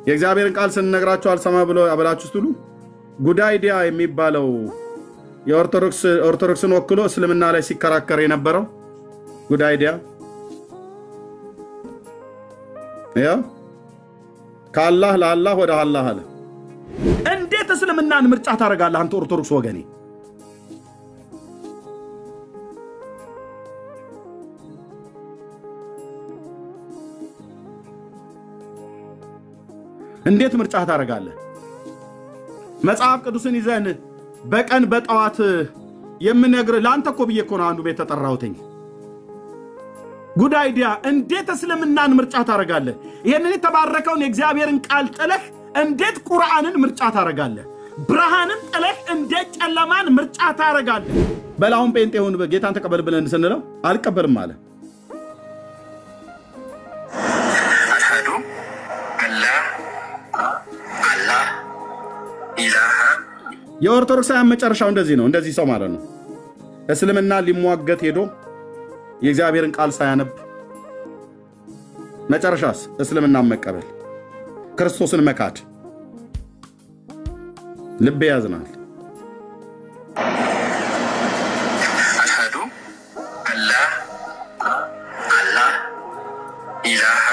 የእግዚአብሔርን ቃል ስንነግራችሁ አልሰማ ብሎ አበላችሁ ስትሉ ጉዳይዲያ የሚባለው የኦርቶዶክስን ወክሎ እስልምና ላይ ሲከራከር የነበረው ጉዳይዲያ ያ ከአላህ ለአላህ ወደ አላህ አለ። እንዴት እስልምናን ምርጫ ታደርጋለህ አንተ ኦርቶዶክስ ወገኔ? እንዴት ምርጫ ታደርጋለህ? መጽሐፍ ቅዱስን ይዘን በቀን በጠዋት የምነግር ላንተ እኮ ብዬ እኮ ነው አንዱ ቤት ተጠራውተኝ። ጉዳይዲያ እንዴት እስልምናን ምርጫ ታደርጋለህ? ይሄንን የተባረከውን የእግዚአብሔርን ቃል ጥለህ እንዴት ቁርአንን ምርጫ ታደርጋለህ? ብርሃንን ጥለህ እንዴት ጨለማን ምርጫ ታደርጋለህ? በላውን ጴንጤውን ጌታን ተቀበል ብለን ስንለው አልቀበልም አለ። አሽሀዱ አላ አላህ ኢላሃ የኦርቶዶክሳውያን መጨረሻው እንደዚህ ነው። እንደዚህ ሰው ማለት ነው እስልምና ሊሟገት ሄዶ የእግዚአብሔርን ቃል ሳያነብ መጨረሻስ እስልምና መቀበል ክርስቶስን መካድ ልብ ያዝናል። አሽሀዱ አላ አላህ ኢላሃ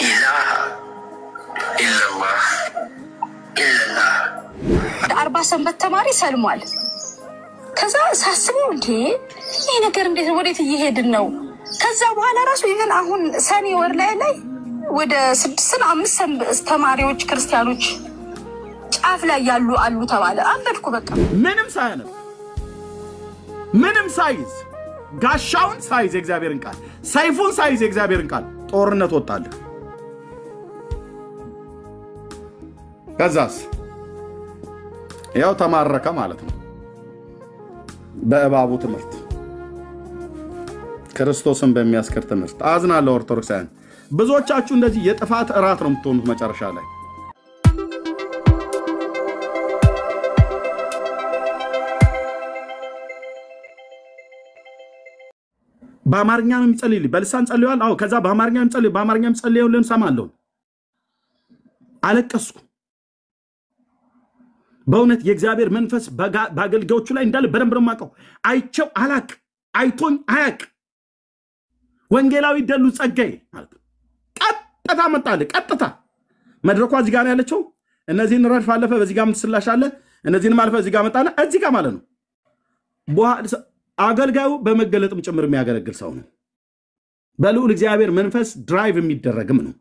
ኢላላህ ኢላላህ 40 ሰንበት ተማሪ ሰልሟል። ከዛ ሳስበው እንዴ ይሄ ነገር እንዴት ወዴት እየሄድን ነው? ከዛ በኋላ ራሱ ይሄን አሁን ሰኔ ወር ላይ ወደ 6-5 ተማሪዎች ክርስቲያኖች ጫፍ ላይ ያሉ አሉ ተባለ። አመድኩ በቃ ምንም ሳያነብ ምንም ሳይዝ ጋሻውን ሳይዝ የእግዚአብሔርን ቃል ሰይፉን ሳይዝ የእግዚአብሔርን ቃል ጦርነት ወጣለ። ከዛስ ያው ተማረከ ማለት ነው በእባቡ ትምህርት ክርስቶስን በሚያስከር ትምህርት። አዝናለሁ ኦርቶዶክሳውያን ብዙዎቻችሁ እንደዚህ የጥፋት እራት ነው የምትሆኑት መጨረሻ ላይ። በአማርኛም ጸልይልኝ በልሳን ጸልዩዋል። አዎ ከዛ በአማርኛም ጸልዩልን ሰማለሁ። አለቀስኩ በእውነት የእግዚአብሔር መንፈስ በአገልጋዮቹ ላይ እንዳለ በደንብ ነው የማውቀው። አይቼው አላቅ አይቶኝ አያቅ ወንጌላዊ ደሉ ጸጋዬ ማለት ቀጥታ መጣለ። ቀጥታ መድረኳ እዚህ ጋር ያለችው እነዚህን ረድፍ አለፈ በዚህ ጋር ምትስላሽ አለ እነዚህን ማለፈ እዚህ ጋር መጣለ እዚህ ጋር ማለት ነው። አገልጋዩ በመገለጥም ጭምር የሚያገለግል ሰው ነው። በልዑል እግዚአብሔር መንፈስ ድራይቭ የሚደረግም ነው።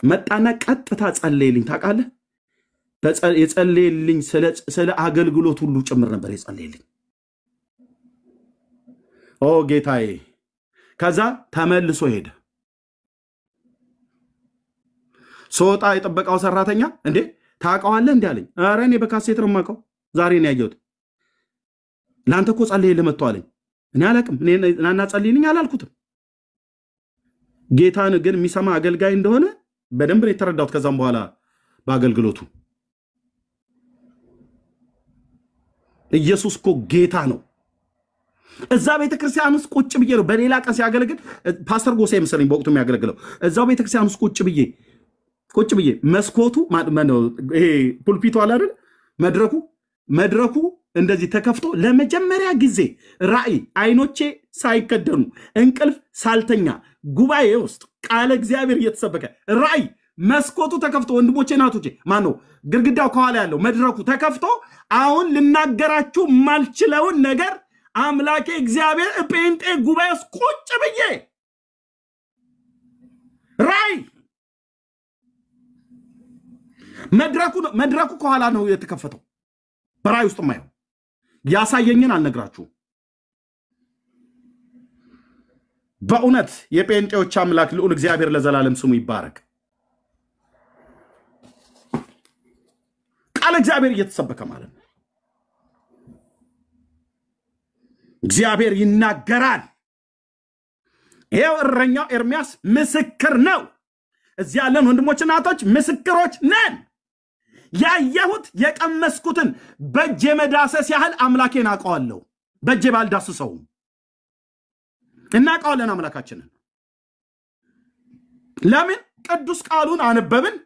መጣና ቀጥታ ጸለየልኝ። ታውቃለህ የጸለየልኝ ስለ አገልግሎት ሁሉ ጭምር ነበር የጸለየልኝ። ኦ ጌታዬ። ከዛ ተመልሶ ሄደ። ሶጣ የጠበቀው ሰራተኛ እንዴ ታውቀዋለህ እንዴ አለኝ። ኧረ እኔ በካሴት ነው የማውቀው ዛሬ ነው ያየሁት። ላንተ እኮ ጸለየልህ መጥቶ አለኝ። እኔ አላቅም ናና ጸልይልኝ አላልኩትም። ጌታን ግን የሚሰማ አገልጋይ እንደሆነ በደንብ ነው የተረዳሁት። ከዛም በኋላ በአገልግሎቱ ኢየሱስ እኮ ጌታ ነው። እዛ ቤተክርስቲያን ውስጥ ቁጭ ብዬ ነው በሌላ ቀን ሲያገለግል ፓስተር ጎሴ መሰለኝ በወቅቱ የሚያገለግለው እዛው ቤተክርስቲያን ውስጥ ቁጭ ብዬ መስኮቱ ይሄ ፑልፒቱ አለ አይደል መድረኩ እንደዚህ ተከፍቶ ለመጀመሪያ ጊዜ ራእይ አይኖቼ ሳይከደኑ እንቅልፍ ሳልተኛ ጉባኤ ውስጥ ቃለ እግዚአብሔር እየተሰበከ ራእይ መስኮቱ ተከፍቶ ወንድሞቼ ናቶቼ ማነው ግርግዳው ከኋላ ያለው መድረኩ ተከፍቶ አሁን ልናገራችሁ ማልችለውን ነገር አምላኬ እግዚአብሔር ጴንጤ ጉባኤ ውስጥ ቁጭ ብዬ ራእይ መድረኩ ከኋላ ነው የተከፈተው። በራእይ ውስጥ ማየው ያሳየኝን አልነግራችሁ። በእውነት የጴንጤዎች አምላክ ልዑል እግዚአብሔር ለዘላለም ስሙ ይባረክ። ቃል እግዚአብሔር እየተሰበከ ማለት ነው። እግዚአብሔር ይናገራል። ይሄው እረኛው ኤርሚያስ ምስክር ነው። እዚህ ያለን ወንድሞችና እህቶች ምስክሮች ነን። ያየሁት የቀመስኩትን በእጄ መዳሰስ ያህል አምላኬን አውቀዋለሁ። በእጄ ባልዳስሰው እናውቀዋለን አምላካችንን። ለምን ቅዱስ ቃሉን አነበብን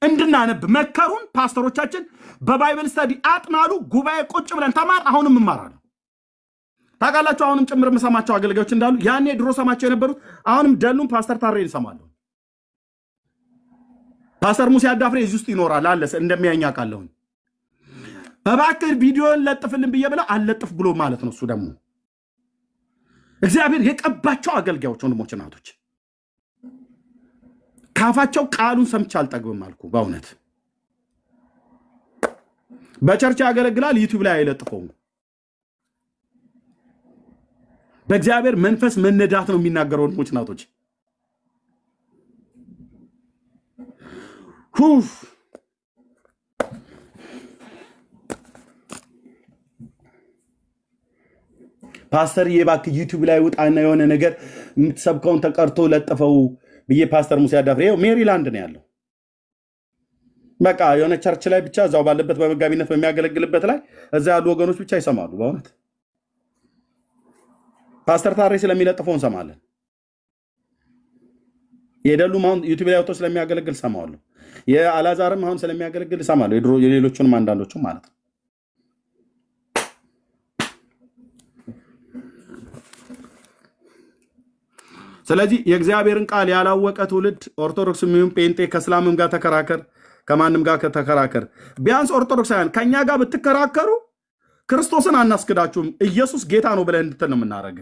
እንድናነብ መከሩን ፓስተሮቻችን በባይብል ስተዲ አጥናሉ ጉባኤ ቁጭ ብለን ተማር አሁንም እንማራለን ታውቃላችሁ አሁንም ጭምር መሰማቸው አገልጋዮች እንዳሉ ያኔ ድሮ ሰማቸው የነበሩት አሁንም ደሉን ፓስተር ታሬን ሰማሉ ፓስተር ሙሴ አዳፍሬ እዚህ ውስጥ ይኖራል አለ እንደሚያኛ ቃለው እባክህ ቪዲዮን ለጥፍልን ብዬ አለጥፍ ብሎ ማለት ነው እሱ ደግሞ እግዚአብሔር የቀባቸው አገልጋዮች ወንድሞች እናቶች ካፋቸው ቃሉን ሰምቻ አልጠግብም አልኩ በእውነት በቸርች ያገለግላል ዩቲዩብ ላይ አይለጥፈው በእግዚአብሔር መንፈስ መነዳት ነው የሚናገረው ወንድሞች እናቶች ሁፍ ፓስተር የባክ ዩቲዩብ ላይ ወጣና የሆነ ነገር የምትሰብከውን ተቀርቶ ለጥፈው ብዬ ፓስተር ሙሴ አዳፍሬ ሜሪላንድ ነው ያለው በቃ የሆነ ቸርች ላይ ብቻ እዛው ባለበት በመጋቢነት በሚያገለግልበት ላይ እዛ ያሉ ወገኖች ብቻ ይሰማሉ በእውነት ፓስተር ታሬ ስለሚለጥፈው እንሰማለን የደሉ ማን ዩቲዩብ ላይ ወጥቶ ስለሚያገለግል ሰማዋሉ የአላዛርም አሁን ስለሚያገለግል ሰማሉ የድሮ የሌሎቹንም አንዳንዶቹ ማለት ነው ስለዚህ የእግዚአብሔርን ቃል ያላወቀ ትውልድ ኦርቶዶክስም ይሁን ጴንጤ ከእስላምም ጋር ተከራከር ከማንም ጋር ተከራከር ቢያንስ ኦርቶዶክሳውያን ከኛ ጋር ብትከራከሩ ክርስቶስን አናስክዳችሁም ኢየሱስ ጌታ ነው ብለን እንድትል ነው የምናረግ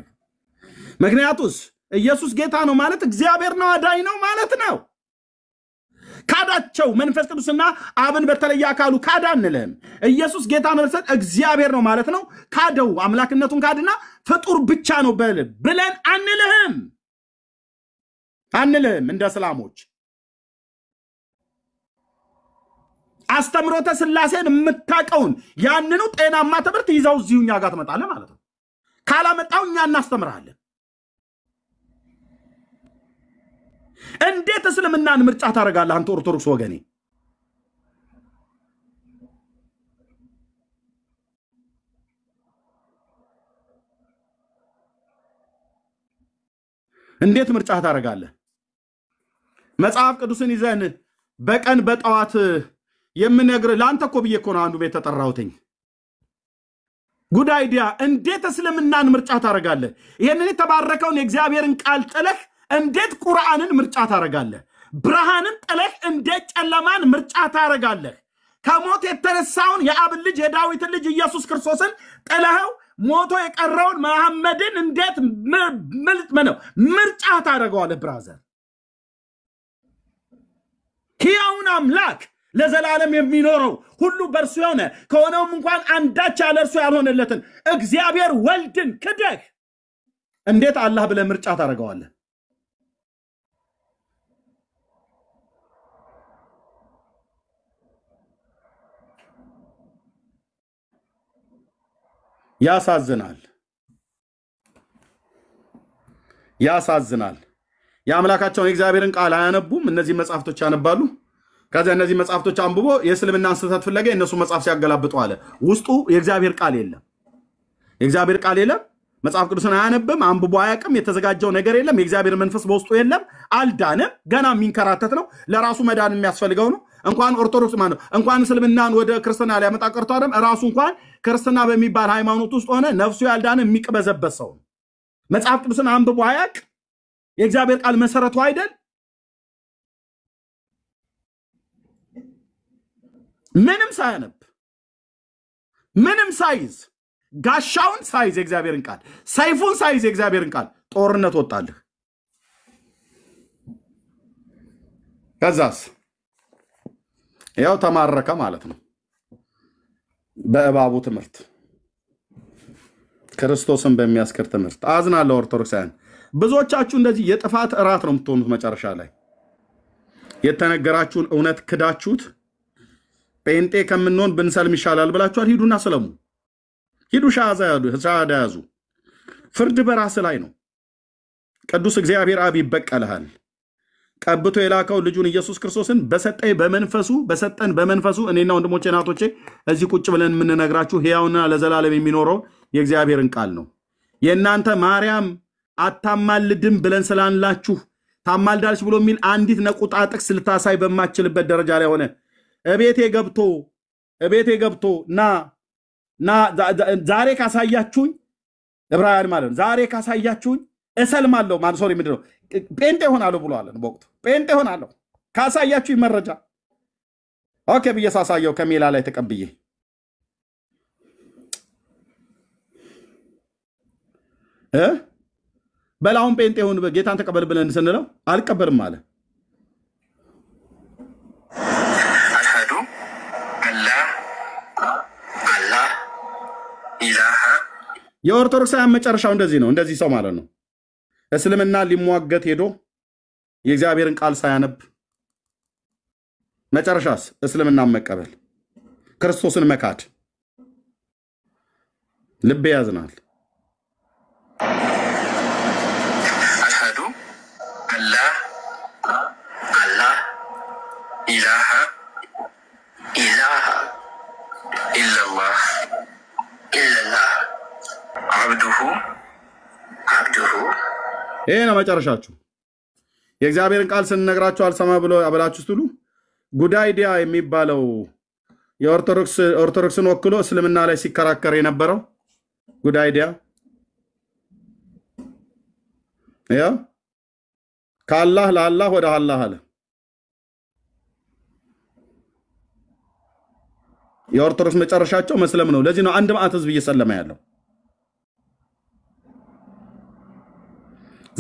ምክንያቱስ ኢየሱስ ጌታ ነው ማለት እግዚአብሔር ነው አዳኝ ነው ማለት ነው ካዳቸው መንፈስ ቅዱስና አብን በተለየ አካሉ ካዳ እንልህም ኢየሱስ ጌታ ነው ማለት እግዚአብሔር ነው ማለት ነው ካደው አምላክነቱን ካድና ፍጡር ብቻ ነው ብለን አንልህም እንደ እስላሞች አስተምሮተ ስላሴን የምታቀውን ያንኑ ጤናማ ትምህርት ይዘው እዚሁኛ ጋር ተመጣለ ማለት ነው ካላመጣው እኛ እናስተምራለን እንዴት እስልምናን ምርጫ ታረጋለህ አንተ ኦርቶዶክስ ወገኔ እንዴት ምርጫ ታረጋለህ መጽሐፍ ቅዱስን ይዘን በቀን በጠዋት የምነግር ላንተ እኮ ብዬ እኮ ነው አንዱ ቤት ተጠራውተኝ ጉድ አይዲያ እንዴት እስልምናን ምርጫ ታረጋለህ ይሄንን የተባረከውን የእግዚአብሔርን ቃል ጥለህ እንዴት ቁርአንን ምርጫ ታረጋለህ ብርሃንን ጥለህ እንዴት ጨለማን ምርጫ ታረጋለህ ከሞት የተነሳውን የአብ ልጅ የዳዊት ልጅ ኢየሱስ ክርስቶስን ጥለኸው ሞቶ የቀረውን መሐመድን እንዴት ምርጫ ታረጋለህ ብራዘር ሕያውን አምላክ ለዘላለም የሚኖረው ሁሉ በእርሱ የሆነ ከሆነውም እንኳን አንዳች ያለ እርሱ ያልሆነለትን እግዚአብሔር ወልድን ክደህ እንዴት አላህ ብለህ ምርጫ ታረጋለህ ያሳዝናል የአምላካቸውን የእግዚአብሔርን ቃል አያነቡም እነዚህ መጽሐፍቶች ያነባሉ ከዛ እነዚህ መጽሐፍቶች አንብቦ የእስልምናን ስህተት ፍለጋ እነሱ መጽሐፍ ሲያገላብጡ አለ ውስጡ የእግዚአብሔር ቃል የለም መጽሐፍ ቅዱስን አያነብም አንብቦ አያቅም የተዘጋጀው ነገር የለም የእግዚአብሔር መንፈስ በውስጡ የለም አልዳንም ገና የሚንከራተት ነው ለራሱ መዳን የሚያስፈልገው ነው እንኳን ኦርቶዶክስ ማለት እንኳን እስልምናን ወደ ክርስትና ሊያመጣ ቀርቶ አይደለም ራሱ እንኳን ክርስትና በሚባል ሃይማኖት ውስጥ ሆነ ነፍሱ ያልዳነ የሚቀበዘበት ሰው መጽሐፍ ቅዱስን አንብቦ አያቅ የእግዚአብሔር ቃል መሰረቱ አይደል ምንም ሳያነብ ምንም ሳይዝ ጋሻውን ሳይዝ የእግዚአብሔርን ቃል ሰይፉን ሳይዝ የእግዚአብሔርን ቃል ጦርነት ወጣልህ ከዛስ ያው ተማረከ ማለት ነው በእባቡ ትምህርት ክርስቶስን በሚያስከር ትምህርት አዝናለሁ ኦርቶዶክሳውያን ብዙዎቻችሁ እንደዚህ የጥፋት እራት ነው የምትሆኑት መጨረሻ ላይ የተነገራችሁን እውነት ክዳችሁት ጴንጤ ከምንሆን ብንሰልም ይሻላል ብላችኋል ሂዱና ሰለሙ ሂዱ ሻሃዳ ያዙ ፍርድ በራስ ላይ ነው ቅዱስ እግዚአብሔር አብ ይበቀልሃል ቀብቶ የላከው ልጁን ኢየሱስ ክርስቶስን በሰጠን በመንፈሱ እኔና ወንድሞቼ እናቶቼ እዚህ ቁጭ ብለን የምንነግራችሁ ሕያውና ለዘላለም የሚኖረው የእግዚአብሔርን ቃል ነው የእናንተ ማርያም አታማልድም ብለን ስላንላችሁ ታማልዳለች ብሎ የሚል አንዲት ነቁጣ ጥቅስ ልታሳይ በማችልበት ደረጃ ላይ ሆነ እቤቴ ገብቶ ና ዛሬ ካሳያችሁኝ ዕብራውያን ማለት ነው ዛሬ ካሳያችሁኝ እሰልማለሁ ማለት ሶሪ ምንድነው ጴንጤ ሆናለሁ ብሏል በወቅቱ ጴንጤ ሆናለሁ ካሳያችሁኝ መረጃ ኦኬ ብዬ ሳሳየው ከሜላ ላይ ተቀብዬ በላውን ጴንጤ ሆን ጌታን ተቀበል ብለን ስንለው አልቀበልም አለ አሽሀዱ አላ ኢላሃ የኦርቶዶክሳውያን መጨረሻው እንደዚህ ነው እንደዚህ ሰው ማለት ነው እስልምና ሊሟገት ሄዶ የእግዚአብሔርን ቃል ሳያነብ መጨረሻስ እስልምና መቀበል ክርስቶስን መካድ ልብ ያዝናል አሽሀዱ አላ ኢላሃ ኢለላህ አብዱሁ ይሄ ነው መጨረሻችሁ የእግዚአብሔርን ቃል ስንነግራችሁ አልሰማ ብሎ አበላችሁ ስትሉ ጉዳይዲያ የሚባለው የኦርቶዶክስን ወክሎ እስልምና ላይ ሲከራከር የነበረው ጉዳይዲያ ያ ከአላህ ለአላህ ወደ አላህ አለ የኦርቶዶክስ መጨረሻቸው መስለም ነው ለዚህ ነው አንድ ማዕት ህዝብ እየሰለመ ያለው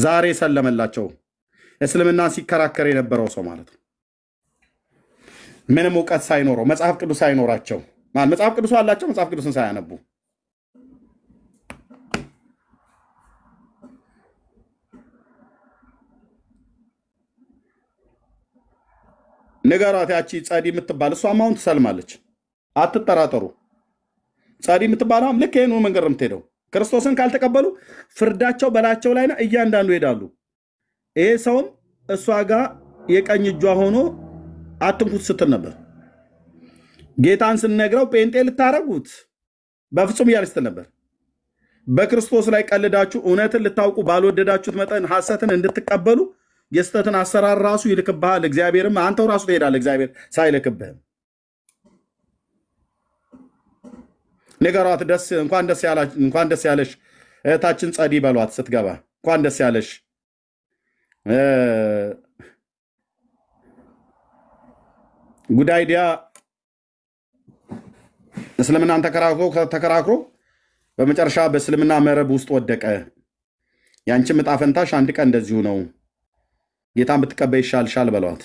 ዛሬ ሰለመላቸው እስልምና ሲከራከር የነበረው ሰው ማለት ነው ምንም ዕውቀት ሳይኖረው መጽሐፍ ቅዱስ ሳይኖራቸው ማለት መጽሐፍ ቅዱስ አላቸው መጽሐፍ ቅዱስን ሳያነቡ ንገሯት ያቺ ጻዲ የምትባል እሷም አሁን ትሰልማለች አትጠራጠሩ ጻዲ የምትባለው ልክ ይሄን መንገድ የምትሄደው ክርስቶስን ካልተቀበሉ ፍርዳቸው በላቸው ላይ ነው እያንዳንዱ ይሄዳሉ ይሄ ሰውም እሷ ጋር የቀኝ እጇ ሆኖ አትንኩት ስትል ነበር ጌታን ስንነግረው ጴንጤ ልታረጉት በፍጹም እያለች ስትል ነበር በክርስቶስ ላይ ቀልዳችሁ እውነትን ልታውቁ ባልወደዳችሁት መጠን ሐሰትን እንድትቀበሉ የስተትን አሰራር ራሱ ይልክብሃል እግዚአብሔርም አንተው ራሱ ትሄዳለህ እግዚአብሔር ሳይልክብህም ንገሯት እንኳን ደስ ያለሽ እህታችን ጸዲ በሏት ስትገባ እንኳን ደስ ያለሽ ጉዳይዲያ እስልምናን ተከራክሮ በመጨረሻ በእስልምና መረብ ውስጥ ወደቀ ያንቺም ዕጣ ፈንታሽ አንድ ቀን እንደዚሁ ነው ጌታን ብትቀበይ ይሻልሻል በሏት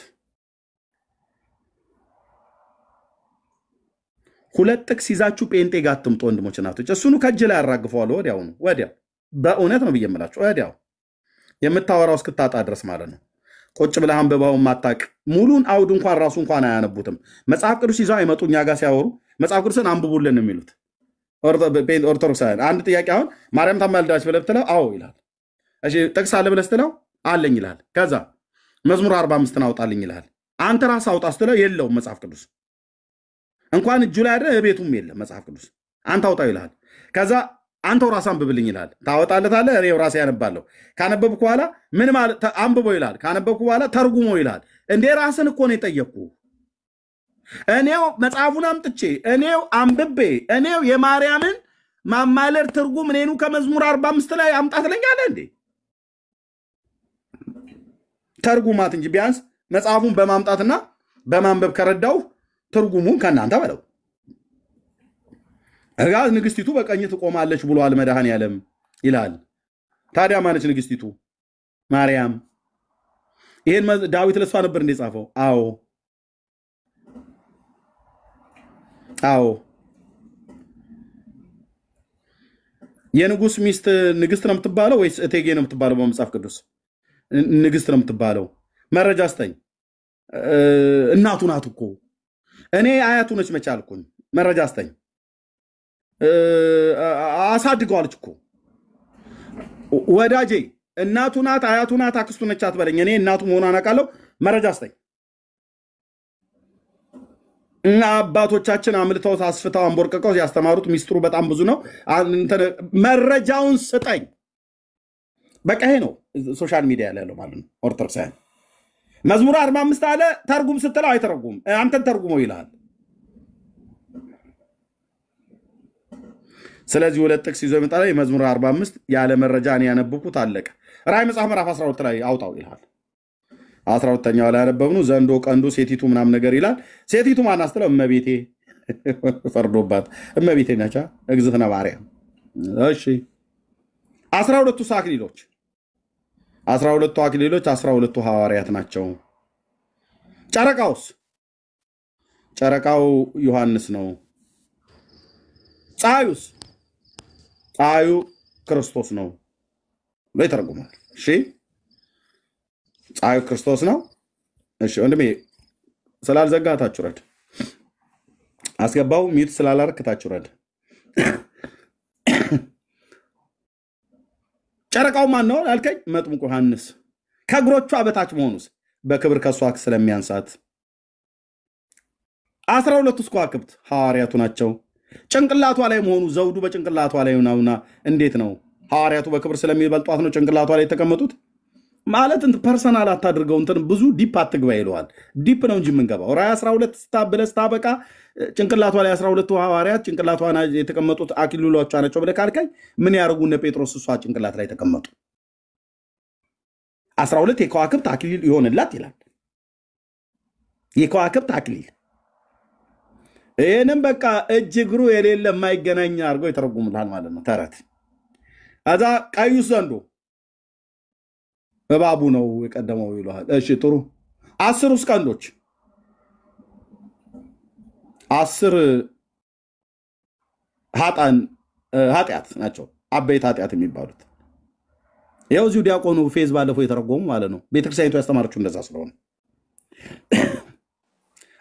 ሁለት ጥቅስ ይዛችሁ ጴንጤ ጋር አትምጡ ወንድሞች እናቶች እሱኑ ከእጅ ላይ ያራግፈዋል ወዲያው በእውነት ነው ብዬምላችሁ ወዲያው የምታወራው እስክታጣ ድረስ ማለት ነው ቁጭ ብለህ አንብበው ማታቅ ሙሉን አውድ እንኳን ራሱ እንኳን አያነቡትም መጽሐፍ ቅዱስ ይዘው አይመጡ እኛ ጋር ሲያወሩ መጽሐፍ ቅዱስን አንብቡልን የሚሉት ኦርቶዶክሳውያን አንድ ጥያቄ አሁን ማርያም ታማልዳለች ብለህ ብትለው አዎ ይላል እሺ ጥቅስ አለ ብለህ ስትለው አለኝ ይላል ከዛ መዝሙር 45 አውጣልኝ ይላል አንተ ራስህ አውጣ ስትለው የለውም መጽሐፍ ቅዱስ እንኳን እጁ ላይ አይደል ቤቱም የለም መጽሐፍ ቅዱስ አንተ አውጣው ይላል ከዛ አንተው ራስህ አንብብልኝ ይላል ታወጣለታለህ እኔው ራሴ ያነባለሁ ካነበብኩ በኋላ ምን ማለት አንብቦ ይላል ካነበብኩ በኋላ ተርጉሞ ይላል እንዴ ራስን እኮ ነው የጠየቅኩ እኔው መጽሐፉን አምጥቼ እኔው አንብቤ እኔው የማርያምን ማማለር ትርጉም እኔኑ ከመዝሙር 45 ላይ አምጣት ለኛለ እንዴ ተርጉማት እንጂ ቢያንስ መጽሐፉን በማምጣትና በማንበብ ከረዳው ትርጉሙን ከናንተ በለው እጋዝ ንግስቲቱ በቀኝ ትቆማለች ብሏል መድኃኔዓለም ይላል ታዲያ ማነች ንግስቲቱ ማርያም ይሄን ዳዊት ለሷ ነበር እንደ ጻፈው አዎ የንጉስ ሚስት ንግስት ነው የምትባለው ወይስ እቴጌ ነው የምትባለው በመጽሐፍ ቅዱስ ንግስት ነው የምትባለው መረጃ አስተኝ እናቱ ናት እኮ እኔ አያቱ ነች መቻልኩኝ መረጃ አስተኝ አሳድገዋለች እኮ ወዳጄ እናቱ ናት አያቱ ናት አክስቱ ነች አትበለኝ እኔ እናቱ መሆኗን አውቃለሁ መረጃ አስተኝ እና አባቶቻችን አምልተው አስፍተው አንቦርቀቀው ያስተማሩት ሚስጥሩ በጣም ብዙ ነው መረጃውን ስጠኝ በቃ ይሄ ነው ሶሻል ሚዲያ ላይ ያለው ማለት ነው። ኦርቶዶክሳውያን መዝሙር 45 አለ ተርጉም ስትለው አይተረጉም አንተን ተርጉመው ይላል። ስለዚህ ሁለት ጥቅስ ይዞ ይመጣል። መዝሙር 45 ያለ መረጃ ነው ያነበብኩት አለቀ። ራዕይ መጽሐፍ ምዕራፍ 12 ላይ አውጣው ይላል። 12ኛው ላይ ያነበብነው ዘንዶ ቀንዱ ሴቲቱ ምናምን ነገር ይላል። ሴቲቱ ማን አስተለው እመቤቴ ፈርዶባት እመቤቴ ነቻ እግዝእትነ ማርያም። እሺ 12ቱ አክሊሎች 12ቱ አክሊሎች 12ቱ ሐዋርያት ናቸው። ጨረቃው ዮሐንስ ነው። ፀሐዩ ክርስቶስ ነው ላይ ተረጉሟል። እሺ ፀሐዩ ክርስቶስ ነው። እሺ ወንድሜ ስላልዘጋታችሁ ረድ አስገባው ሚት ስላላረክታችሁ ረድ ጨረቃው ማን ነው አልከኝ? መጥምቁ ዮሐንስ ከእግሮቿ በታች መሆኑስ በክብር ከሷ ስለሚያንሳት 12ቱ ከዋክብት ሐዋርያቱ ናቸው። ጭንቅላቷ ላይ መሆኑ ዘውዱ በጭንቅላቷ ላይ ነውና እንዴት ነው ሐዋርያቱ በክብር ስለሚበልጧት ነው ጭንቅላቷ ላይ የተቀመጡት ማለት እንት ፐርሰናል አታድርገው እንትን ብዙ ዲፕ አትግባ ይለዋል። ዲፕ ነው እንጂ የምንገባው ራዕይ 12 ስታብለስ ታበቃ ጭንቅላቷ ላይ 12ቱ ሐዋርያት ጭንቅላቷ ላይ የተቀመጡት አክሊሎቿ ናቸው ብለህ ካልከኝ ምን ያርጉ እነ ጴጥሮስ እሷ ጭንቅላት ላይ ተቀመጡ 12 የከዋክብት አክሊል ይሆንላት ይላል። የከዋክብት አክሊል ይሄንም በቃ እጅ እግሩ የሌለ የማይገናኝ አድርጎ ይተረጉሙልሃል ማለት ነው። ተረት አዛ ቀዩስ ዘንዶ እባቡ ነው የቀደመው ይሏል። እሺ ጥሩ 10 ቀንዶች 10 ኃጢአት ናቸው አበይት ኃጢአት የሚባሉት። ያው እዚሁ ዲያቆኑ ፌዝ ባለፈው የተረጎሙ ማለት ነው። ቤተክርስቲያኒቱ ያስተማረችው እንደዛ ስለሆነ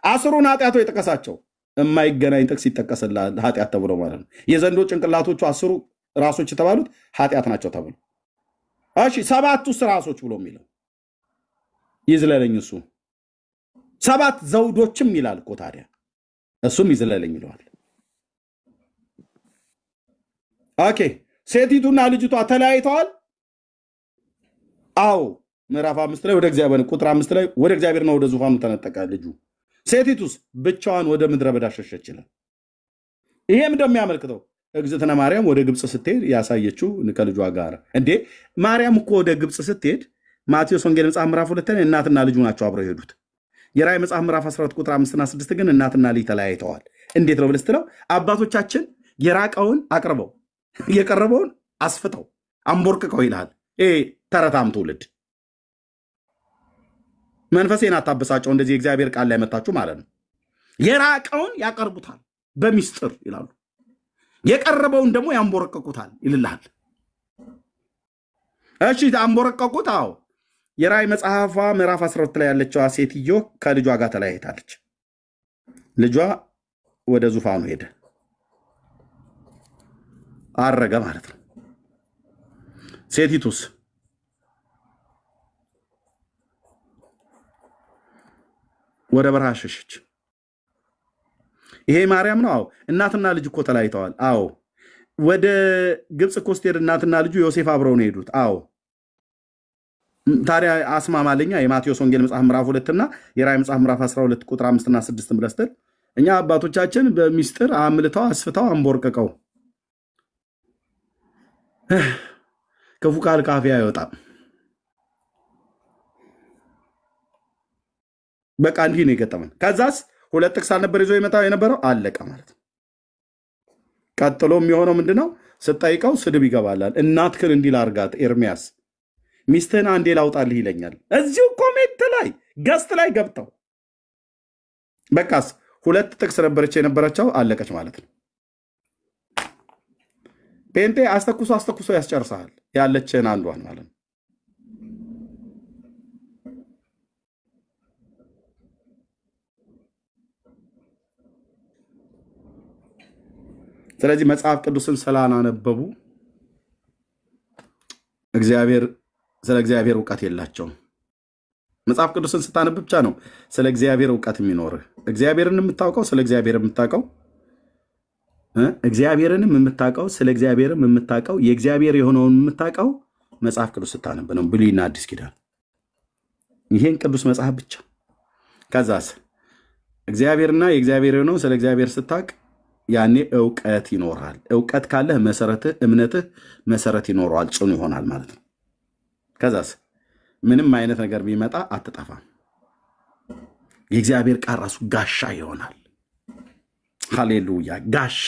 10ሩን ኃጢአቶች የጠቀሳቸው የማይገናኝ ጥቅስ ይጠቀስልሃል ኃጢአት ተብሎ ማለት ነው። የዘንዶ ጭንቅላቶቹ 10 ራሶች የተባሉት ኃጢአት ናቸው ተብሎ እሺ 7ቱ ራሶች ብሎ የሚለው ይዝለለኝ እሱ 7 ዘውዶችም ይላል እኮ ታዲያ እሱም ይዝለለኝ ይለዋል። ኦኬ ሴቲቱና ልጅቷ ተለያይተዋል። አዎ ምዕራፍ 5 ላይ ወደ እግዚአብሔር ቁጥር 5 ላይ ወደ እግዚአብሔርና ወደ ዙፋኑ ተነጠቀ ልጁ። ሴቲቱስ ብቻዋን ወደ ምድረ በዳ ሸሸች ይላል። ይሄም እንደሚያመልክተው እግዝእትነ ማርያም ወደ ግብጽ ስትሄድ ያሳየችው ከልጇ ጋር እንዴ ማርያም እኮ ወደ ግብጽ ስትሄድ ማቴዎስ ወንጌል መጽሐፍ ምዕራፍ 2 ላይ እናትና ልጁ ናቸው አብረው ሄዱት። የራዕይ መጽሐፍ ምዕራፍ 12 ቁጥር 5 እና 6 ግን እናትና ልጅ ተለያይተዋል። እንዴት ነው ብለህ ስትለው አባቶቻችን የራቀውን አቅርበው የቀረበውን አስፍተው አንቦርቅቀው ይላል። ተረታም ትውልድ መንፈሴን አታበሳጨው እንደዚህ እግዚአብሔር ቃል ላይ መጣችሁ ማለት ነው። የራቀውን ያቀርቡታል በሚስጥር ይላሉ። የቀረበውን ደግሞ ያንቦረቀቁታል ይልልሃል። እሺ አንቦረቀቁት። አዎ የራዕይ መጽሐፏ ምዕራፍ 12 ላይ ያለችው ሴትዮ ከልጇ ጋር ተለያይታለች። ልጇ ወደ ዙፋኑ ሄደ አረገ ማለት ነው። ሴቲቱስ ወደ በረሃ ሸሸች። ይሄ ማርያም ነው። አዎ እናትና ልጅ እኮ ተለያይተዋል። አዎ ወደ ግብጽ እኮ ስትሄድ እናትና ልጁ ዮሴፍ አብረው ነው ሄዱት። አዎ ታዲያ አስማማለኛ የማቴዎስ ወንጌል መጽሐፍ ምዕራፍ 2 እና የራዕይ መጽሐፍ ምዕራፍ 12 ቁጥር 5 እና 6 ብለስተል እኛ አባቶቻችን በሚስጥር አምልተው አስፍተው አንቦርቀቀው ክፉ ቃል ካፌ አይወጣም። በቃ እንዲህ ነው የገጠመን። ከዛስ ሁለት ጥቅስ አልነበር ይዞ ይመጣው የነበረው አለቀ ማለት ነው። ቀጥሎ የሚሆነው ምንድነው? ስጠይቀው ስድብ ይገባላል። እናትክን እንዲል አርጋት ኤርሚያስ ሚስትህን አንዴ ላውጣልህ ይለኛል። እዚሁ ኮሜንት ላይ ገስት ላይ ገብተው በቃስ ሁለት ጥቅስ ነበረች የነበረችው አለቀች ማለት ነው። ጴንጤ አስተኩሶ ያስጨርሳል ያለችን አንዷን ማለት ነው። ስለዚህ መጽሐፍ ቅዱስን ስላላነበቡ ስለ እግዚአብሔር ዕውቀት የላቸውም። መጽሐፍ ቅዱስን ስታነብ ብቻ ነው ስለ እግዚአብሔር ዕውቀት የሚኖርህ። እግዚአብሔርን የምታውቀው ስለ እግዚአብሔር የምታውቀው እግዚአብሔርንም የምታውቀው ስለ እግዚአብሔርም የምታውቀው የእግዚአብሔር የሆነውን የምታውቀው መጽሐፍ ቅዱስ ስታነብ ነው፣ ብሉይና አዲስ ኪዳን። ይሄን ቅዱስ መጽሐፍ ብቻ። ከዛስ እግዚአብሔርና የእግዚአብሔር ነው ስለ እግዚአብሔር ስታቅ ያኔ ዕውቀት ይኖራል። ዕውቀት ካለህ መሰረትህ እምነትህ መሰረት ይኖረዋል፣ ጽኑ ይሆናል ማለት ነው። ከዛስ ምንም አይነት ነገር ቢመጣ አትጠፋም። የእግዚአብሔር ቃል ራሱ ጋሻ ይሆናል። ሃሌሉያ! ጋሻ።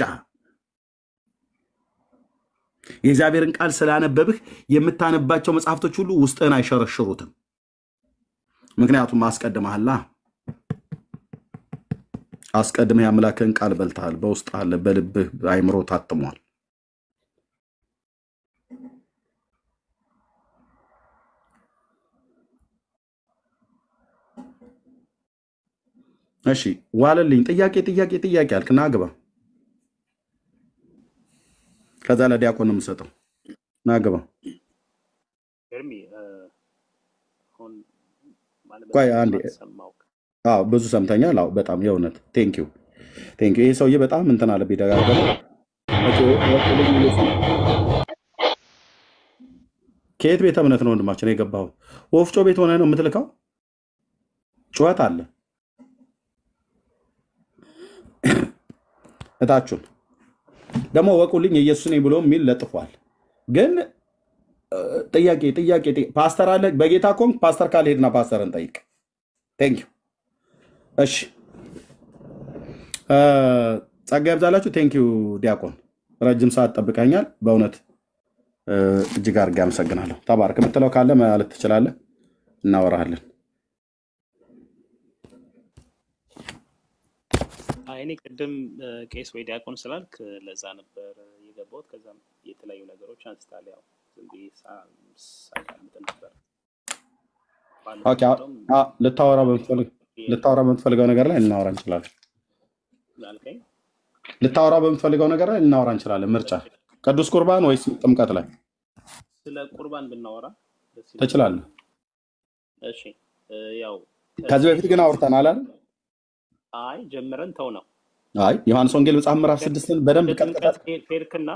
የእግዚአብሔርን ቃል ስላነበብህ የምታነባቸው መጽሐፍቶች ሁሉ ውስጥህን አይሸረሽሩትም። ምክንያቱም አስቀድመህ የአምላክህን ቃል በልተሃል፣ በውስጥ አለ፣ በልብህ አይምሮ ታትሟል። እሺ ዋለልኝ። ጥያቄ አልክና ግባ። ከዛ ለዲያቆን ነው የምሰጠው። ናግባ ቆይ አንዴ። አዎ ብዙ ሰምተኛል። አዎ በጣም የእውነት ቴንኪው። ይሄ ሰውዬ በጣም እንትን አለ ቢደጋገም። ከየት ቤተ እምነት ነው ወንድማችን የገባው? ወፍጮ ቤት ሆነ ነው የምትልከው? ጩኸት አለ እታችሁን። ደግሞ ወቁልኝ ኢየሱስ ነኝ ብሎ የሚል ለጥፏል። ግን ጥያቄ ፓስተር አለ በጌታ ኮንክ ፓስተር ካለ ሄድና ፓስተርን ጠይቅ። ቴንኪው። እሺ ጸጋ ይብዛላችሁ። ቴንኪው ዲያቆን፣ ረጅም ሰዓት ጠብቀኛል። በእውነት እጅግ አድርጌ አመሰግናለሁ። ተባረክ። የምትለው ካለ ማለት ትችላለህ፣ እናወራለን። እኔ ቅድም ቄስ ወይ ዲያቆን ስላልክ ለዛ ነበር የገባሁት። ከዛም የተለያዩ ነገሮች አንስታል። ያው ዝም ብዬ ሳዳምጥ ነበር። ኦኬ ልታወራ በምትፈልገው ነገር ላይ እናወራ እንችላለን። ልታወራ በምትፈልገው ነገር ላይ እናወራ እንችላለን። ምርጫ ቅዱስ ቁርባን ወይስ ጥምቀት ላይ? ስለ ቁርባን ብናወራ ትችላለህ። እሺ ያው ከዚህ በፊት ግን አውርተናል አይደል? አይ ጀምረን ተው ነው። አይ ዮሐንስ ወንጌል መጽሐፍ ምዕራፍ 6ን በደንብ ቀጥታ ሄድክና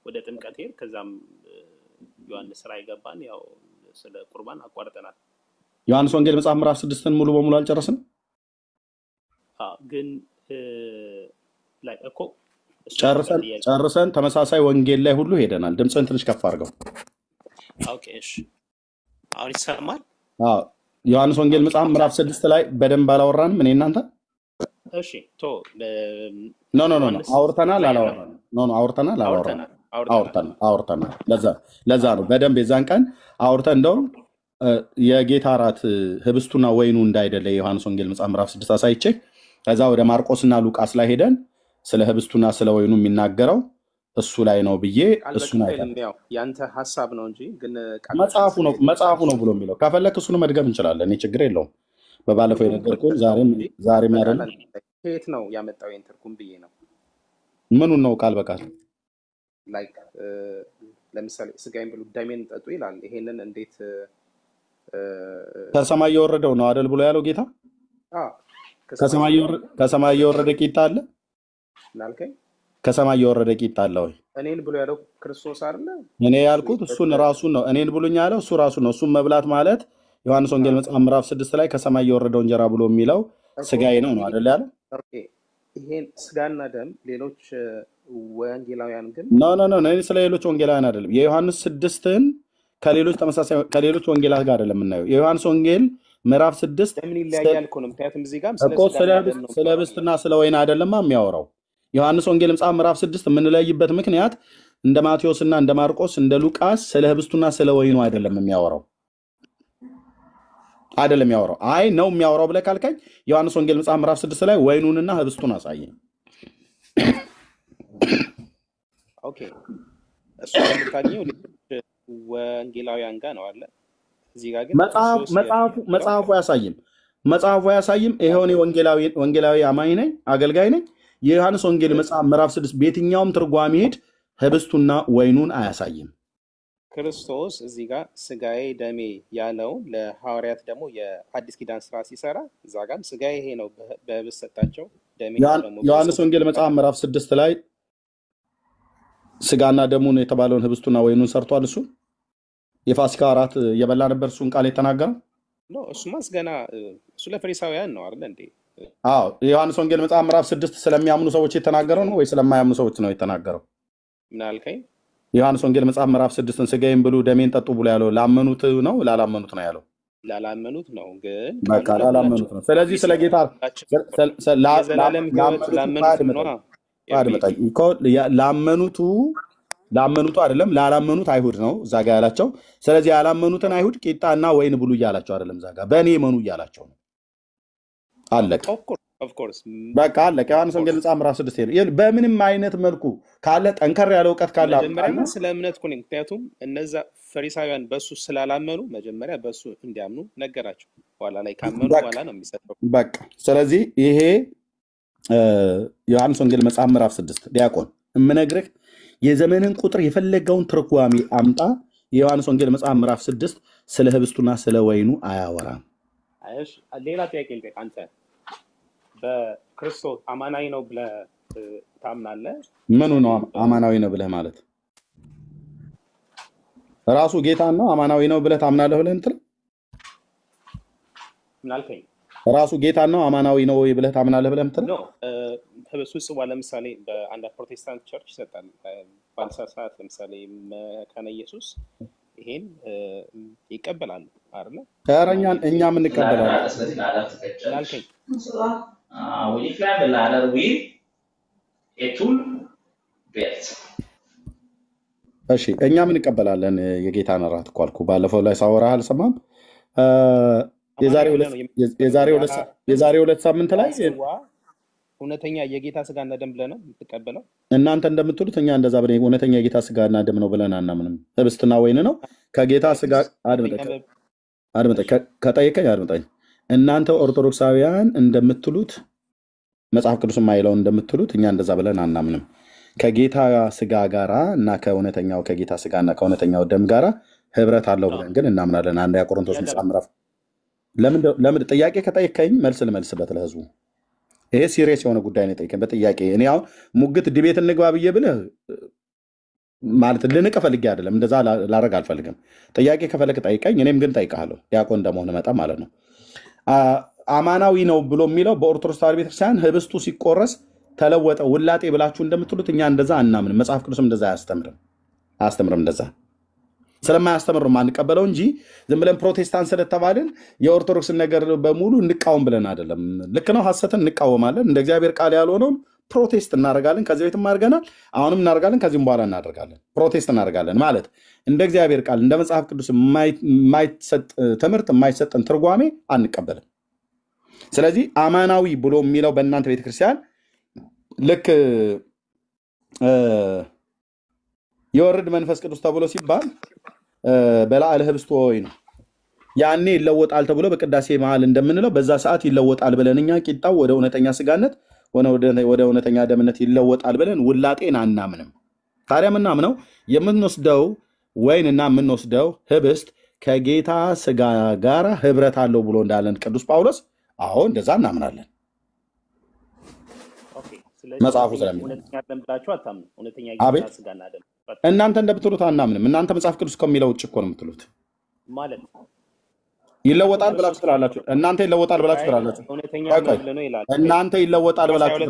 ወደ ጥምቀት ሄድ። ከዛም ዮሐንስ ራእይ ገባን። ያው ስለ ቁርባን አቋርጠናል። ዮሐንስ ወንጌል መጽሐፍ ምዕራፍ 6ን ሙሉ በሙሉ አልጨረስንም። ግን ላይ እኮ ጨርሰን ተመሳሳይ ወንጌል ላይ ሁሉ ሄደናል። ድምፅህን ትንሽ ከፍ አድርገው። ኦኬ እሺ፣ አሁን ይሰማል? አዎ ዮሐንስ ወንጌል መጽሐፍ ምዕራፍ 6 ላይ በደንብ አላወራንም እኔ እናንተ። እሺ ቶ ኖ አውርተናል አላወራንም? አውርተናል። ለዛ ነው በደንብ የዛን ቀን አውርተን እንደውም የጌታ እራት ህብስቱና ወይኑ እንዳይደለ የዮሐንስ ወንጌል መጽሐፍ ምዕራፍ 6 አሳይቼ ከዛ ወደ ማርቆስና ሉቃስ ላይ ሄደን ስለ ህብስቱና ስለ ወይኑ የሚናገረው እሱ ላይ ነው ብዬ እሱን አይተን ያንተ ሐሳብ ነው እንጂ ግን መጽሐፉ ነው ብሎ የሚለው ከፈለክ እሱን መድገም እንችላለን። እኔ ችግር የለውም። በባለፈው የነገርኩህ ዛሬም ያደለ ከየት ነው ያመጣው የእንትርኩም ብዬ ነው። ምኑን ነው ቃል በቃል ላይክ ለምሳሌ ስጋዬን ብሉ ደሜን ጠጡ ይላል። ይሄንን እንዴት ከሰማይ የወረደው ነው አይደል ብሎ ያለው ጌታ? ከሰማይ የወረደ ቂጣ አለ ላልከኝ ከሰማይ የወረደ ቂጣ አለ ወይ? እኔን ብሎ ያለው ክርስቶስ አይደለ? እኔ ያልኩት እሱን ራሱን ነው። እኔን ብሎኝ ያለው እሱ ራሱ ነው። እሱን መብላት ማለት ዮሐንስ ወንጌል መጽሐፍ ምዕራፍ 6 ላይ ከሰማይ የወረደው እንጀራ ብሎ የሚለው ስጋዬ ነው አይደል ያለው? ይሄን ስጋና ደም ሌሎች ወንጌላውያን ግን ኖ እኔ ስለ ሌሎች ወንጌላውያን አይደለም። የዮሐንስ 6ን ከሌሎች ወንጌላት ጋር አይደለም የምናየው። የዮሐንስ ወንጌል ምዕራፍ 6 ምን ይለያያል እኮ ነው። ምክንያቱም እዚህ ጋር ስለ ህብስትና ስለ ወይን አይደለማ የሚያወራው። ዮሐንስ ወንጌል መጽሐፍ ምዕራፍ 6 የምንለይበት ምክንያት እንደ ማቴዎስና እንደ ማርቆስ እንደ ሉቃስ ስለ ህብስቱና ስለ ወይኑ አይደለም የሚያወራው። አይ ነው የሚያወራው ብለህ ካልከኝ ዮሐንስ ወንጌል መጽሐፍ ምዕራፍ 6 ላይ ወይኑንና ህብስቱን አሳየኝ። ኦኬ እሱ የምታገኘው ወንጌላውያን ጋር ነው አለ። እዚህ ጋር ግን መጽሐፉ አያሳይም። ይሄውን ወንጌላዊ አማኝ ነኝ አገልጋይ ነኝ። የዮሐንስ ወንጌል መጽሐፍ ምዕራፍ 6 በየትኛውም ትርጓሜ ሄድ ህብስቱና ወይኑን አያሳይም። ክርስቶስ እዚህ ጋር ስጋዬ ደሜ ያለው ለሐዋርያት ደግሞ የአዲስ ኪዳን ስራ ሲሰራ እዛ ጋር ስጋዬ ይሄ ነው በህብስት ሰጣቸው። ደሜ ደግሞ ዮሐንስ ወንጌል መጽሐፍ ምዕራፍ 6 ላይ ስጋና ደሙን የተባለውን ህብስቱና ወይኑን ሰርቷል። እሱ የፋሲካ እራት የበላ ነበር እሱን ቃል የተናገረው። ነው እሱማስ ገና እሱ ለፈሪሳውያን ነው አይደል እንዴ? አዎ ዮሐንስ ወንጌል መጽሐፍ ምዕራፍ 6 ስለሚያምኑ ሰዎች የተናገረው ነው ወይ ስለማያምኑ ሰዎች ነው የተናገረው? ምን አልከኝ? ዮሐንስ ወንጌል መጽሐፍ ምዕራፍ 6ን ስጋዬን ብሉ ደሜን ጠጡ ብሎ ያለው ላመኑት ነው ላላመኑት ነው ያለው? ላላመኑት ነው። ግን በቃ ላላመኑት ነው። ስለዚህ ስለ ጌታ ላመኑቱ አይደለም ላላመኑት አይሁድ ነው እዛ ጋ ያላቸው። ስለዚህ ያላመኑትን አይሁድ ቂጣና ወይን ብሉ እያላቸው አይደለም፣ እዛ ጋ በእኔ መኑ እያላቸው ነው። አለቀ። በቃ አለቀ። ዮሐንስ ወንጌል መጽሐፍ ምዕራፍ 6 በምንም አይነት መልኩ ካለ ጠንከር ያለ እውቀት ካለ መጀመሪያ ስለ እምነት እኮ ነው። ምክንያቱም እነዛ ፈሪሳውያን በሱ ስላላመኑ መጀመሪያ በሱ እንዲያምኑ ነገራቸው። በኋላ ላይ ካመኑ በኋላ ነው የሚሰጠው። በቃ ስለዚህ ይሄ ዮሐንስ ወንጌል መጽሐፍ ምዕራፍ 6 ዲያቆን እምነግርህ የዘመንን ቁጥር የፈለገውን ትርጓሜ አምጣ። የዮሐንስ ወንጌል መጽሐፍ ምዕራፍ 6 ስለ ህብስቱና ስለ ወይኑ አያወራም። አይሽ ሌላ ጥያቄ ልጠይቅ። አንተ በክርስቶስ አማናዊ ነው ብለህ ታምናለህ? ምኑ ነው አማናዊ ነው ብለህ ማለት? ራሱ ጌታ ነው አማናዊ ነው ብለህ ታምናለህ ብለህ እንትን ምን አልከኝ? ራሱ ጌታ ነው አማናዊ ነው ወይ ብለህ ታምናለህ ብለህ እንትን ነው ህብስቱ ጽዋ ለምሳሌ በአንድ ፕሮቴስታንት ቸርች ይሰጣል። በአንሳ ሰዓት ለምሳሌ መካነ ኢየሱስ ይሄን ይቀበላሉ አይደል? ታረኛን እኛም እንቀበላለን። ላልከኝ እሺ እኛም እንቀበላለን። የጌታን እራት እኮ አልኩህ ባለፈው ላይ ሳወራህ አልሰማም? የዛሬ ሁለት ሳምንት ላይ እውነተኛ የጌታ ስጋና ደም ብለህ ነው የምትቀበለው? እናንተ እንደምትሉት እኛ እንደዛ ብለን እውነተኛ የጌታ ስጋና ደም ነው ብለን አናምንም። ህብስትና ወይን ነው ከጌታ ስጋ አድምጠኝ ከጠየቀኝ አድምጠኝ። እናንተ ኦርቶዶክሳውያን እንደምትሉት መጽሐፍ ቅዱስ የማይለው እንደምትሉት እኛ እንደዛ ብለን አናምንም። ከጌታ ስጋ ጋራ እና ከእውነተኛው ከጌታ ስጋና ከእውነተኛው ደም ጋራ ህብረት አለው ብለን ግን እናምናለን። አንደኛ ቆሮንቶስ መጽሐፍ ምዕራፍ ለምን ጥያቄ ከጠየቀኝ መልስ ልመልስበት ለህዝቡ። ይሄ ሲሪየስ የሆነ ጉዳይ ነው የጠየቀኝ በጥያቄ። እኔ አሁን ሙግት ዲቤት እንግባ ብዬ ብልህ ማለት ልንቅ ፈልጌ አይደለም፣ እንደዛ ላረግ አልፈልግም። ጥያቄ ከፈለክ ጠይቀኝ፣ እኔም ግን ጠይቃለሁ ዲያቆን እንደመሆን መጣ ማለት ነው። አማናዊ ነው ብሎ የሚለው በኦርቶዶክስ ተዋሕዶ ቤተክርስቲያን ህብስቱ ሲቆረስ ተለወጠ ውላጤ ብላችሁ እንደምትሉት እኛ እንደዛ አናምንም። መጽሐፍ ቅዱስም እንደዛ አያስተምርም። እንደዛ ስለማያስተምር ማንቀበለው እንጂ ዝም ብለን ፕሮቴስታንት ስለተባልን የኦርቶዶክስን ነገር በሙሉ እንቃወም ብለን አይደለም። ልክ ነው፣ ሐሰትን እንቃወማለን። እንደ እግዚአብሔር ቃል ያልሆነውን ፕሮቴስት እናደርጋለን። ከዚህ በፊትም አድርገናል፣ አሁንም እናደርጋለን፣ ከዚህም በኋላ እናደርጋለን። ፕሮቴስት እናደርጋለን ማለት እንደ እግዚአብሔር ቃል እንደ መጽሐፍ ቅዱስ የማይሰጥ ትምህርት የማይሰጥን ትርጓሜ አንቀበልም። ስለዚህ አማናዊ ብሎ የሚለው በእናንተ ቤተክርስቲያን ልክ የወርድ መንፈስ ቅዱስ ተብሎ ሲባል በላዕለ ህብስቱ ወይኑ ያኔ ይለወጣል ተብሎ በቅዳሴ መሃል እንደምንለው በዛ ሰዓት ይለወጣል ብለን እኛ ቂጣው ወደ እውነተኛ ስጋነት ወደ እውነተኛ ደምነት ይለወጣል ብለን ውላጤን አናምንም። ታዲያ ምናምነው የምንወስደው ወይንና የምንወስደው ህብስት ከጌታ ስጋ ጋር ህብረት አለው ብሎ እንዳለን ቅዱስ ጳውሎስ አዎ እንደዛ እናምናለን። መጽሐፉ ስለሚል እናንተ እንደምትሉት አናምንም። እናንተ መጽሐፍ ቅዱስ ከሚለው ውጭ እኮ ነው የምትሉት ማለት ይለወጣል ብላችሁ ትላላችሁ። እናንተ ይለወጣል ብላችሁ ትላላችሁ። እናንተ ይለወጣል ብላችሁ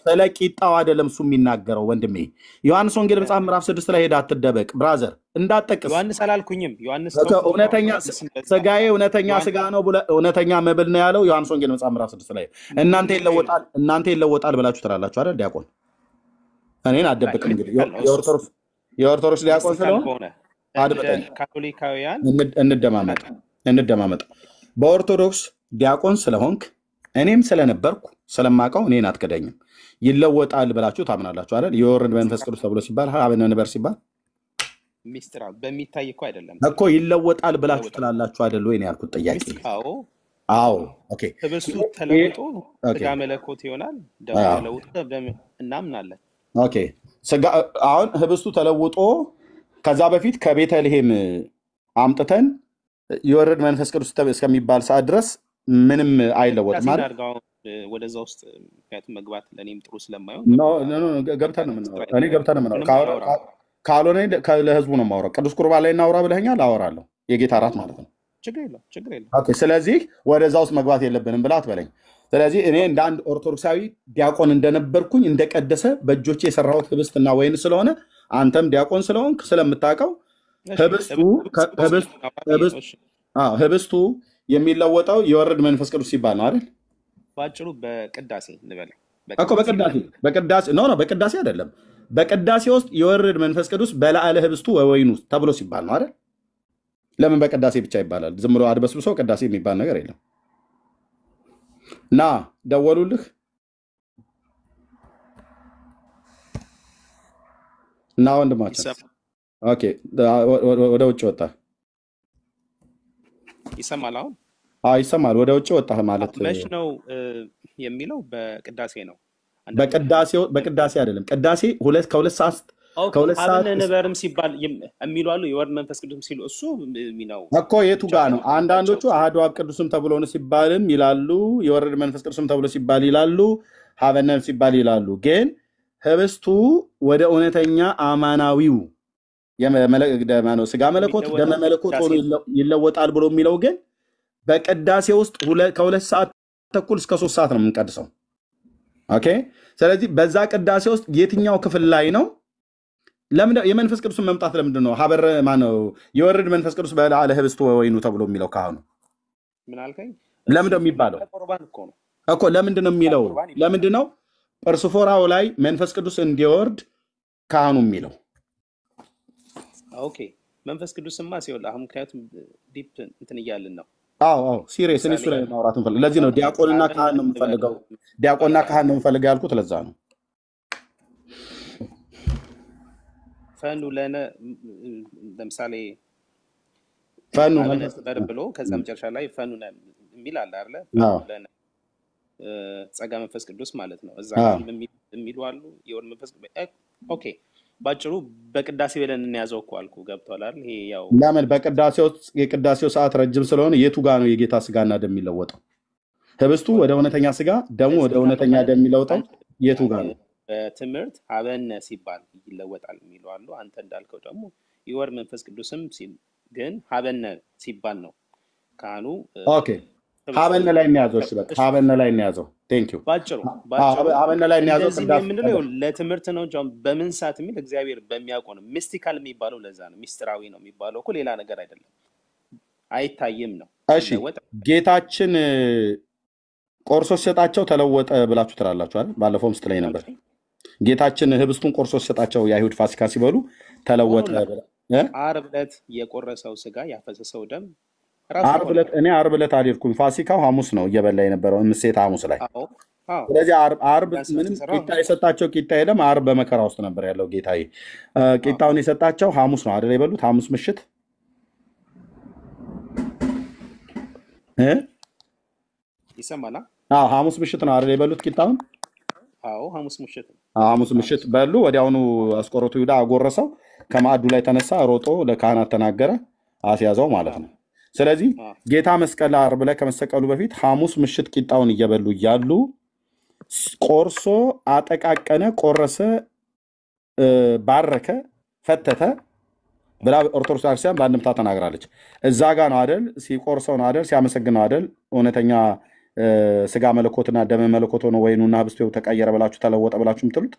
ስለ ቂጣው አይደለም እሱ የሚናገረው ወንድሜ። ዮሐንስ ወንጌል መጽሐፍ ምዕራፍ 6 ላይ ሄዳ አትደበቅ ብራዘር፣ እንዳትጠቅስ። ዮሐንስ አላልኩኝም። ዮሐንስ እውነተኛ ስጋዬ እውነተኛ ስጋ ነው ብለ እውነተኛ መብል ነው ያለው ዮሐንስ ወንጌል መጽሐፍ ምዕራፍ 6 ላይ። እናንተ ይለወጣል ብላችሁ ትላላችሁ አይደል ዲያቆን? እኔን አትደብቅም። እንግዲህ የኦርቶዶክስ ዲያቆን ስለሆነ አድምጠኝ። ካቶሊካውያን እንደማመጥ በኦርቶዶክስ ዲያቆን ስለሆንክ እኔም ስለነበርኩ ስለማውቀው እኔን አትከዳኝም። ይለወጣል ብላችሁ ታምናላችሁ አይደል? የወርድ መንፈስ ቅዱስ ተብሎ ሲባል አብነ ነበር ሲባል ሚስጥራ በሚታይ እኮ አይደለም እኮ ይለወጣል ብላችሁ ትላላችሁ አይደል ወይ ነው ያልኩት ጥያቄ። አዎ ኦኬ። ህብስቱ ተለውጦ ስጋ መለኮት ይሆናል፣ ደም ተለውጦ እናምናለን። ኦኬ ስጋ አሁን ህብስቱ ተለውጦ ከዛ በፊት ከቤተልሔም አምጥተን የወረድ መንፈስ ቅዱስ እስከሚባል ሰዓት ድረስ ምንም አይለወጥም ማለት ሲናርጋው ወደዛ ውስጥ ምክንያቱም መግባት ለኔም ጥሩ ስለማይሆን ገብተን ነው የምናወራው። እኔ ገብተን ነው የምናወራው። ካልሆነ ለህዝቡ ነው የማወራው። ቅዱስ ቁርባን ላይ እናውራ ብለኸኛል፣ አወራለሁ። የጌታ እራት ማለት ነው። ችግር የለም። ኦኬ። ስለዚህ ወደዛ ውስጥ መግባት የለብንም ብላ አትበለኝ። ስለዚህ እኔ እንደ አንድ ኦርቶዶክሳዊ ዲያቆን እንደነበርኩኝ እንደቀደሰ በእጆቼ የሰራሁት ህብስትና ወይን ስለሆነ አንተም ዲያቆን ስለሆንክ ስለምታውቀው ህብስቱ የሚለወጠው የወረድ መንፈስ ቅዱስ ሲባል ነው አይደል? ባጭሩ በቅዳሴ እንበለው እኮ በቅዳሴ አይደለም። በቅዳሴ ውስጥ የወረድ መንፈስ ቅዱስ በላዕለ ህብስቱ ወወይኑ ተብሎ ሲባል ነው አይደል? ለምን በቅዳሴ ብቻ ይባላል? ዝም ብሎ አድበስብሶ ቅዳሴ የሚባል ነገር የለም። ና ደወሉልህ እና ወንድማችን ኦኬ፣ ወደ ውጭ ወጣ። ይሰማል አሁን? አዎ ይሰማል። ወደ ውጭ ወጣ ማለት መች ነው የሚለው? በቅዳሴ ነው። በቅዳሴ አይደለም። ቅዳሴ ከሁለት ሰዓት ነበርም ሲባል የሚሉ አሉ። የወርድ መንፈስ ቅዱስም ሲሉ እሱ ነው እኮ የቱ ጋር ነው? አንዳንዶቹ አሐዱ አብ ቅዱስም ተብሎ ነው ሲባልም ይላሉ። የወረድ መንፈስ ቅዱስም ተብሎ ሲባል ይላሉ። ሀበነ ሲባል ይላሉ። ግን ህብስቱ ወደ እውነተኛ አማናዊው ስጋ መለኮት ደመ መለኮት ሆኖ ይለወጣል ብሎ የሚለው ግን በቅዳሴ ውስጥ ከ2 ሰዓት ተኩል እስከ 3 ሰዓት ነው የምንቀድሰው። ኦኬ። ስለዚህ በዛ ቅዳሴ ውስጥ የትኛው ክፍል ላይ ነው የመንፈስ ቅዱስን መምጣት ለምንድን ነው ሀበረ ማነው የወረድ መንፈስ ቅዱስ በላዕለ ህብስቱ ወወይኑ ተብሎ የሚለው? ካህኑ ምን አልከኝ? ለምንድን ነው የሚባለው እኮ? ለምንድን ነው የሚለው? ለምንድን ነው ጵርስፎራው ላይ መንፈስ ቅዱስ እንዲወርድ ካህኑ የሚለው? ኦኬ። መንፈስ ቅዱስማ ሲወል አሁን ምክንያቱም ዲፕ እንትን እያልን ነው። አዎ ሲሪየስ እሱ ላይ ማውራት እንፈልግ። ለዚህ ነው ዲያቆንና ካህን ነው የምፈልገው። ዲያቆንና ካህን ነው የምፈልገው ያልኩት ለዛ ነው። ፈኑ ለምሳሌ ፈኑ ብሎ ከዛ መጨረሻ ላይ ፈኑ የሚል አለ አይደለ? ጸጋ መንፈስ ቅዱስ ማለት ነው። እዛ የሚሉ አሉ የወርድ መንፈስ ቅዱስ። ኦኬ። ባጭሩ በቅዳሴ ብለን እንያዘው እኮ አልኩ። ገብቷል አይደል? ይሄ ያው ለምን የቅዳሴው ሰዓት ረጅም ስለሆነ የቱ ጋር ነው የጌታ ስጋና ደም የሚለወጠው? ህብስቱ ወደ እውነተኛ ስጋ፣ ደሙ ወደ እውነተኛ ደም የሚለወጠው የቱ ጋር ነው? በትምህርት ሀበነ ሲባል ይለወጣል የሚሉ አሉ። አንተ እንዳልከው ደግሞ የወርድ መንፈስ ቅዱስም ግን ሀበነ ሲባል ነው ካህኑ። ኦኬ። ሀበነ ላይ እንያዘው። እሺ በቃ ሀበነ ላይ እንያዘው። ቴንክ ዩ። ባጭሩ ሀበነ ላይ እንያዘው። የምንለው ለትምህርት ነው እንጂ በምን ሰዓት የሚል እግዚአብሔር በሚያውቀው ነው። ሚስቲካል የሚባለው ለዛ ነው። ሚስጥራዊ ነው የሚባለው እኮ ሌላ ነገር አይደለም። አይታይም ነው። እሺ ጌታችን ቆርሶ ሲሰጣቸው ተለወጠ ብላችሁ ትላላችሁ አይደል? ባለፈውም ስትለኝ ነበር። ጌታችን ህብስቱን ቆርሶ ሲሰጣቸው የአይሁድ ፋሲካ ሲበሉ ተለወጠ። ዓርብ ዕለት የቆረሰው ስጋ ያፈሰሰው ደም እኔ ዓርብ ዕለት አልሄድኩም። ፋሲካው ሐሙስ ነው እየበላ የነበረው ምሴት ሐሙስ ላይ። ስለዚህ ዓርብ ምንም ቂጣ የሰጣቸው ቂጣ የለም። ዓርብ በመከራ ውስጥ ነበር ያለው ጌታዬ። ቂጣውን የሰጣቸው ሐሙስ ነው አይደል? የበሉት ሐሙስ ምሽት ይሰማል። ሐሙስ ምሽት ነው አይደል የበሉት ቂጣውን? ሐሙስ ምሽት በሉ። ወዲያውኑ አስቆሮቱ ይሁዳ አጎረሰው። ከማዕዱ ላይ ተነሳ፣ ሮጦ ለካህናት ተናገረ፣ አስያዘው ማለት ነው። ስለዚህ ጌታ መስቀል ዓርብ ላይ ከመሰቀሉ በፊት ሐሙስ ምሽት ቂጣውን እየበሉ እያሉ ቆርሶ አጠቃቀነ፣ ቆረሰ፣ ባረከ፣ ፈተተ ብላ ኦርቶዶክስ ክርስቲያን በአንድምታ ተናግራለች። እዛ ጋ ነው አይደል? ሲቆርሰው ነው አይደል? ሲያመሰግን ነው አይደል? እውነተኛ ስጋ መለኮትና ደመ መለኮት ሆኖ ወይኑና ህብስቱ ተቀየረ ብላችሁ ተለወጠ ብላችሁ የምትሉት?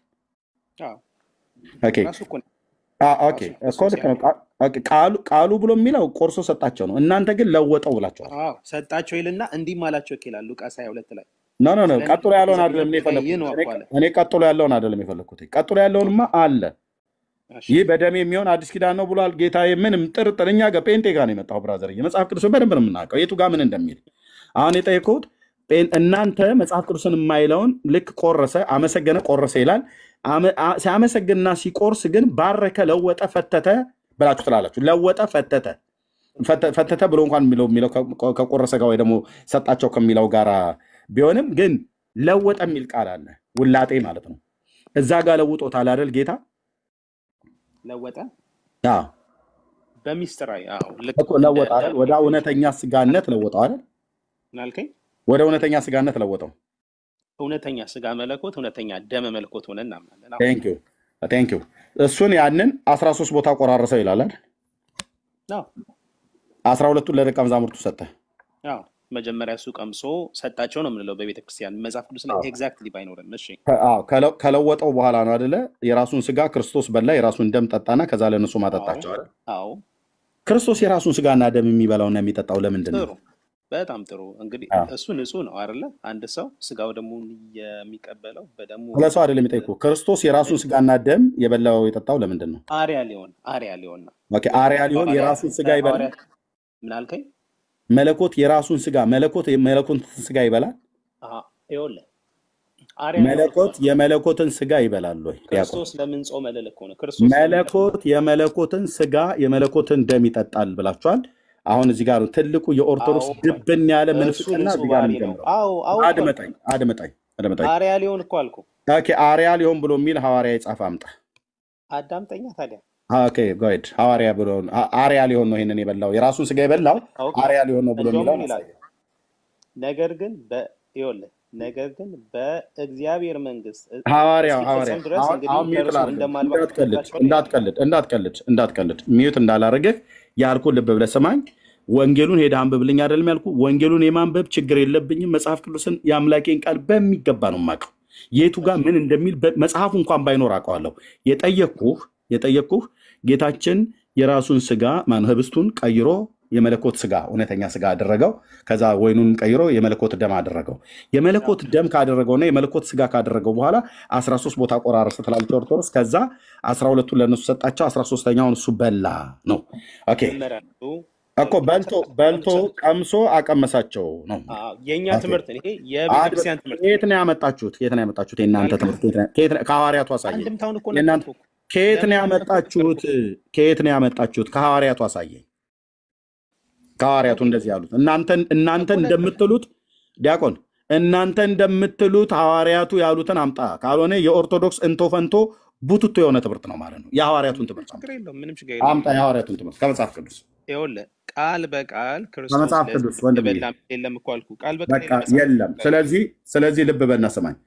ቃሉ ብሎ የሚለው ቆርሶ ሰጣቸው ነው። እናንተ ግን ለወጠው ብላችኋል። ሰጣቸው ይልና እንዲህ ማላቸው ይላል ሉቃስ 22 ላይ። ኖ ቀጥሎ ያለውን አይደለም እኔ ቀጥሎ ያለውን አይደለም የፈለኩት። ቀጥሎ ያለውንማ አለ። ይህ በደም የሚሆን አዲስ ኪዳን ነው ብሏል ጌታዬ። ምንም ጥርጥር እኛ ጋር ጴንጤ ጋር ነው የመጣው። ብራዘር መጽሐፍ ቅዱስ በደንብ ነው የምናውቀው የቱ ጋር ምን እንደሚል። አሁን የጠየቁት እናንተ መጽሐፍ ቅዱስን የማይለውን ልክ ቆረሰ፣ አመሰገነ፣ ቆረሰ ይላል። ሲያመሰግንና ሲቆርስ ግን ባረከ፣ ለወጠ፣ ፈተተ ብላችሁ ትላላችሁ። ለወጠ፣ ፈተተ ብሎ እንኳን የሚለው ከቆረሰ ጋር ወይ ደግሞ ሰጣቸው ከሚለው ጋር ቢሆንም ግን ለወጠ የሚል ቃል አለ። ውላጤ ማለት ነው። እዛ ጋር ለውጦታል አይደል ጌታ? ለወጠ በሚስጥራዊ ለወጠ አይደል? ወደ እውነተኛ ስጋነት ለወጠው አይደል? ምናልከኝ ወደ እውነተኛ ስጋነት ለወጠው። እውነተኛ ስጋ መለኮት እውነተኛ ደመ መለኮት ሆነ እናምናለን። ቴንክ ዩ እሱን ያንን 13 ቦታ ቆራረሰው ይላል አይደል? አዎ 12ቱን ለደቀ መዛሙርቱ ሰጠ። አዎ መጀመሪያ እሱ ቀምሶ ሰጣቸው ነው የምንለው በቤተክርስቲያን መጽሐፍ ቅዱስ ላይ ኤግዛክትሊ ባይኖርም። እሺ ከለወጠው በኋላ ነው አይደለ? የራሱን ስጋ ክርስቶስ በላ፣ የራሱን ደም ጠጣና ከዛ ለነሱ ማጠጣቸው አይደል? አዎ ክርስቶስ የራሱን ስጋና ደም የሚበላውና የሚጠጣው ለምንድን ነው? በጣም ጥሩ። እንግዲህ እሱ ንጹህ ነው አይደለ? አንድ ሰው ስጋው ደግሞ የሚቀበለው በደሙ ለሰው አይደለም የሚጠይቁ። ክርስቶስ የራሱን ስጋና ደም የበላው የጠጣው ለምንድን ነው? አሪያ ሊሆን ነው። ኦኬ አሪያ ሊሆን የራሱን ስጋ ይበላል። ምን አልከኝ? መለኮት የራሱን ስጋ መለኮትን ስጋ ይበላል። ይኸውልህ መለኮት የመለኮትን ስጋ ይበላል ወይ? ክርስቶስ ለምን ጾመ ለለኮ ነው? ክርስቶስ መለኮት የመለኮትን ስጋ የመለኮትን ደም ይጠጣል ብላችኋል። አሁን እዚህ ጋር ትልቁ የኦርቶዶክስ ድብን ያለ ምንፍቅና እዚህ ጋር ነው። አድመጣኝ አሪያ ሊሆን እኮ አልኩ። ኦኬ አሪያ ሊሆን ብሎ የሚል ሐዋርያ የጻፈ አምጣ። አዳምጠኛ ታዲያ። ኦኬ ጎድ ሐዋርያ ብሎ አሪያ ሊሆን ነው ይሄንን የበላው የራሱን ስጋ የበላው አሪያ ሊሆን ነው ብሎ የሚለው ነገር ግን በእግዚአብሔር መንግስት ሐዋርያው እንዳትቀልድ ሚዩት እንዳላረገህ ያልኩ ልብ ብለህ ስማኝ። ወንጌሉን ሄደህ አንብብልኝ አይደለም ያልኩ። ወንጌሉን የማንበብ ችግር የለብኝም። መጽሐፍ ቅዱስን የአምላኬን ቃል በሚገባ ነው የማውቀው። የቱ ጋር ምን እንደሚል መጽሐፉ እንኳን ባይኖር አውቀዋለሁ። የጠየቅኩህ ጌታችን የራሱን ስጋ ህብስቱን ቀይሮ የመለኮት ስጋ እውነተኛ ስጋ አደረገው። ከዛ ወይኑን ቀይሮ የመለኮት ደም አደረገው። የመለኮት ደም ካደረገውና የመለኮት ስጋ ካደረገው በኋላ 13 ቦታ ቆራረሰ ትላለች ኦርቶዶክስ። ከዛ 12ቱን ለነሱ ሰጣቸው፣ 13ኛውን እሱ በላ ነው። ኦኬ እኮ በልቶ ቀምሶ አቀመሳቸው ነው የኛ ትምህርት። ይሄ የቤተክርስቲያን ትምህርት። ከየት ነው ያመጣችሁት? የእናንተ ትምህርት ከሐዋርያቱ አሳየኝ። ከየት ነው ያመጣችሁት? ከሐዋርያቱ አሳየኝ። ከሐዋርያቱ እንደዚህ ያሉት እናንተ እንደምትሉት ዲያቆን እናንተ እንደምትሉት ሐዋርያቱ ያሉትን አምጣ። ካልሆነ የኦርቶዶክስ እንቶ ፈንቶ ቡቱቶ የሆነ ትምህርት ነው ማለት ነው። የሐዋርያቱን ትምህርት አምጣ። የሐዋርያቱን ትምህርት ከመጽሐፍ ቅዱስ ይኸውልህ ቃል በቃል ክርስቶስ ከመጽሐፍ ቅዱስ ወንድም የለም እኮ አልኩህ። ቃል በቃል የለም። ስለዚህ ልብ በልና ስማኝ።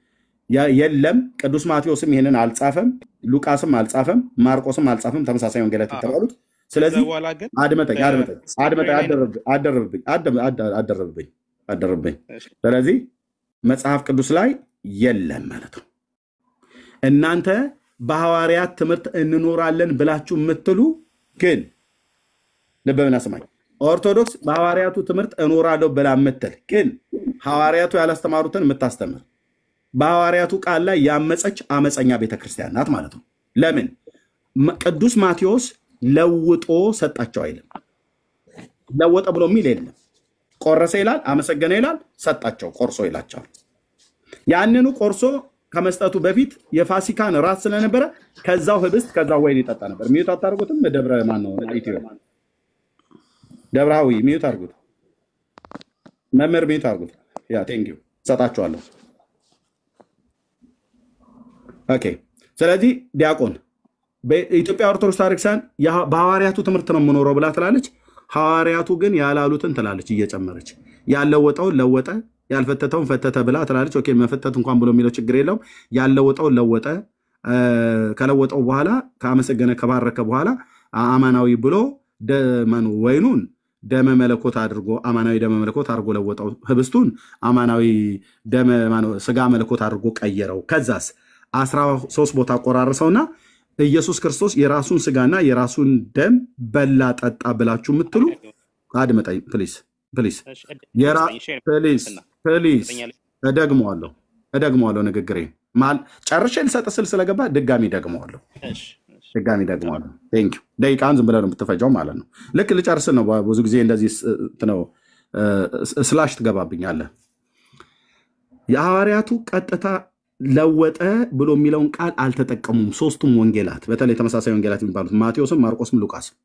የለም ቅዱስ ማቴዎስም ይሄንን አልጻፈም፣ ሉቃስም አልጻፈም፣ ማርቆስም አልጻፈም። ተመሳሳይ ወንጌላት የተባሉት። ስለዚህ አደረብኝ። ስለዚህ መጽሐፍ ቅዱስ ላይ የለም ማለት ነው። እናንተ በሐዋርያት ትምህርት እንኖራለን ብላችሁ የምትሉ ግን ልብ በልና ስማኝ። ኦርቶዶክስ በሐዋርያቱ ትምህርት እኖራለሁ ብላ የምትል ግን ሐዋርያቱ ያላስተማሩትን የምታስተምር በሐዋርያቱ ቃል ላይ ያመፀች አመፀኛ ቤተክርስቲያን ናት ማለት ነው። ለምን ቅዱስ ማቴዎስ ለውጦ ሰጣቸው አይልም? ለወጠ ብሎ የሚል የለም። ቆረሰ ይላል፣ አመሰገነ ይላል፣ ሰጣቸው ቆርሶ ይላቸዋል። ያንኑ ቆርሶ ከመስጠቱ በፊት የፋሲካን ራት ስለነበረ ከዛው ህብስት ከዛው ወይን ይጠጣ ነበር። ሚዩት አታርጉትም? ደብረ ማን ነው? ኢትዮ ደብረሃዊ ሚዩት አርጉት። መምህር ሚዩት አርጉት። ያ ቴንክ ዩ ሰጣቸዋለሁ። ኦኬ ስለዚህ ዲያቆን በኢትዮጵያ ኦርቶዶክስ ታሪክሳን በሐዋርያቱ ትምህርት ነው የምኖረው ብላ ትላለች። ሐዋርያቱ ግን ያላሉትን ትላለች እየጨመረች። ያለወጠውን ለወጠ፣ ያልፈተተውን ፈተተ ብላ ትላለች። ኦኬ መፈተት እንኳን ብሎ የሚለው ችግር የለውም። ያለወጠውን ለወጠ፣ ከለወጠው በኋላ ከአመሰገነ ከባረከ በኋላ አማናዊ ብሎ ወይኑን ደመ መለኮት አድርጎ አማናዊ ደመ መለኮት አድርጎ ለወጠው። ህብስቱን አማናዊ ስጋ መለኮት አድርጎ ቀየረው። ከዛስ 13 ቦታ ቆራረሰውና ኢየሱስ ክርስቶስ የራሱን ስጋና የራሱን ደም በላ ጠጣ ብላችሁ የምትሉ አድመጣኝ ፕሊዝ። እደግመዋለሁ ንግግሬ ጨርሼ ልሰጥ ስል ስለገባ ድጋሚ ደግመዋለሁ። ቴንክ ዩ። ደቂቃን ዝም ብለህ ነው የምትፈጃው ማለት ነው። ልክ ልጨርስ ነው። ብዙ ጊዜ እንደዚህ ነው ስላሽ ትገባብኛለህ። የሐዋርያቱ ቀጥታ ለወጠ ብሎ የሚለውን ቃል አልተጠቀሙም። ሶስቱም ወንጌላት በተለይ ተመሳሳይ ወንጌላት የሚባሉት ማቴዎስም፣ ማርቆስም፣ ሉቃስም።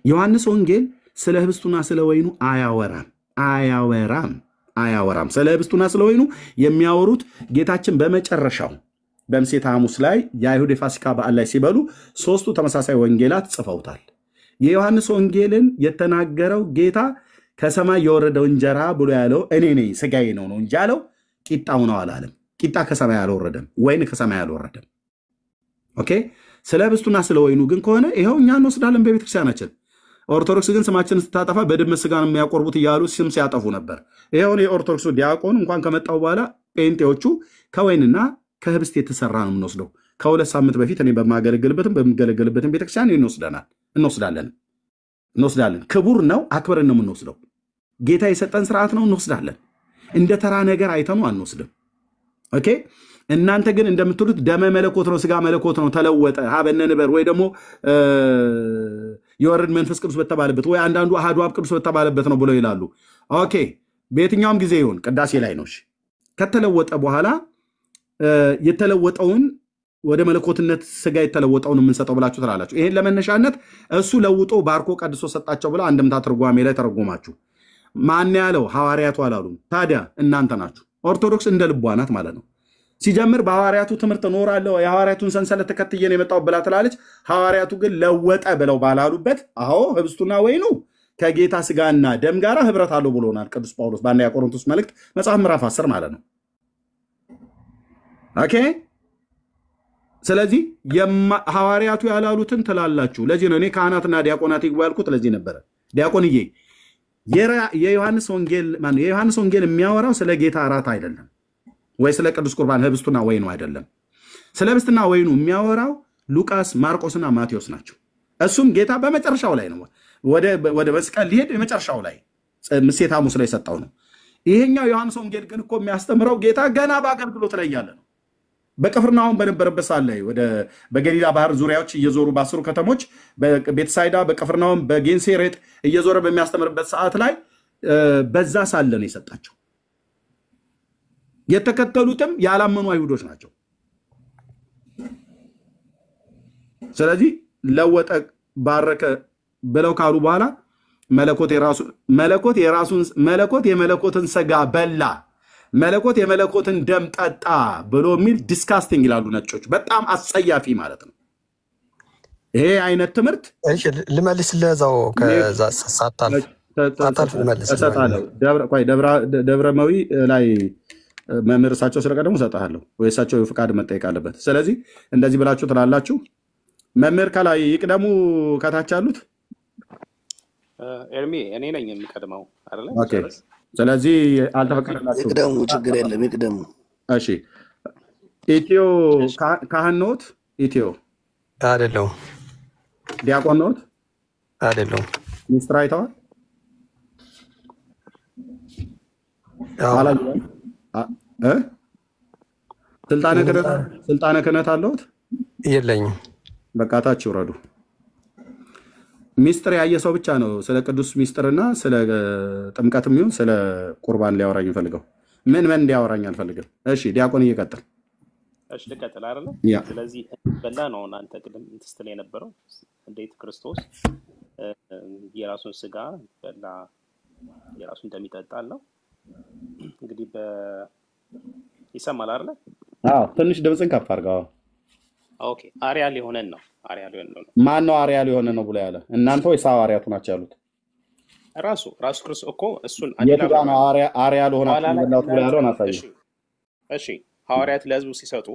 ዮሐንስ ወንጌል ስለ ህብስቱና ስለ ወይኑ አያወራም። ስለ ህብስቱና ስለ ወይኑ የሚያወሩት ጌታችን በመጨረሻው በምሴተ ሐሙስ ላይ የአይሁድ የፋሲካ በዓል ላይ ሲበሉ ሶስቱ ተመሳሳይ ወንጌላት ጽፈውታል። የዮሐንስ ወንጌልን የተናገረው ጌታ ከሰማይ የወረደው እንጀራ ብሎ ያለው እኔ ነኝ ስጋዬ ነው እንጂ ያለው ቂጣው ነው አላለም። ቂጣ ከሰማይ አልወረደም፣ ወይን ከሰማይ አልወረደም። ኦኬ። ስለ ህብስቱና ስለ ወይኑ ግን ከሆነ ይኸው እኛ እንወስዳለን በቤተክርስቲያናችን። ኦርቶዶክስ ግን ስማችን ስታጠፋ በድመት ስጋ ነው የሚያቆርቡት እያሉ ስም ሲያጠፉ ነበር። ይኸውን የኦርቶዶክሱ ዲያቆን እንኳን ከመጣው በኋላ ጴንጤዎቹ ከወይንና ከህብስት የተሰራ ነው የምንወስደው። ከ2 ሳምንት በፊት እኔ በምገለገልበትም ቤተክርስቲያን እንወስዳለን። ክቡር ነው፣ አክብረን ነው የምንወስደው። ጌታ የሰጠን ስርዓት ነው፣ እንወስዳለን። እንደ ተራ ነገር አይተኑ አንወስድም። ኦኬ። እናንተ ግን እንደምትሉት ደመ መለኮት ነው ስጋ መለኮት ነው ተለወጠ ሀበነ ንበር ወይ ደግሞ የወረድ መንፈስ ቅዱስ በተባለበት ወይ አንዳንዱ አሐዱ አብ ቅዱስ በተባለበት ነው ብለው ይላሉ። ኦኬ። በየትኛውም ጊዜ ይሁን ቅዳሴ ላይ ነው። ከተለወጠ በኋላ የተለወጠውን ወደ መለኮትነት ስጋ የተለወጠውን የምንሰጠው ብላችሁ ትላላችሁ። ይሄን ለመነሻነት እሱ ለውጦ ባርኮ ቀድሶ ሰጣቸው ብላ አንድምታ ትርጓሜ ላይ ተረጎማችሁ። ማን ያለው? ሐዋርያቱ አላሉም። ታዲያ እናንተ ናችሁ። ኦርቶዶክስ እንደ ልቧ ናት ማለት ነው። ሲጀምር በሐዋርያቱ ትምህርት እኖራለሁ የሐዋርያቱን ሰንሰለት ተከትዬ ነው የመጣው ብላ ትላለች። ሐዋርያቱ ግን ለወጠ ብለው ባላሉበት አዎ ህብስቱና ወይኑ ከጌታ ስጋና ደም ጋር ህብረት አለው ብሎናል ቅዱስ ጳውሎስ በአንደኛ ቆሮንቶስ መልእክት መጽሐፍ ምዕራፍ 10 ማለት ነው። ኦኬ። ስለዚህ ሐዋርያቱ ያላሉትን ትላላችሁ። ለዚህ ነው እኔ ካህናትና ዲያቆናት ይግቡ ያልኩት። ለዚህ ነበረ ዲያቆንዬ የዮሐንስ ወንጌል የሚያወራው ስለ ጌታ እራት አይደለም ወይ ስለ ቅዱስ ቁርባን ህብስቱና ወይኑ አይደለም። ስለ ህብስቱና ወይኑ የሚያወራው ሉቃስ፣ ማርቆስና ማቴዎስ ናቸው። እሱም ጌታ በመጨረሻው ላይ ነው ወደ መስቀል ሊሄድ የመጨረሻው ላይ ምሴተ ሐሙስ ላይ ሰጠው ነው። ይሄኛው ዮሐንስ ወንጌል ግን እኮ የሚያስተምረው ጌታ ገና በአገልግሎት ላይ ያለ ነው። በቅፍርናሆም በነበረበት ሰዓት ላይ በገሊላ ባህር ዙሪያዎች እየዞሩ በ10 ከተሞች በቤተሳይዳ፣ በቅፍርናሆም፣ በጌንሴሬጥ እየዞረ በሚያስተምርበት ሰዓት ላይ በዛ ሳለ ነው የሰጣቸው። የተከተሉትም ያላመኑ አይሁዶች ናቸው። ስለዚህ ለወጠ ባረከ ብለው ካሉ በኋላ መለኮት የመለኮትን ስጋ በላ፣ መለኮት የመለኮትን ደም ጠጣ ብሎ የሚል ዲስካስቲንግ ይላሉ ነጮች። በጣም አስጸያፊ ማለት ነው ይሄ አይነት ትምህርት። እሺ ልመልስ ለዛው ከዛ ሳታልፍ ልመልስ። ደብረመዊ ላይ መምህር እሳቸው ስለቀደሙ እሰጥሃለሁ ወይ እሳቸው ፍቃድ መጠየቅ አለበት። ስለዚህ እንደዚህ ብላችሁ ትላላችሁ። መምህር ከላይ ይቅደሙ፣ ከታች ያሉት ኤርሚ እኔ ነኝ የምቀድመው አይደል? ኦኬ። ስለዚህ አልተፈቀደላችሁም። ይቅደሙ፣ ችግር የለም ይቅደሙ። እሺ። ኢትዮ ካህን ነዎት? ኢትዮ አይደለሁም። ዲያቆን ነዎት? አይደለሁም። ሚኒስትር አይተዋል? ስልጣነ ክህነት አለዎት? የለኝም። በቃ ታች ይውረዱ። ሚስጥር ያየ ሰው ብቻ ነው ስለ ቅዱስ ሚስጥርና ስለ ጥምቀትም ይሁን ስለ ቁርባን ሊያወራኝ ፈልገው። ምን እንዲያወራኝ አልፈልግም። እሺ ዲያቆን እየቀጥል። እሺ ልቀጥል አይደል? ስለዚህ በላ ነው አንተ ቅድም ስትል የነበረው እንዴት ክርስቶስ የራሱን ስጋ በላ የራሱን ደም ይጠጣል ነው። እንግዲህ ይሰማል አይደል? አዎ ትንሽ ድምፅን ከፍ አድርገው። ኦኬ። አርያል የሆነን ነው። ማን ነው አርያል የሆነ ነው ብሎ ያለ? እናንተ ወይስ ሐዋርያቱ ናቸው ያሉት? ራሱ ክርስቶስ እኮ እሱን የቱጋ ነው አርያል ሆናችሁ ብላው ብሎ ያለው ናሳዩ። እሺ ሐዋርያት ለህዝቡ ሲሰጡ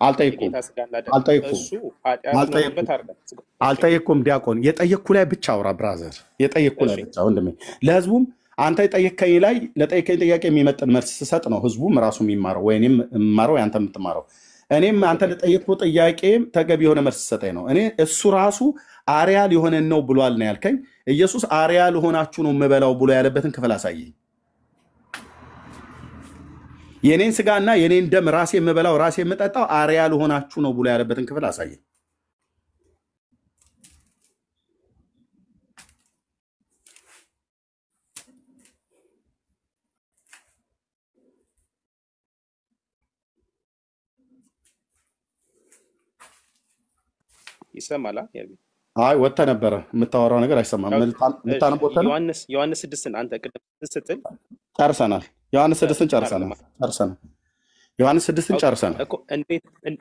አልጠይቁም። አልጠይቁም። ዲያቆን የጠየቅኩ ላይ ብቻ አውራ ብራዘር፣ የጠየቅኩ ላይ ብቻ ወንድሜ። ለህዝቡም አንተ የጠየቅከኝ ላይ ለጠየቅከኝ ጥያቄ የሚመጥን መልስ ስሰጥ ነው ህዝቡም ራሱ የሚማረው ወይ እኔም የምማረው ያንተ የምትማረው። እኔም አንተ ለጠየቅኩ ጥያቄ ተገቢ የሆነ መልስ ሰጠኝ ነው። እኔ እሱ ራሱ አርያል የሆነን ነው ብሏል ነው ያልከኝ። ኢየሱስ አርያል ሆናችሁ ነው የምበላው ብሎ ያለበትን ክፍል አሳየኝ። የኔን ስጋና የኔን ደም ራሴ የምበላው ራሴ የምጠጣው አርያል ሆናችሁ ነው ብሎ ያለበትን ክፍል አሳየኝ። ይሰማል? አይ ወጥተህ ነበረ የምታወራው ነገር አይሰማም። የምታነበው ወጥተህ ነው። ዮሐንስ 6ን አንተ ቅድም ስትል ጨርሰናል። ዮሐንስ 6ን ጨርሰናል። ዮሐንስ 6ን ጨርሰናል እኮ እንዴት? 6ን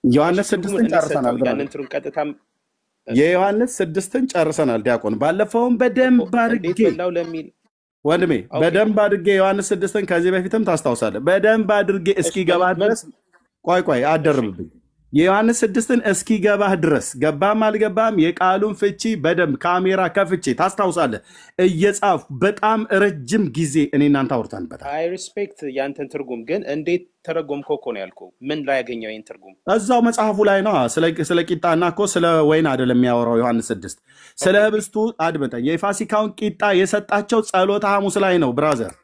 ጨርሰናል። ዮሐንስ 6ን ጨርሰናል። ዮሐንስ 6ን ጨርሰናል። ዮሐንስ 6ን ጨርሰናል። ዮሐንስ 6ን ጨርሰናል። ዮሐንስ 6ን ጨርሰናል። ዮሐንስ 6ን ጨርሰናል። ዮሐንስ 6ን ጨርሰናል። ዮሐንስ 6ን ጨርሰናል። የዮሐንስ 6ን ጨርሰናል ዲያቆን። ባለፈውም በደንብ አድርጌ በላው ለሚል ወንድሜ በደንብ አድርጌ ዮሐንስ 6ን ከዚህ በፊትም ታስታውሳለህ። በደንብ አድርጌ እስኪገባህ ድረስ ቆይ አደርብብኝ። የዮሐንስ 6ን እስኪገባህ ድረስ ገባም አልገባም የቃሉን ፍቺ በደንብ ካሜራ ከፍቼ ታስታውሳለህ። እየጻፉ በጣም ረጅም ጊዜ እኔ እናንተ አውርተንበታል። አይ ሪስፔክት ያንተን ትርጉም ግን እንዴት ተረጎምከው እኮ ነው ያልኩህ። ምን ላይ ያገኘው ይሄን ትርጉም? እዛው መጽሐፉ ላይ ነው። ስለ ቂጣና እኮ ስለ ወይን አይደለም የሚያወራው ዮሐንስ 6። ስለ ህብስቱ አድምጠኝ። የፋሲካውን ቂጣ የሰጣቸው ጸሎተ ሐሙስ ላይ ነው ብራዘር።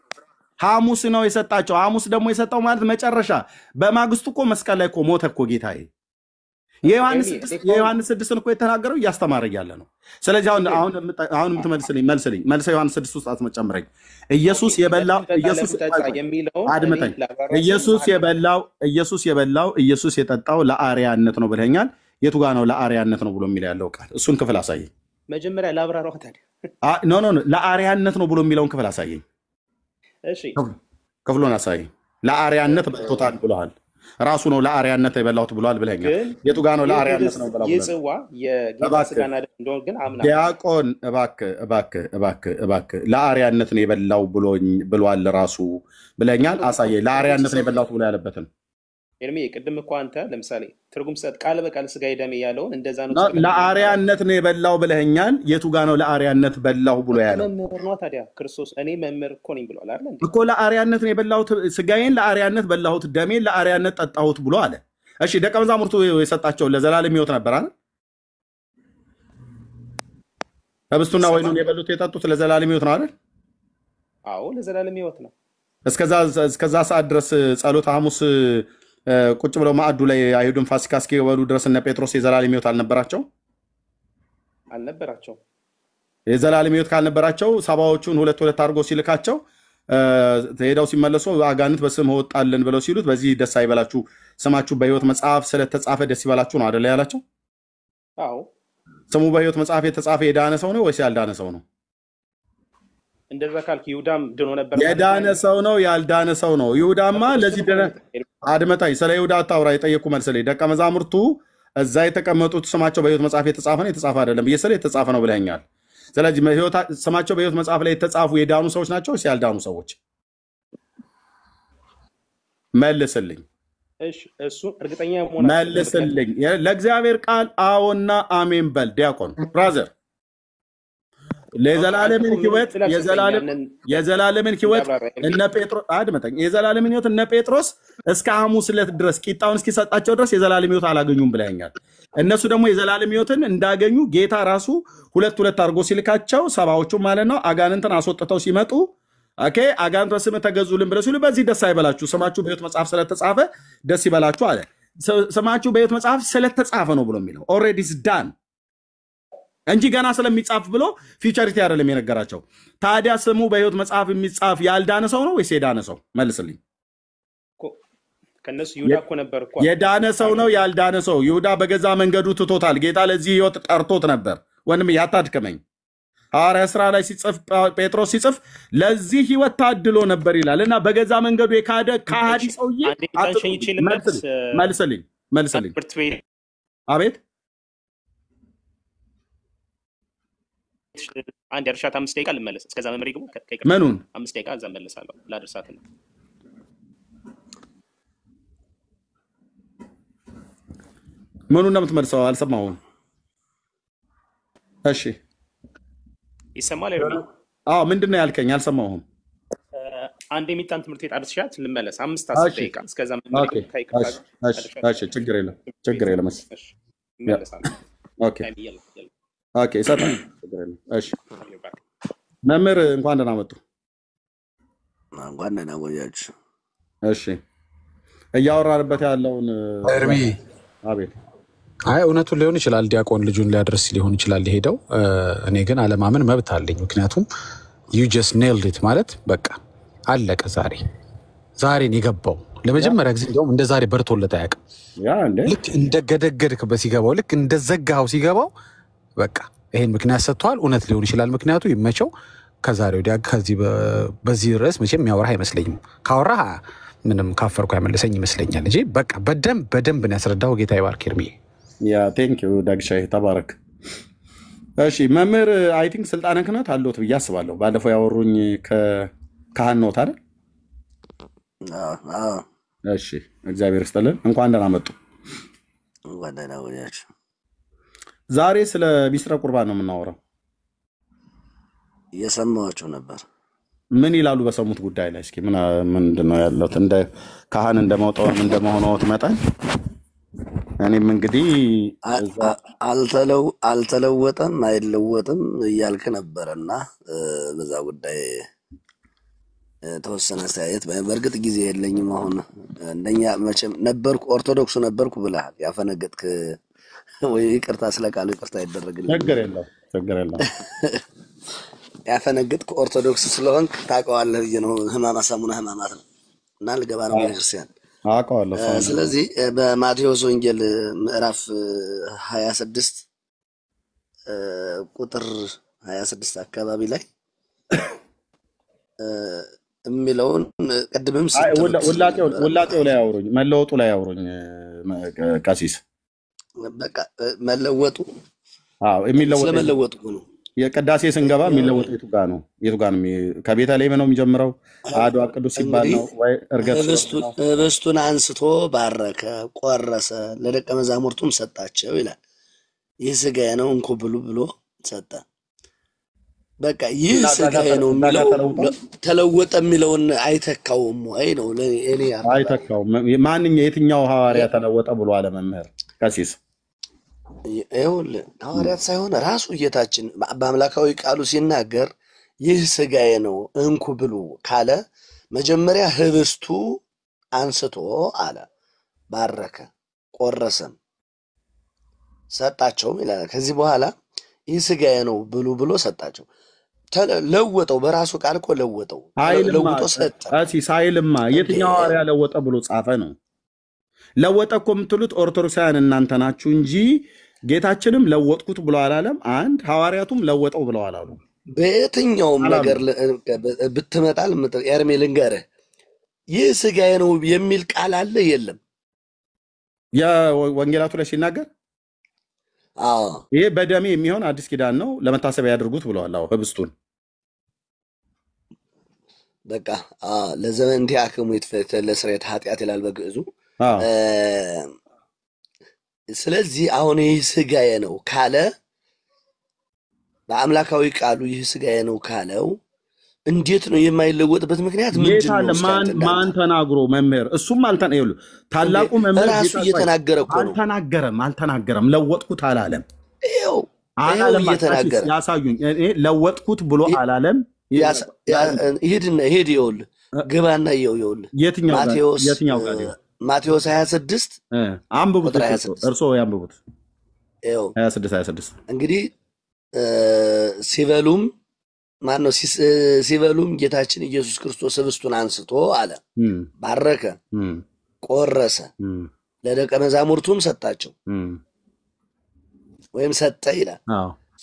ሐሙስ ነው የሰጣቸው። ሐሙስ ደግሞ የሰጠው ማለት መጨረሻ በማግስቱ እኮ መስቀል ላይ እኮ ሞተ እኮ ጌታዬ። የዮሐንስ 6ን እኮ የተናገረው እያስተማረ እያለ ነው። ስለዚህ አሁን የምትመልስልኝ መልሰ ዮሐንስ 6 ውስጥ አትመጨምረኝ። ኢየሱስ የበላው ኢየሱስ የጠጣው ለአርያነት ነው ብለኛል። የቱ ጋር ነው ለአርያነት ነው ብሎ የሚለው ያለው ቃል? እሱን ክፍል አሳየኝ። መጀመሪያ ላብራራው ታዲያ። ኖ ለአርያነት ነው ብሎ የሚለውን ክፍል አሳየኝ። እሺ ክፍሉን አሳየኝ። ለአርያነት በልቶታል ብለዋል። ራሱ ነው ለአርያነት የበላሁት ብሏል ብለኛል። የቱ ጋር ነው ለአርያነት ነው ብለው ይጽዋ የጌታ ስጋና ደም እንደሆነ ግን አምናለሁ። ዲያቆን እባክህ ለአርያነት ነው የበላው ብሏል ራሱ ብለኛል። አሳየኝ ለአርያነት ነው የበላሁት ብሎ ያለበትን። ኤርሚ ቅድም እኮ አንተ ለምሳሌ ትርጉም ሰጥ ቃል በቃል ስጋዬ ደሜ ያለውን እንደዛ ነው ለአርያነት ነው የበላው ብለኛል። የቱ ጋር ነው ለአርያነት በላው ብሎ ያለው? መምህር ነው ታዲያ ክርስቶስ። እኔ መምህር እኮ ነኝ ብሏል አይደል እንዴ? እኮ ለአርያነት ነው የበላሁት፣ ስጋዬን ለአርያነት በላሁት፣ ደሜን ለአርያነት ጠጣሁት ብሎ አለ። እሺ ደቀ መዛሙርቱ የሰጣቸው ለዘላለም ሕይወት ነበር አይደል? ህብስቱና ወይኑን የበሉት የጠጡት ለዘላለም ሕይወት ነው አይደል? አዎ ለዘላለም ሕይወት ነው። እስከዛ ሰዓት ድረስ ጸሎተ ሐሙስ ቁጭ ብለው ማዕዱ ላይ አይሁድን ፋሲካ እስኪበሉ ድረስ እነ ጴጥሮስ የዘላለም ሕይወት አልነበራቸው? የዘላለም ሕይወት ካልነበራቸው ሰባዎቹን ሁለት አድርጎ ሲልካቸው ሄደው ሲመለሱ አጋንንት በስም ወጣልን ብለው ሲሉት በዚህ ደስ አይበላችሁ፣ ስማችሁ በሕይወት መጽሐፍ ስለተጻፈ ደስ ይበላችሁ ነው አይደል ያላቸው? አዎ ስሙ በሕይወት መጽሐፍ የተጻፈ የዳነ ሰው ነው ወይስ ያልዳነ ሰው ነው? እንደዛ ካልክ ይሁዳም ድኖ ነበር። የዳነ ሰው ነው ያልዳነ ሰው ነው? ይሁዳማ ለዚህ ደነ አድመጣኝ። ስለ ይሁዳ አታውራ። የጠየቁ መልስልኝ። ደቀ መዛሙርቱ እዛ የተቀመጡት ስማቸው በሕይወት መጽሐፍ የተጻፈ ነው የተጻፈ አይደለም ብዬ ስለ የተጻፈ ነው ብለኛል። ስለዚህ ስማቸው በሕይወት መጽሐፍ ላይ የተጻፉ የዳኑ ሰዎች ናቸው ወይስ ያልዳኑ ሰዎች? መልስልኝ። እሺ እሱ እርግጠኛ መልስልኝ። ለእግዚአብሔር ቃል አዎና አሜን በል ዲያቆን ብራዘር። ለዘላለምን ሕይወት እነ ጴጥሮስ አድመጠኝ። የዘላለምን ሕይወት እነ ጴጥሮስ እስከ ሐሙስ ዕለት ድረስ ቂጣውን እስኪሰጣቸው ድረስ የዘላለም ሕይወት አላገኙም ብለኛል። እነሱ ደግሞ የዘላለም ሕይወትን እንዳገኙ ጌታ ራሱ ሁለት አድርጎ ሲልካቸው ሰባዎቹ ማለት ነው አጋንንትን አስወጥተው ሲመጡ አጋንንት በስም ተገዙልን ብለው ሲሉ በዚህ ደስ አይበላችሁ፣ ስማችሁ በሕይወት መጽሐፍ ስለተጻፈ ደስ ይበላችሁ አለ። ስማችሁ በሕይወት መጽሐፍ ስለተጻፈ ነው ብሎ የሚለው ኦልሬዲ ኢዝ ዳን እንጂ ገና ስለሚጻፍ ብሎ ፊውቸሪቲ አይደለም የነገራቸው። ታዲያ ስሙ በሕይወት መጽሐፍ የሚጻፍ ያልዳነ ሰው ነው ወይስ የዳነ ሰው? መልስልኝ። ከነሱ ይሁዳ እኮ ነበር እኮ። የዳነ ሰው ነው ያልዳነ ሰው? ይሁዳ በገዛ መንገዱ ትቶታል። ጌታ ለዚህ ሕይወት ጠርቶት ነበር። ወንድም ያታድከመኝ። ሐዋርያ ሥራ ላይ ሲጽፍ ጴጥሮስ ሲጽፍ ለዚህ ሕይወት ታድሎ ነበር ይላል እና በገዛ መንገዱ የካደ ከሃዲ ሰውዬ መልስልኝ። አቤት አንድ እርሻት 5 ደቂቃ ልመለስ። እስከዛ መመሪ ግቡ። ምኑን 5 ደቂቃ እዛ መለሳለሁ ላድርሳት ነው። ምኑን እንደምትመልሰው አልሰማሁም። እሺ ይሰማል አይደል? አዎ ምንድነው ያልከኝ? አልሰማሁም። አንድ የሚጣን ትምህርት ቤት አድርሻት ልመለስ 5-10 ደቂቃ። እስከዛ መመሪ እሺ ችግር የለም። ኦኬ ሰጣን። እሺ መምህር እንኳን ደህና መጡ። እንኳን ደህና ቆያችሁ። እሺ እያወራንበት ያለውን እርሚ አቤት። አይ እውነቱን ሊሆን ይችላል፣ ዲያቆን ልጁን ሊያደርስ ሊሆን ይችላል የሄደው። እኔ ግን አለማመን መብት አለኝ። ምክንያቱም you just nailed it ማለት በቃ አለቀ። ዛሬን የገባው ለመጀመሪያ ጊዜ እንደውም እንደ ዛሬ በርቶለት አያውቅም። ልክ እንደገደገድክበት ሲገባው፣ ልክ እንደዘጋኸው ሲገባው በቃ ይሄን ምክንያት ሰጥቷል። እውነት ሊሆን ይችላል ምክንያቱ ይመቸው። ከዛሬ ወዲያ በዚህ ርዕስ መቼም የሚያወራህ አይመስለኝም። ካወራህ ምንም ካፈርኩ አይመለሰኝ ይመስለኛል እንጂ በቃ በደንብ ነው ያስረዳው። ጌታ ይባርክ ኤርሚ። ቴንክ ዩ ዳግሻይ ተባረክ። እሺ መምህር አይ ቲንክ ስልጣነ ክህነት አለዎት ብዬ አስባለሁ። ባለፈው ያወሩኝ ካህን ነዎት አይደል? እሺ እግዚአብሔር ይስጥልን። እንኳን ደህና መጡ። እንኳን ደህና ቆያችሁ። ዛሬ ስለ ሚስጥረ ቁርባን ነው የምናወራው። እየሰማኋችሁ ነበር። ምን ይላሉ በሰሙት ጉዳይ ላይ? እስኪ ምንድን ነው ያለውት? እንደ ካህን እንደመውጣት እንደመሆነዎት መጠን እኔም እንግዲህ አልተለወጠም አይለወጥም እያልክ ነበርና በዛ ጉዳይ ተወሰነ አስተያየት። በእርግጥ ጊዜ የለኝም አሁን። እንደኛ መቼም ነበርኩ ኦርቶዶክሱ ነበርኩ ብለሃል። ያፈነገጥክ ወይ ይቅርታ ስለቃሉ ይቅርታ ይደረግልኝ። ችግር የለውም። ያፈነገጥክ ኦርቶዶክስ ስለሆንክ ታውቀዋለህ ብዬ ነው። ህማማት ሰሙነ ህማማት ነው እና ልገባ ነው ቤተክርስቲያን አውቀዋለሁ። ስለዚህ በማቴዎስ ወንጌል ምዕራፍ 26 ቁጥር 26 አካባቢ ላይ የሚለውን ቀድምም ውላጤው ላይ አውሩኝ፣ መለወጡ ላይ አውሩኝ ቀሲስ። በቃ መለወጡ ስለመለወጡ ነው። የቅዳሴ ስንገባ የሚለወጡ የቱ ጋር ነው? ከቤተልሔም ነው የሚጀምረው? አሐዱ አብ ቅዱስ ሲባል ነው ወይ? ህብስቱን አንስቶ ባረከ፣ ቆረሰ፣ ለደቀ መዛሙርቱም ሰጣቸው ይላል። ይህ ስጋዬ ነው እንኩ ብሉ ብሎ ሰጠ። በቃ ይህ ስጋዬ ነው የሚለው ተለወጠ የሚለውን አይተካውም ወይ ነው? እኔ አይተካውም። የትኛው ሐዋርያ ተለወጠ ብሎ አለ መምህር ቀሲስ? ይኸውልህ ሐዋርያት ሳይሆን ራሱ ጌታችን በአምላካዊ ቃሉ ሲናገር ይህ ስጋዬ ነው እንኩ ብሉ ካለ መጀመሪያ ህብስቱ አንስቶ አለ፣ ባረከ፣ ቆረሰም ሰጣቸውም ይላል። ከዚህ በኋላ ይህ ስጋዬ ነው ብሉ ብሎ ሰጣቸው። ለወጠው፣ በራሱ ቃል እኮ ለወጠው፣ ለውጦ ሰጠ። ሳይልማ የትኛው ሐዋርያ ለወጠ ብሎ ጻፈ ነው? ለወጠ እኮ የምትሉት ኦርቶዶክሳውያን እናንተ ናችሁ እንጂ ጌታችንም ለወጥኩት ብሎ አላለም። አንድ ሐዋርያቱም ለወጠው ብለው አላሉ። በየትኛውም ነገር ብትመጣል ኤርሜ ልንገርህ፣ ይህ ስጋዬ ነው የሚል ቃል አለ የለም? የወንጌላቱ ላይ ሲናገር ይሄ በደሜ የሚሆን አዲስ ኪዳን ነው ለመታሰቢያ ያድርጉት ብለዋል። ህብስቱን በቃ ለዘመን እንዲህ አክሙ ይትፈተ ለስርየት ኃጢአት ይላል በግዕዙ። ስለዚህ አሁን ይህ ስጋዬ ነው ካለ በአምላካዊ ቃሉ ይህ ስጋዬ ነው ካለው እንዴት ነው የማይለወጥበት ምክንያት ምንድን ነው? ማን ተናግሮ መምህር? እሱም ታላቁ መምህር ራሱ እየተናገረ እኮ ነው። አልተናገረም። ለወጥኩት አላለም። ይኸው እየተናገረ ያሳዩኝ። ለወጥኩት ብሎ አላለም። ሂድ ይኸውልህ፣ ግባና ይኸውልህ ማቴዎስ 26 አንብቡት። እርስዎ ያንብቡት። 26 እንግዲህ ሲበሉም ጌታችን ኢየሱስ ክርስቶስ ህብስቱን አንስቶ አለ፣ ባረከ፣ ቆረሰ፣ ለደቀ መዛሙርቱም ሰጣቸው ወይም ሰጠ ይላል።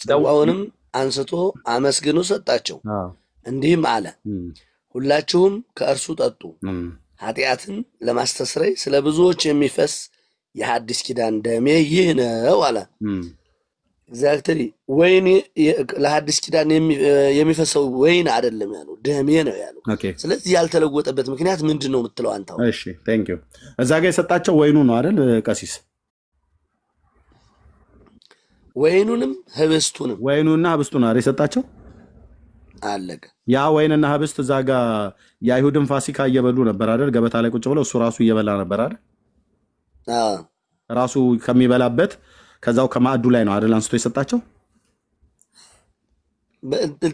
ጽዋውንም አንስቶ አመስግኖ ሰጣቸው፣ እንዲህም አለ፣ ሁላችሁም ከእርሱ ጠጡ፣ ኃጢአትን ለማስተስረይ ስለ ብዙዎች የሚፈስ የሐዲስ ኪዳን ደሜ ይህ ነው አለ። ኤግዛክትሊ ወይን ለሐዲስ ኪዳን የሚፈሰው ወይን አይደለም ያለው፣ ደሜ ነው ያለው። ስለዚህ ያልተለወጠበት ምክንያት ምንድን ነው የምትለው አንተ? እሺ ቴንክ ዩ። እዛ ጋር የሰጣቸው ወይኑ ነው አይደል ቀሲስ? ወይኑንም ህብስቱንም ወይኑና ህብስቱን አይደል የሰጣቸው? አለቀ። ያ ወይንና ህብስት እዛ ጋር የአይሁድን ፋሲካ እየበሉ ነበር አይደል? ገበታ ላይ ቁጭ ብለው እሱ ራሱ እየበላ ነበር አይደል? ራሱ ከሚበላበት ከዛው ከማዕዱ ላይ ነው አይደል አንስቶ የሰጣቸው?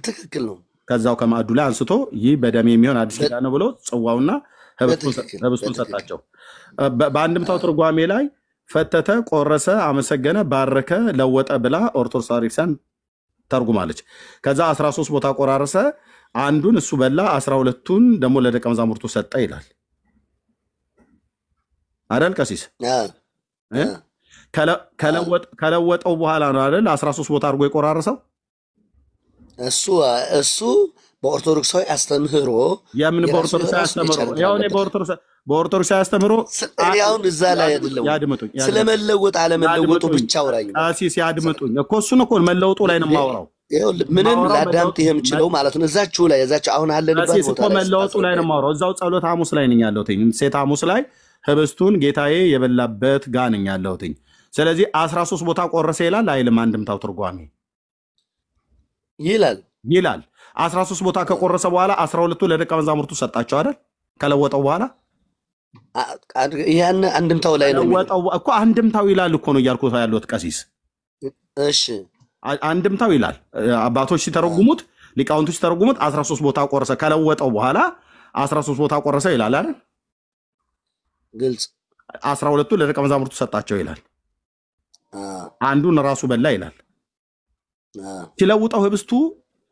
ትክክል ነው። ከዛው ከማዕዱ ላይ አንስቶ ይህ በደሜ የሚሆን አዲስ ኪዳን ነው ብሎ ጽዋውና ህብስቱን ሰጣቸው። በአንድምታው ትርጓሜ ላይ ፈተተ፣ ቆረሰ፣ አመሰገነ፣ ባረከ፣ ለወጠ ብላ ኦርቶዶክስ ቤተክርስቲያን ተርጉማለች። ከዛ 13 ቦታ ቆራረሰ፣ አንዱን እሱ በላ፣ 12ቱን ደግሞ ለደቀ መዛሙርቱ ሰጠ ይላል አይደል ቀሲስ? ከለወጠው በኋላ ነው አይደል 13 ቦታ አድርጎ የቆራረሰው? እሱ በኦርቶዶክሳዊ አስተምህሮ የምን በኦርቶዶክሳዊ አስተምህሮ ያው እኔ በኦርቶዶክሳዊ አስተምህሮ አሁን እዛ ላይ አይደለም ያድምጡኝ ስለመለወጥ አለመለወጡ ብቻ አውራኝ ቀሲስ ያድምጡኝ እኮ እሱን እኮ መለወጡ ላይ ነው የማወራው ምንም ላዳምጥ የምችለው ማለት ነው እዛችሁ ላይ እዛችሁ አሁን አለንበት ቀሲስ እኮ መለወጡ ላይ ነው የማወራው እዛው ጸሎት ሐሙስ ላይ ነኝ ያለሁት ሴት ሐሙስ ላይ ህብስቱን ጌታዬ የበላበት ጋር ነኝ ያለሁት ስለዚህ 13 ቦታ ቆረሰ ይላል አይልም አንድምታው ትርጓሜ ይላል 13 ቦታ ከቆረሰ በኋላ 12ቱ ለደቀ መዛሙርቱ ሰጣቸው አይደል ከለወጠው በኋላ ያን አንድምታው ላይ ነው ለወጠው እኮ አንድምታው ይላል እኮ ነው ያልኩት ያለሁት ቀሲስ እሺ አንድምታው ይላል አባቶች ሲተረጉሙት ሊቃውንቱ ሲተረጉሙት 13 ቦታ ቆረሰ ከለወጠው በኋላ 13 ቦታ ቆረሰ ይላል አይደል ግልጽ 12ቱ ለደቀ መዛሙርቱ ሰጣቸው ይላል አንዱን ራሱ በላ ይላል ሲለውጠው ህብስቱ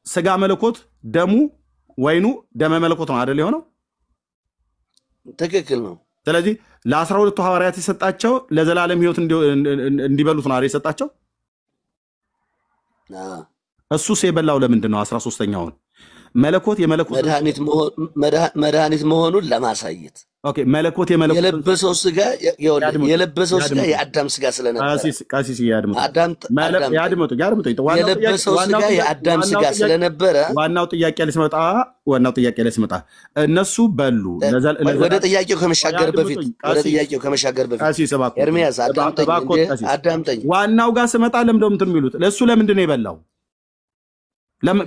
ስጋ መለኮት ደሙ ወይኑ ደመ መለኮት ነው አይደል የሆነው ትክክል ነው ስለዚህ ለ12ቱ ሐዋርያት የሰጣቸው ለዘላለም ህይወት እንዲበሉት ነው አይደል የሰጣቸው እሱስ የበላው ለምንድን ነው 13ኛውን መለኮት የመለኮት መድኃኒት መሆኑን ለማሳየት ኦኬ መለኮት የመለኮት የለበሰው ስጋ የአዳም ስጋ ስለነበረ ቀሲስ ያድምጡ የለበሰው ስጋ የአዳም ስጋ ስለነበረ ዋናው ጥያቄ ልስመጣ እነሱ በሉ ወደ ጥያቄው ከመሻገር በፊት ኤርሚያስ አዳምጠኝ ዋናው ጋር ስመጣ ለምንድነው እንትን የሚሉት ለሱ ለምንድን ነው የበላው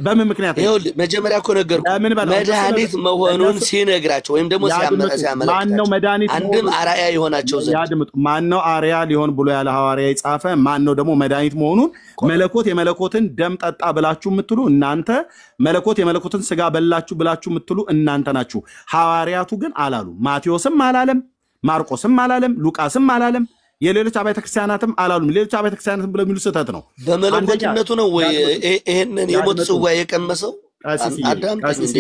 በምን ምክንያት መጀመሪያ እኮ ነገርኩ መድኃኒት መሆኑን ሲነግራቸው ወይም ደግሞ ሲያመለክታቸው አንድም አርአያ ይሆናቸው ዘንድ ማን ነው አርአያ ሊሆን ብሎ ያለ ሐዋርያ ይጻፈ ማን ነው ደግሞ መድኃኒት መሆኑን መለኮት የመለኮትን ደም ጠጣ ብላችሁ የምትሉ እናንተ መለኮት የመለኮትን ስጋ በላችሁ ብላችሁ የምትሉ እናንተ ናችሁ ሐዋርያቱ ግን አላሉ ማቴዎስም አላለም ማርቆስም አላለም ሉቃስም አላለም የሌሎች አብያተ ክርስቲያናትም አላሉም ሌሎች አብያተ ክርስቲያናትም ብለው የሚሉ ስህተት ነው በመለኮትነቱ ነው ወይ ይሄንን የሞት ጽዋ የቀመሰው አዳምጠኝ እንዴ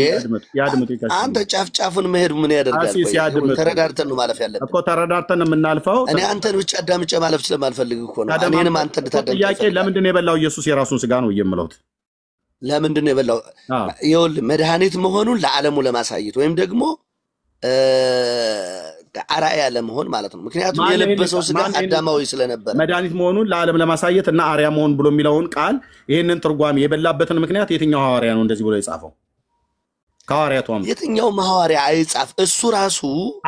አንተ ጫፍጫፉን መሄድ ምን ያደርጋል ተረዳርተን ነው ማለፍ ያለብን እኮ ተረዳርተን የምናልፈው እኔ አንተን ብቻ አዳምጬ ማለፍ ስለማልፈልግ እኮ ነው እኔንም አንተ እንድታዳምጥ ጥያቄ ለምንድን ነው የበላው ኢየሱስ የራሱን ስጋ ነው የምለው ለምንድን ነው የበላው ይኸውልህ መድኃኒት መሆኑን ለዓለሙ ለማሳየት ወይም ደግሞ አርአያ ለመሆን ማለት ነው ምክንያቱም የለበሰው ስጋ አዳማዊ ስለነበረ መድኃኒት መሆኑን ለዓለም ለማሳየት እና አርአያ መሆን ብሎ የሚለውን ቃል ይሄንን ትርጓሜ የበላበትን ምክንያት የትኛው ሐዋርያ ነው እንደዚህ ብሎ የጻፈው ከሐዋርያቱ የትኛው ሐዋርያ አይጻፍ እሱ ራሱ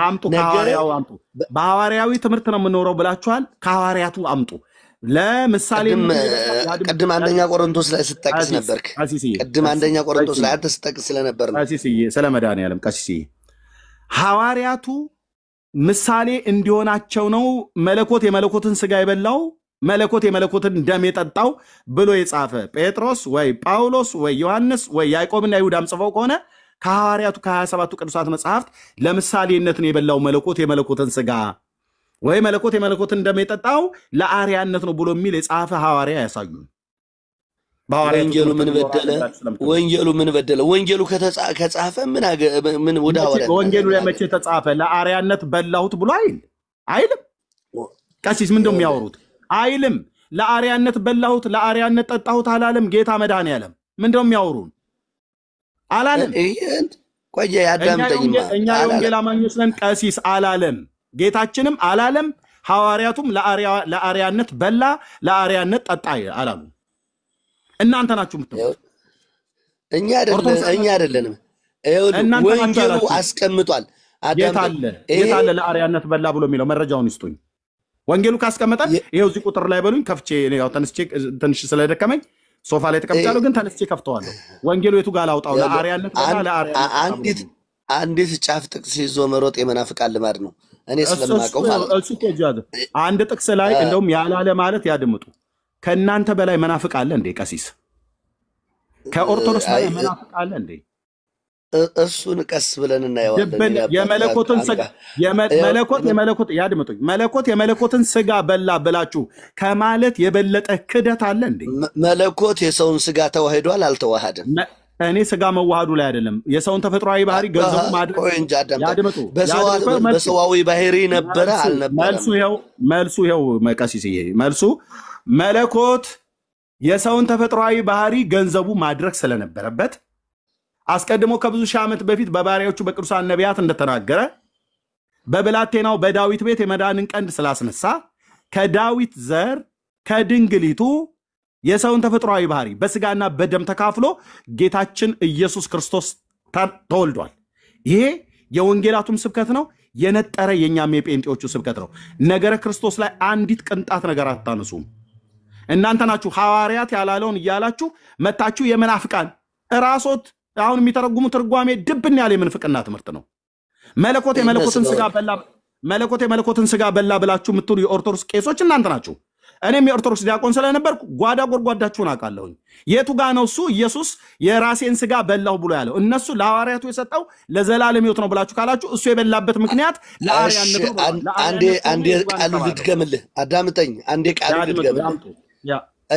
አምጡ ከሐዋርያው አምጡ በሐዋርያዊ ትምህርት ነው የምንኖረው ብላችኋል ከሐዋርያቱ አምጡ ለምሳሌ ቅድም አንደኛ ቆሮንቶስ ላይ ስትጠቅስ ነበርክ ቅድም አንደኛ ቆሮንቶስ ላይ አንተ ስትጠቅስ ስለነበር ነው ስለ መድኃኒዓለም ቀሲስ ሐዋርያቱ ምሳሌ እንዲሆናቸው ነው መለኮት የመለኮትን ስጋ የበላው መለኮት የመለኮትን ደም የጠጣው ብሎ የጻፈ ጴጥሮስ ወይ ጳውሎስ ወይ ዮሐንስ ወይ ያዕቆብና ይሁዳም ጽፈው ከሆነ ከሐዋርያቱ ከ27ቱ ቅዱሳት መጽሐፍት ለምሳሌነት ነው የበላው መለኮት የመለኮትን ስጋ ወይ መለኮት የመለኮትን ደም የጠጣው ለአርያነት ነው ብሎ የሚል የጻፈ ሐዋርያ ያሳዩን ወንጌሉ ምን በደለ ወንጌሉ ከጻፈ ምን ወደ ሐዋርያ ወንጌሉ ላይ መቼ ተጻፈ ለአርያነት በላሁት ብሎ አይልም ቀሲስ ምንድነው የሚያወሩት አይልም ለአርያነት በላሁት ለአርያነት ጠጣሁት አላለም ጌታ መድኃኒዓለም ምንድነው የሚያወሩን አላለም ቆየ ያዳምጠኝማ እኛ የወንጌል አማኞች ነን ቀሲስ አላለም ጌታችንም አላለም ሐዋርያቱም ለአርያነት በላ ለአርያነት ጠጣ አላሉ እናንተ ናችሁ የምትሉት እኛ አይደለንም ወንጌሉ አስቀምጧል የታለ ለአርያነት በላ ብሎ የሚለው መረጃውን ይስጡኝ ወንጌሉ ካስቀመጠ ይሄው እዚህ ቁጥር ላይ በሉኝ ከፍቼ ያው ተነስቼ ትንሽ ስለደከመኝ ሶፋ ላይ ተቀምጫለሁ ግን ተነስቼ ከፍተዋለሁ ወንጌሉ የቱ ጋር ላውጣው ለአርያነት በላ ለአርያነት አንዲት ጫፍ ጥቅስ ይዞ መሮጥ የመናፍቃን ልማድ ነው እኔ ስለማቀው ማለት እሱ ተጃደ አንድ ጥቅስ ላይ እንደውም ያላለ ማለት ያድምጡ ከናንተ በላይ መናፍቅ አለ እንዴ ቀሲስ ከኦርቶዶክስ በላይ መናፍቅ አለ እንዴ እሱን ቀስ ብለን እናየዋለን የመለኮትን ስጋ የመለኮት ያድምጡኝ መለኮት የመለኮትን ስጋ በላ ብላችሁ ከማለት የበለጠ ክደት አለ እንዴ መለኮት የሰውን ስጋ ተዋህዷል አልተዋሃደም እኔ ስጋ መዋሃዱ ላይ አይደለም የሰውን ተፈጥሯዊ ባህሪ ገንዘቡ ማድረግ ያድምጡ በሰዋዊ ባህሪ ነበረ አልነበረም መልሱ ይሄው ቀሲስዬ መልሱ መለኮት የሰውን ተፈጥሯዊ ባህሪ ገንዘቡ ማድረግ ስለነበረበት አስቀድሞ ከብዙ ሺህ ዓመት በፊት በባሪያዎቹ በቅዱሳን ነቢያት እንደተናገረ በብላቴናው በዳዊት ቤት የመዳንን ቀንድ ስላስነሳ ከዳዊት ዘር ከድንግሊቱ የሰውን ተፈጥሯዊ ባህሪ በስጋና በደም ተካፍሎ ጌታችን ኢየሱስ ክርስቶስ ተወልዷል። ይሄ የወንጌላቱም ስብከት ነው፣ የነጠረ የኛም የጴንጤዎቹ ስብከት ነው። ነገረ ክርስቶስ ላይ አንዲት ቅንጣት ነገር አታነሱም። እናንተ ናችሁ ሐዋርያት ያላለውን እያላችሁ መታችሁ የመናፍቃን ራሶት አሁን የሚተረጉሙ ትርጓሜ ድብን ያለ የምንፍቅና ትምህርት ነው። መለኮት የመለኮትን ስጋ በላ ብላችሁ የምትሉ የኦርቶዶክስ ቄሶች እናንተ ናችሁ። እኔም የኦርቶዶክስ ዲያቆን ስለነበርኩ ጓዳ ጎርጓዳችሁን አውቃለሁኝ። የቱ ጋ ነው እሱ ኢየሱስ የራሴን ስጋ በላሁ ብሎ ያለው? እነሱ ለሐዋርያቱ የሰጠው ለዘላለም ሕይወት ነው ብላችሁ ካላችሁ እሱ የበላበት ምክንያት ለአርያነት ነው። አንዴ ቃሉን ልድገምልህ፣ አዳምጠኝ። አንዴ ቃሉን ልድገምልህ።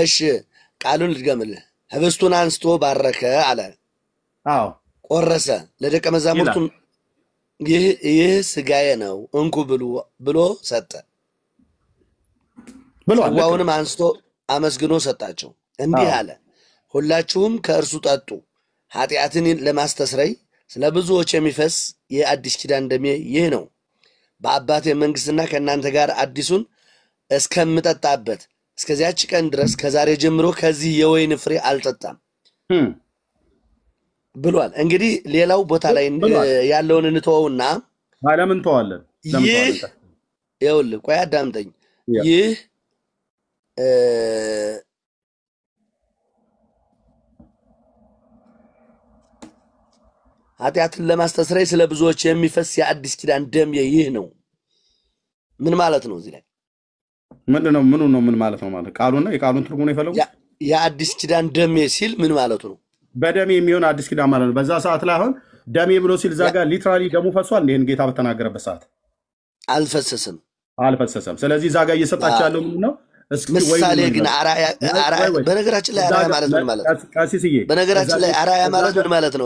እሺ ቃሉን ልድገምልህ። ህብስቱን አንስቶ ባረከ አለ። አዎ ቆረሰ፣ ለደቀ መዛሙርቱም ይህ ስጋዬ ነው እንኩ ብሎ ሰጠ። ጽዋውንም አንስቶ አመስግኖ ሰጣቸው፣ እንዲህ አለ፣ ሁላችሁም ከእርሱ ጠጡ። ኃጢአትን ለማስተስረይ ስለ ብዙዎች የሚፈስ የአዲስ ኪዳን ደሜ ይህ ነው። በአባቴ መንግሥትና ከእናንተ ጋር አዲሱን እስከምጠጣበት እስከዚያች ቀን ድረስ ከዛሬ ጀምሮ ከዚህ የወይን ፍሬ አልጠጣም ብሏል። እንግዲህ ሌላው ቦታ ላይ ያለውን እንተወውና ለምን ተዋለን? ይኸውልህ ቆይ አዳምጠኝ። ይህ ኃጢአትን ለማስተስረይ ስለ ብዙዎች የሚፈስ የአዲስ ኪዳን ደም ይህ ነው። ምን ማለት ነው? እዚህ ላይ ምንድነው? ምኑ ነው? ምን ማለት ነው? ማለት ቃሉና የቃሉን ትርጉም ነው የፈለጉት። የአዲስ ኪዳን ደም ሲል ምን ማለቱ ነው? በደም የሚሆን አዲስ ኪዳን ማለት ነው። በዛ ሰዓት ላይ አሁን ደሜ ብሎ ሲል ዛጋ ሊትራሊ ደሙ ፈሷል። ይሄን ጌታ በተናገረበት ሰዓት አልፈሰሰም። ስለዚህ ዛጋ እየሰጣቸው ያለው ምንድን ነው? ምሳሌ ግን አራያ በነገራችን ላይ አራያ ማለት ምን ማለት ነው? ቀሲስዬ በነገራችን ላይ አራያ ማለት ምን ማለት ነው?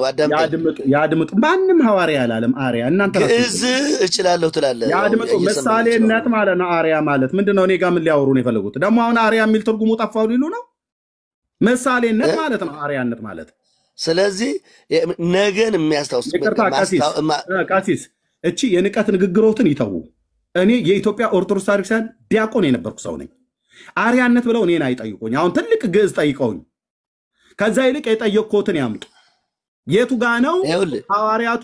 ያድምጡ። ማንም ሐዋርያ አላለም አርያ። እናንተ ግዕዝ እችላለሁ ትላለህ። ያድምጡ። ምሳሌነት ማለት ነው። አርያ ማለት ምንድነው? እኔ ጋር ምን ሊያወሩ ነው የፈለጉት? ደግሞ አሁን አርያ የሚል ትርጉሙ ጠፋው ሊሉ ነው። ምሳሌነት ማለት ነው አርያነት ማለት። ስለዚህ ነገን የሚያስታውስ ቀሲስ እቺ የንቀት ንግግሮትን ይተዉ። እኔ የኢትዮጵያ ኦርቶዶክስ ታሪክሳን ዲያቆን የነበርኩ ሰው ነኝ። አርያነት ብለው እኔን አይጠይቁኝ። አሁን ትልቅ ግዕዝ ጠይቀውኝ ከዛ ይልቅ የጠየቅኩትን ያምጡ። የቱ ጋ ነው ሐዋርያቱ?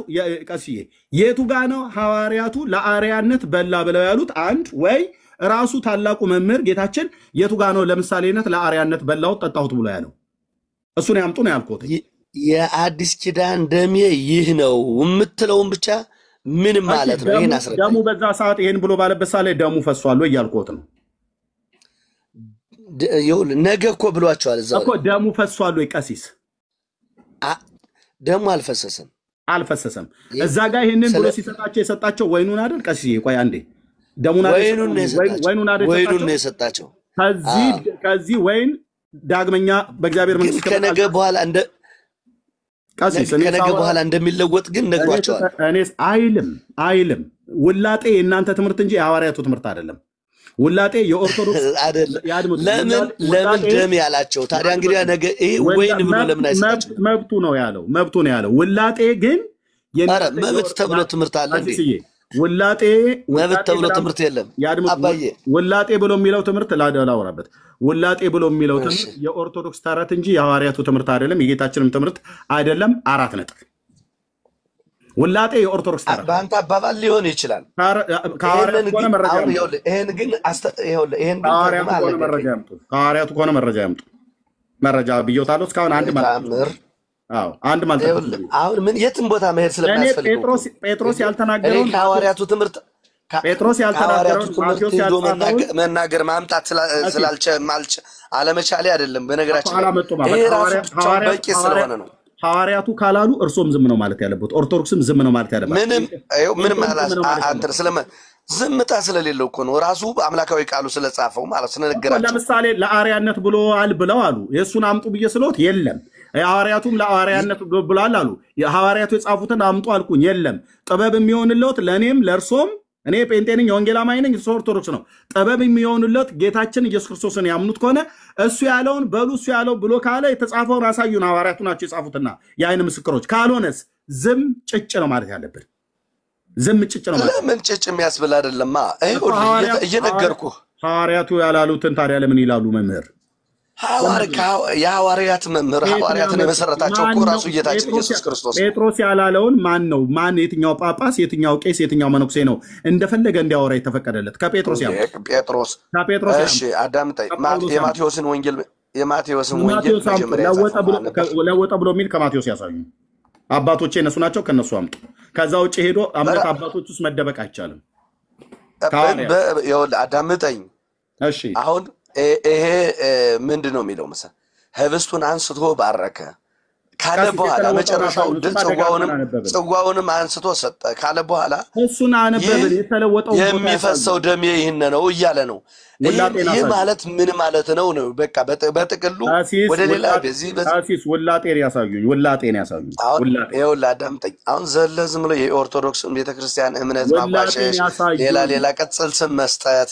ቀሲዬ የቱ ጋ ነው ሐዋርያቱ ለአርያነት በላ ብለው ያሉት? አንድ ወይ ራሱ ታላቁ መምህር ጌታችን የቱ ጋ ነው ለምሳሌነት ለአርያነት በላው ጠጣሁት ብሎ ያለው? እሱን ያምጡ ነው ያልኩት። የአዲስ ኪዳን ደሜ ይህ ነው የምትለውን ብቻ ምን ማለት ነው? ይሄን አስረዳ። ደሙ በዛ ሰዓት ይሄን ብሎ ባለበት ሰዓት ላይ ደሙ ፈሷል ወይ ያልኩት ነው። ነገ እኮ ብሏቸዋል እዛው እኮ ደሙ ፈሷል ወይ? ቀሲስ ደሙ አልፈሰሰም። እዛ ጋር ይሄንን ብሎ ሲሰጣቸው የሰጣቸው ወይኑን አይደል? ቀሲስ ቆይ አንዴ ወይኑን ነው የሰጣቸው። ከዚህ ወይን ዳግመኛ በእግዚአብሔር መንግስት ከነገ በኋላ ከነገ በኋላ እንደሚለወጥ ግን ነግሯቸዋል። እኔስ አይልም። ውላጤ የእናንተ ትምህርት እንጂ የሐዋርያቱ ትምህርት አይደለም። ውላጤ የኦርቶዶክስ አይደለም። ለምን ደም ያላቸው ታዲያ? እንግዲህ ነገ ይሄ ወይን ብሎ ለምን አይሰጣቸው? መብቱ ነው ያለው። ውላጤ ግን መብት ተብሎ ትምህርት አለ እንዴ? ውላጤ መብት ተብሎ ትምህርት የለም አባዬ። ውላጤ ብሎ የሚለው ትምህርት ላወራበት። ውላጤ ብሎ የሚለው ትምህርት የኦርቶዶክስ ተረት እንጂ የሐዋርያቱ ትምህርት አይደለም፣ የጌታችንም ትምህርት አይደለም። 4 ነጥብ። ውላጤ የኦርቶዶክስ ተረት በአንተ አባባል ሊሆን ይችላል። ከሐዋርያቱ ከሆነ መረጃ ያምጡ። ከሐዋርያቱ ከሆነ መረጃ ያምጡ። መረጃ ብዮታለሁ። እስካሁን አንድ ማለት አሁን ምን የትም ቦታ መሄድ ስለማያስፈልግ ጴጥሮስ ያልተናገረውን ከሐዋርያቱ ትምህርት ጴጥሮስ ያልተናገረውን ማቴዎስ ያልተናገረውን መናገር ማምጣት አለመቻሌ አይደለም። በነገራችን ይሄ ራሱ በቂ ስለሆነ ነው። ሐዋርያቱ ካላሉ እርሶም ዝም ነው ማለት ያለበት፣ ኦርቶዶክስም ዝም ነው ማለት ያለበት። ምንም አንተ ዝምታ ስለሌለው እኮ ነው ራሱ አምላካዊ ቃሉ ስለጻፈው ማለት ስለነገራቸው። ለምሳሌ ለአርያነት ብለዋል ብለው አሉ። የእሱን አምጡ ብዬ ስሎት የለም። የሐዋርያቱም ለአርያነት ብሏል አሉ። የሐዋርያቱ የጻፉትን አምጡ አልኩኝ፣ የለም። ጥበብ የሚሆንልዎት ለእኔም ለእርሶም እኔ ጴንጤ ነኝ፣ የወንጌል አማኝ ነኝ፣ እሱ ኦርቶዶክስ ነው። ጥበብ የሚሆኑለት ጌታችን ኢየሱስ ክርስቶስን ያምኑት ከሆነ እሱ ያለውን በሉ እሱ ያለው ብሎ ካለ የተጻፈውን አሳዩን። ሐዋርያቱ ናቸው የጻፉትና የአይን ምስክሮች። ካልሆነስ ዝም ጭጭ ነው ማለት ያለብን። ዝም ጭጭ ነው ማለት ለምን ጭጭ የሚያስብል አይደለማ። እየነገርኩህ ሐዋርያቱ ያላሉትን ታዲያ ለምን ይላሉ መምህር? የሐዋርያት መምህር ሐዋርያትን የመሰረታቸው እኮ ራሱ ጌታችን ኢየሱስ ክርስቶስ። ጴጥሮስ ያላለውን ማን ነው? ማን? የትኛው ጳጳስ፣ የትኛው ቄስ፣ የትኛው መነኩሴ ነው እንደፈለገ እንዲያወራ የተፈቀደለት? ከጴጥሮስ ያው ጴጥሮስ። እሺ አዳምጠኝ። የማቴዎስን ወንጌል ለወጠ ብሎ የሚል ከማቴዎስ ያሳዩ። አባቶቼ እነሱ ናቸው፣ ከነሱ አምጡ። ከዛ ውጭ ሄዶ እምነት አባቶች ውስጥ መደበቅ አይቻልም። አዳምጠኝ። እሺ አሁን ይሄ ምንድን ነው የሚለው መሰለህ? ህብስቱን አንስቶ ባረከ ካለ በኋላ መጨረሻው ጽዋውንም አንስቶ ሰጠ ካለ በኋላ እሱን አነበብን። የተለወጠው የሚፈሰው ደሜ ይህን ነው እያለ ነው። ይህ ማለት ምን ማለት ነው? በቃ በጥቅሉ ወደ ሌላ በዚህ ወላጤን ያሳዩኝ። ይኸውልህ አዳምጠኝ። አሁን ዝም ብሎ የኦርቶዶክስን ቤተክርስቲያን እምነት ማባሸሽ፣ ሌላ ቅጽል ስም መስጠት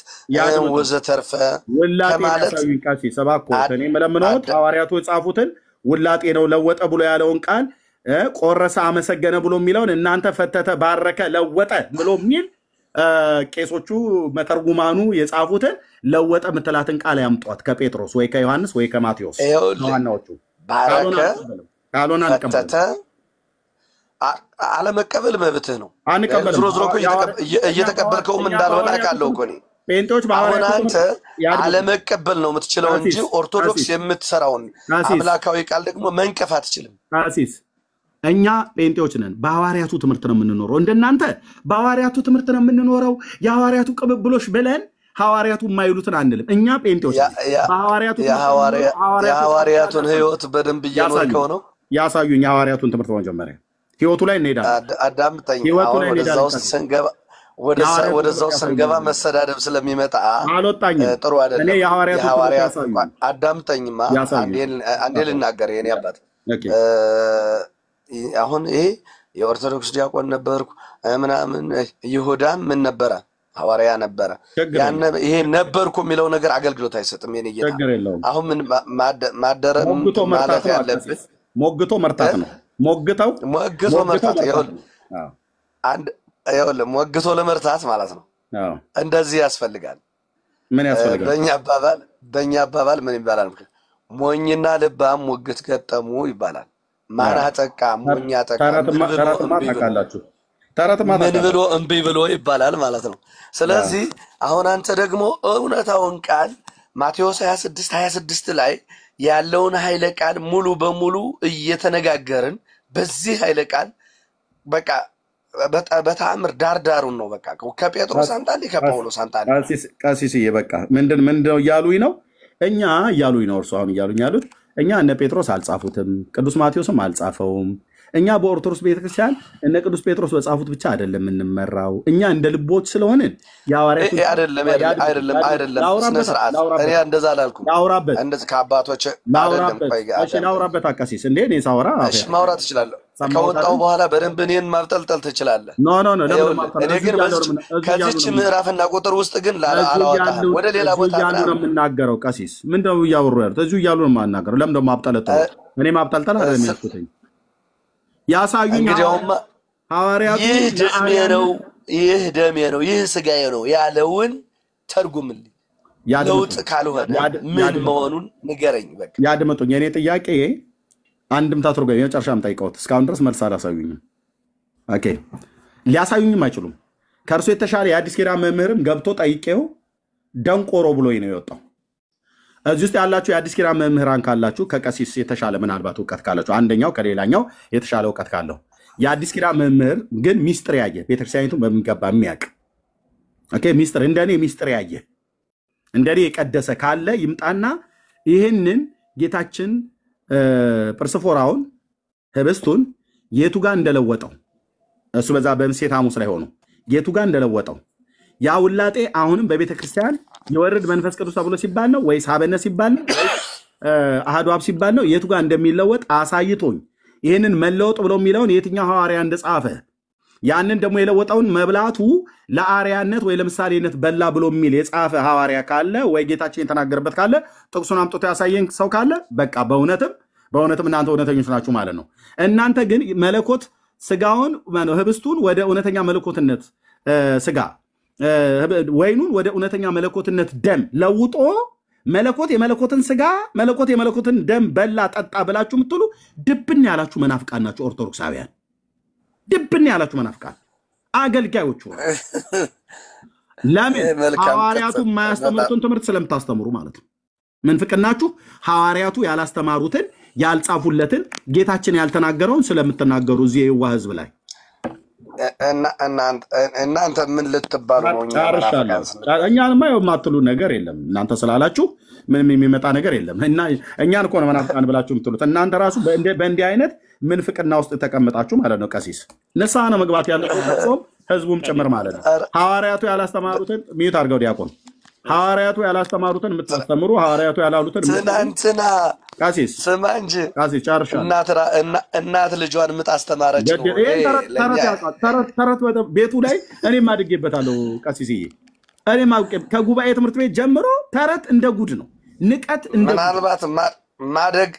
ወዘተርፈ ከማለት እኔ የምለምነው ሐዋርያቱ የጻፉትን ውላጤ ነው። ለወጠ ብሎ ያለውን ቃል ቆረሰ፣ አመሰገነ ብሎ የሚለውን እናንተ ፈተተ፣ ባረከ፣ ለወጠ ብሎ የሚል ቄሶቹ መተርጉማኑ የጻፉትን ለወጠ ምትላትን ቃል ያምጧት ከጴጥሮስ ወይ ከዮሐንስ ወይ ከማቴዎስ ዋናዎቹ። ባረከ ፈተተ አለመቀበል መብትህ ነው። ዞሮ እኮ እየተቀበልከውም እንዳልሆነ አውቃለሁ እኮ እኔ። ጴንጤዎች አሁን አንተ አለመቀበል ነው የምትችለው እንጂ ኦርቶዶክስ የምትሰራውን አምላካዊ ቃል ደግሞ መንቀፍ አትችልም። አሲስ እኛ ጴንጤዎች ነን። በሐዋርያቱ ትምህርት ነው የምንኖረው። እንደናንተ በሐዋርያቱ ትምህርት ነው የምንኖረው። የሐዋርያቱ ቅብብሎሽ ብለን ሐዋርያቱ የማይሉትን አንልም። እኛ ጴንጤዎች የሐዋርያቱን ህይወት በደንብ እየኖርከው ነው። ያሳዩኝ የሐዋርያቱን ትምህርት መጀመሪያ ህይወቱ ላይ እንሄዳለን። አዳምጠኝ። አሁን ወደዛው ስንገባ መሰዳደብ ስለሚመጣ አልወጣኝም። ጥሩ አይደለም። እኔ የሐዋርያቱ አዳምጠኝማ አንዴ ልናገር የኔ አባት። አሁን ይሄ የኦርቶዶክስ ዲያቆን ነበርኩ ምናምን፣ ይሁዳም ምን ነበረ? ሐዋርያ ነበረ። ይሄ ነበርኩ የሚለው ነገር አገልግሎት አይሰጥም። የኔ ጌታ አሁን ምን ማደረም ማለት ያለብህ ሞግቶ መርታት ነው። ሞግቶ መርታት ሞግቶ ለመርታት ማለት ነው። እንደዚህ ያስፈልጋል። ምን ያስፈልጋል? በእኛ አባባል ምን ይባላል? ሞኝና ልባም ሞግት ገጠሙ ይባላል። ማን አጠቃ? ሞኝ አጠቃ። ምን ብሎ እምቢ ብሎ ይባላል ማለት ነው። ስለዚህ አሁን አንተ ደግሞ እውነታውን ቃል ማቴዎስ 26 ላይ ያለውን ኃይለ ቃል ሙሉ በሙሉ እየተነጋገርን በዚህ ኃይለ ቃል በቃ በተአምር ዳርዳሩን ነው። በቃ ከጴጥሮስ አንጣንዴ ከጳውሎስ አንጣንዴ ቀሲስዬ በቃ ምንድነው እያሉኝ ነው? እኛ እያሉኝ ነው። እርሱ አሁን እያሉኝ ያሉት እኛ እነ ጴጥሮስ አልጻፉትም፣ ቅዱስ ማቴዎስም አልጻፈውም። እኛ በኦርቶዶክስ ቤተክርስቲያን እነ ቅዱስ ጴጥሮስ በጻፉት ብቻ አይደለም የምንመራው። እኛ እንደ ልቦች ስለሆንን የሐዋርያቱ አይደለም ስነ ስርዓት እኔ እንደዛ አላልኩም። እንደዚህ ከአባቶች ላውራበት አቀሲስ እንዴ እኔ ሳወራ ማውራት እችላለሁ። ከወጣው በኋላ በደንብ እኔን ማብጠልጠል ትችላለህ። ኖ እኔ ግን ከዚች ምዕራፍና ቁጥር ውስጥ ግን አላወጣህም። ወደ ሌላ ቦታ ነው የምናገረው። ቀሲስ ምንድነው እያወሩ ያሉት? እዚሁ እያሉ ነው የማናገረው። ለምን ደግሞ ማብጠልጠል? እኔ ማብጠልጠል አይደለም ያልኩትኝ። ያሳዩኝ ሐዋርያቱ ይህ ደሜ ነው ይህ ስጋዬ ነው ያለውን ተርጉምልኝ። ለውጥ ካልሆነ ምን መሆኑን ንገረኝ። በቃ ያድምጡኝ። የኔ ጥያቄ አንድም ታትርጎ የመጨረሻም ጠይቀውት እስካሁን ድረስ መልስ አላሳዩኝም። ኦኬ ሊያሳዩኝም አይችሉም። ከእርሱ የተሻለ የአዲስ ኪዳን መምህርም ገብቶ ጠይቄው ደንቆሮ ብሎኝ ነው የወጣው። እዚህ ውስጥ ያላችሁ የአዲስ ኪዳን መምህራን ካላችሁ ከቀሲስ የተሻለ ምናልባት እውቀት ካላችሁ አንደኛው ከሌላኛው የተሻለ እውቀት ካለው የአዲስ ኪዳን መምህር ግን ሚስጥር ያየ ቤተክርስቲያኒቱን በሚገባ የሚያውቅ ሚስጥር እንደኔ ሚስጥር ያየ እንደኔ የቀደሰ ካለ ይምጣና ይህንን ጌታችን ጵርስፎራውን ህብስቱን የቱ ጋር እንደለወጠው እሱ በዛ በምሴት ሐሙስ ላይ ሆኖ የቱ ጋር እንደለወጠው ያ ውላጤ አሁንም በቤተ ክርስቲያን የወርድ መንፈስ ቅዱስ ተብሎ ሲባል ነው ወይስ ሀበነ ሲባል ነው ወይስ አሐዱ አብ ሲባል ነው? የቱ ጋር እንደሚለወጥ አሳይቶኝ ይህንን መለወጥ ብሎ የሚለውን የትኛው ሐዋርያ እንደጻፈ ያንን ደግሞ የለወጠውን መብላቱ ለአርያነት ወይ ለምሳሌነት በላ ብሎ የሚል የጻፈ ሐዋርያ ካለ ወይ ጌታችን የተናገረበት ካለ ጥቅሱን አምጥቶ ያሳየን ሰው ካለ በቃ በእውነትም እናንተ እውነተኞች ናችሁ ማለት ነው። እናንተ ግን መለኮት ስጋውን ህብስቱን ወደ እውነተኛ መለኮትነት ስጋ ወይኑን ወደ እውነተኛ መለኮትነት ደም ለውጦ መለኮት የመለኮትን ስጋ መለኮት የመለኮትን ደም በላ ጠጣ ብላችሁ የምትሉ ድብን ያላችሁ መናፍቃን ናችሁ። ኦርቶዶክሳውያን ድብን ያላችሁ መናፍቃን አገልጋዮቹ ለምን ሐዋርያቱ የማያስተምሩትን ትምህርት ስለምታስተምሩ ማለት ነው። ምንፍቅናችሁ ሐዋርያቱ ያላስተማሩትን ያልጻፉለትን ጌታችን ያልተናገረውን ስለምትናገሩ እዚህ የዋህ ህዝብ ላይ እናንተ ምን ልትባሉ ነው? እኛንማ የማትሉ ነገር የለም። እናንተ ስላላችሁ ምንም የሚመጣ ነገር የለም። እኛን እኮ ነው መናፍቃን ብላችሁ የምትሉት። እናንተ ራሱ በእንዲህ አይነት ምንፍቅና ውስጥ ተቀምጣችሁ ማለት ነው። ቀሲስ ንስሐ ነው መግባት ያለበት ህዝቡም ጭምር ማለት ነው። ሐዋርያቱ ያላስተማሩትን ሚዩት አድርገው ዲያቆን ሐዋርያቱ ያላስተማሩትን የምታስተምሩ ሐዋርያቱ ያላሉትን ትናንትና ቀሲስ ስማ እንጂ ቀሲስ ጨርሻለሁ። እናት ልጇን ምታስተማረች ነው። ተረት ቤቱ ላይ እኔም አድጌበታለሁ ቀሲስዬ። እኔም ከጉባኤ ትምህርት ቤት ጀምሮ ተረት እንደ ጉድ ነው። ንቀት እንደ ምናልባት ማደግ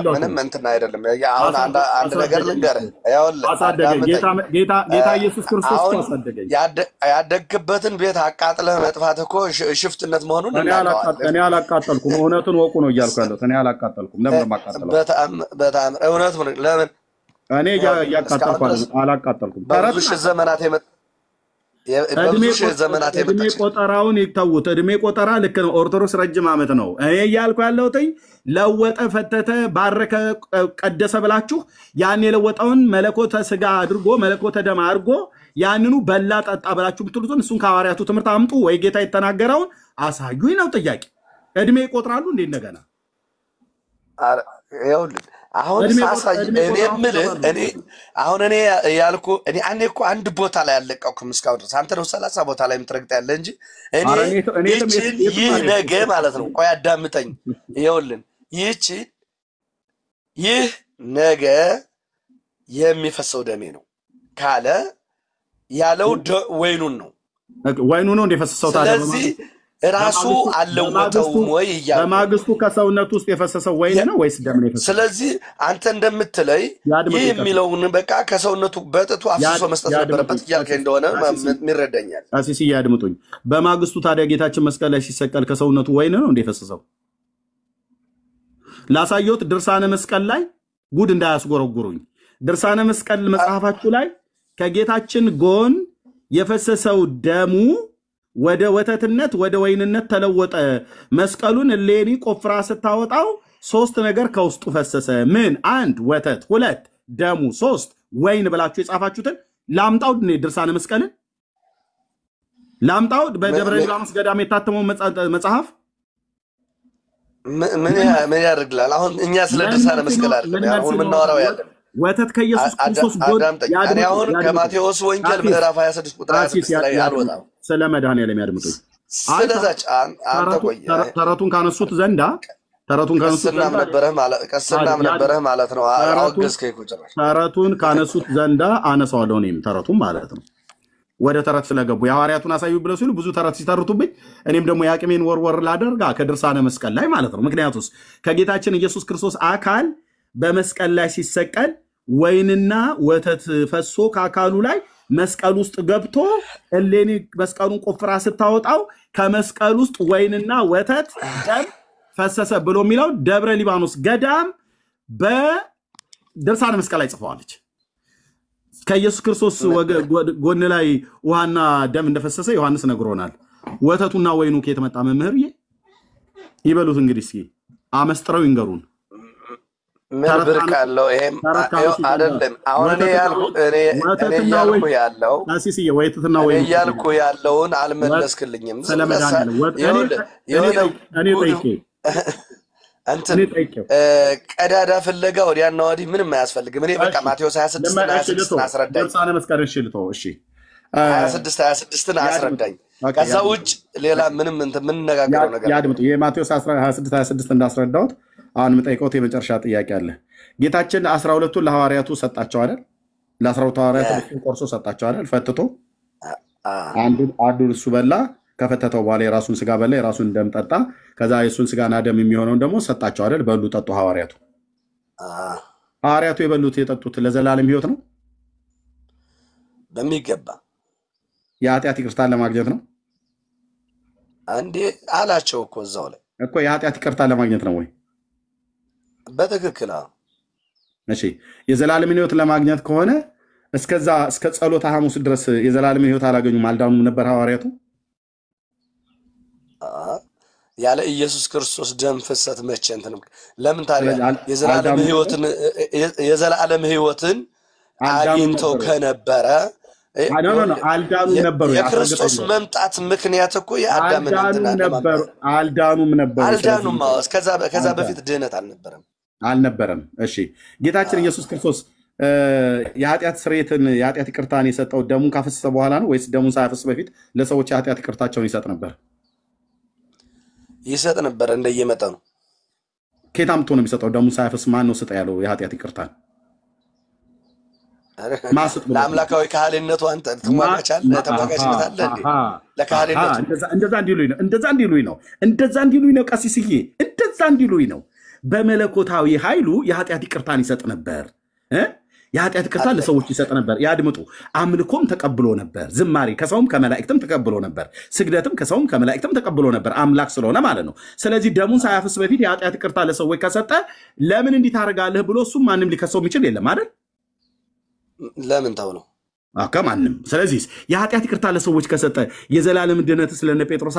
ምንም እንትን አይደለም። አሁን አንድ ነገር ልንገርህ፣ ጌታ ኢየሱስ ክርስቶስ አሳደገኝ። ያደግበትን ቤት አቃጥለህ መጥፋት እኮ ሽፍትነት መሆኑን እኔ አላቃጠልኩም። እውነቱን ወቁ ነው እያልኩ ያለሁት። እኔ አላቃጠልኩም። ለምን ማቃጠለው? በጣም እውነት ለምን እኔ እያቃጠልኩ አላቃጠልኩም። በብዙ ሺህ ዘመናት እድሜ ቆጠራውን ይተውት። እድሜ ቆጠራ ልክ ነው። ኦርቶዶክስ ረጅም ዓመት ነው። እኔ እያልኩ ያለሁት ለወጠ፣ ፈተተ፣ ባረከ፣ ቀደሰ ብላችሁ ያን የለወጠውን መለኮተ ስጋ አድርጎ መለኮተ ደም አድርጎ ያንኑ በላ ጠጣ ብላችሁ ብትሉትን እሱን ከሐዋርያቱ ትምህርት አምጡ ወይ ጌታ የተናገረውን አሳዩኝ ነው ጥያቄ። እድሜ ይቆጥራሉ እንዴ? እንደገና ይኸውልህ አሁን ሳሳይ እኔ የምልህ እኔ ያልኩ እኔ እኮ አንድ ቦታ ላይ ያለቀውኩም እስካሁን ድረስ አንተ ነው 30 ቦታ ላይ የምትረግጥ ያለ እንጂ ይህ ነገ ማለት ነው። ቆይ አዳምጠኝ። ይኸውልህ ይህ ነገ የሚፈሰው ደሜ ነው ካለ ያለው ወይኑን ነው እንደፈሰሰው ታዲያ። ስለዚህ ራሱ አለወጠውም ወይ እያለ በማግስቱ ከሰውነቱ ውስጥ የፈሰሰው ወይን ነው ወይስ ደም ነው የፈሰሰው? ስለዚህ አንተ እንደምትለይ ይህ የሚለውን በቃ ከሰውነቱ በጥቱ አፍስሶ መስጠት ነበረበት እያልከኝ እንደሆነ ይረዳኛል። አሲሲ ያድምጡኝ። በማግስቱ ታዲያ ጌታችን መስቀል ላይ ሲሰቀል ከሰውነቱ ወይን ነው እንደፈሰሰው? ላሳየሁት ድርሳነ መስቀል ላይ ጉድ እንዳያስጎረጉሩኝ። ድርሳነ መስቀል መጽሐፋችሁ ላይ ከጌታችን ጎን የፈሰሰው ደሙ ወደ ወተትነት ወደ ወይንነት ተለወጠ። መስቀሉን እሌኒ ቆፍራ ስታወጣው 3 ነገር ከውስጡ ፈሰሰ። ምን? 1 ወተት፣ 2 ደሙ፣ 3 ወይን ብላችሁ የጻፋችሁትን ላምጣው። ድርሳነ መስቀልን ላምጣው። በደብረ ሊባኖስ ገዳም የታተመው መጽሐፍ ምን ያደርግላል? አሁን እኛ ስለ ድርሳነ መስቀል አይደለም አሁን የምናወራው ያለ ወተት ከኢየሱስ ክርስቶስ ጎን እኔ አሁን ከማቴዎስ ወንጌል ምዕራፍ 26 ቁጥር 26 ላይ አልወጣም። ስለ መድኃኒዓለም ያድምጡኝ። ስለዛች አንተ ቆይ ተረቱን ካነሱት ዘንዳ ቀስናም ነበረህ ማለት ነው። አወገዝከኝ እኮ ጭራሽ። ተረቱን ካነሱት ዘንዳ አነሳዋለሁ እኔም ተረቱን ማለት ነው። ወደ ተረት ስለገቡ የሐዋርያቱን አሳዩ ብለው ሲሉ ብዙ ተረት ሲተርቱብኝ እኔም ደግሞ የአቅሜን ወርወር ላደርጋ ከድርሳነ መስቀል ላይ ማለት ነው። ምክንያቱስ ከጌታችን ኢየሱስ ክርስቶስ አካል በመስቀል ላይ ሲሰቀል ወይንና ወተት ፈሶ ከአካሉ ላይ መስቀል ውስጥ ገብቶ እሌኒ መስቀሉን ቆፍራ ስታወጣው ከመስቀል ውስጥ ወይንና ወተት ደም ፈሰሰ ብሎ የሚለው ደብረ ሊባኖስ ገዳም በድርሳነ መስቀል ላይ ጽፈዋለች። ከኢየሱስ ክርስቶስ ጎን ላይ ውሃና ደም እንደፈሰሰ ዮሐንስ ነግሮናል። ወተቱና ወይኑ ከየት መጣ መምህር ይበሉት እንግዲህ እስኪ አመስጥረው ይንገሩን። ምን ብርቅ አለው? ይሄም አይደለም አሁን እኔ ያልኩ ያለውን አልመለስክልኝም። ቀዳዳ ፍለጋ ወዲያና ወዲህ ምንም አያስፈልግም። እኔ በቃ ማቴዎስ 26 አስረዳኝ። 26 አስረዳኝ። ከዛ ውጭ ሌላ ምንም የምንነጋገረው ነገር ያድምጡ። የማቴዎስ 26 እንዳስረዳሁት አሁን የምጠይቀውት የመጨረሻ ጥያቄ አለ። ጌታችን 12ቱን ለሐዋርያቱ ሰጣቸው አይደል? ለ12 ሐዋርያት ቆርሶ ሰጣቸው አይደል? ፈትቶ አንዱን እሱ በላ። ከፈተተው በኋላ የራሱን ስጋ በላ፣ የራሱን ደም ጠጣ። ከዛ የሱን ስጋና ደም የሚሆነውን ደግሞ ሰጣቸው አይደል? በሉ ጠጡ ሐዋርያቱ። ሐዋርያቱ የበሉት የጠጡት ለዘላለም ሕይወት ነው በሚገባ የኃጢአት ይቅርታን ለማግኘት ነው አንዴ አላቸው እኮ እዛው ላይ እኮ የኃጢአት ይቅርታን ለማግኘት ነው ወይ? በትክክል እሺ የዘላለም ሕይወት ለማግኘት ከሆነ እስከዛ እስከ ጸሎተ ሐሙስ ድረስ የዘላለም ሕይወት አላገኙም አልዳኑም ነበር ሐዋርያቱ? ያለ ኢየሱስ ክርስቶስ ደም ፍሰት መቼ እንትን ለምን ታዲያ የዘላለም ሕይወትን አግኝተው ከነበረ አልዳኑም ነበሩ። የክርስቶስ መምጣት ምክንያት እኮ የአዳም አልዳኑም ነበሩ። አልዳኑም ከዛ በፊት ድህነት አልነበረም። እሺ ጌታችን ኢየሱስ ክርስቶስ የኃጢአት ስርየትን የኃጢአት ይቅርታን የሰጠው ደሙን ካፈሰሰ በኋላ ነው ወይስ ደሙን ሳያፈስ በፊት ለሰዎች የኃጢአት ይቅርታቸውን ይሰጥ ነበር? ይሰጥ ነበር እንደየመጠኑ። ከየት አምጥቶ ነው የሚሰጠው? ደሙን ሳያፈስ ማን ነው ስጠ ያለው የኃጢአት ይቅርታን? ለአምላካዊ ካህሊነቱ አንተ ተሟጋችነት አለ እንዴ? ለካህሊነቱ እንደዛ እንዲሉኝ ነው ቀሲስዬ፣ እንደዛ እንዲሉኝ ነው። በመለኮታዊ ኃይሉ የኃጢአት ይቅርታን ይሰጥ ነበር። የኃጢአት ይቅርታ ለሰዎች ይሰጥ ነበር። ያድምጡ። አምልኮም ተቀብሎ ነበር። ዝማሬ ከሰውም ከመላእክትም ተቀብሎ ነበር። ስግደትም ከሰውም ከመላእክትም ተቀብሎ ነበር፣ አምላክ ስለሆነ ማለት ነው። ስለዚህ ደሙን ሳያፈስ በፊት የኃጢአት ይቅርታ ለሰዎች ከሰጠ ለምን እንዲህ ታደርጋለህ ብሎ እሱም ማንም ሊከሰው የሚችል የለም አይደል? ለምን ተብሎ ከማንም። ስለዚህ የኃጢአት ይቅርታ ለሰዎች ከሰጠ የዘላለም ድነት ስለነ ጴጥሮስ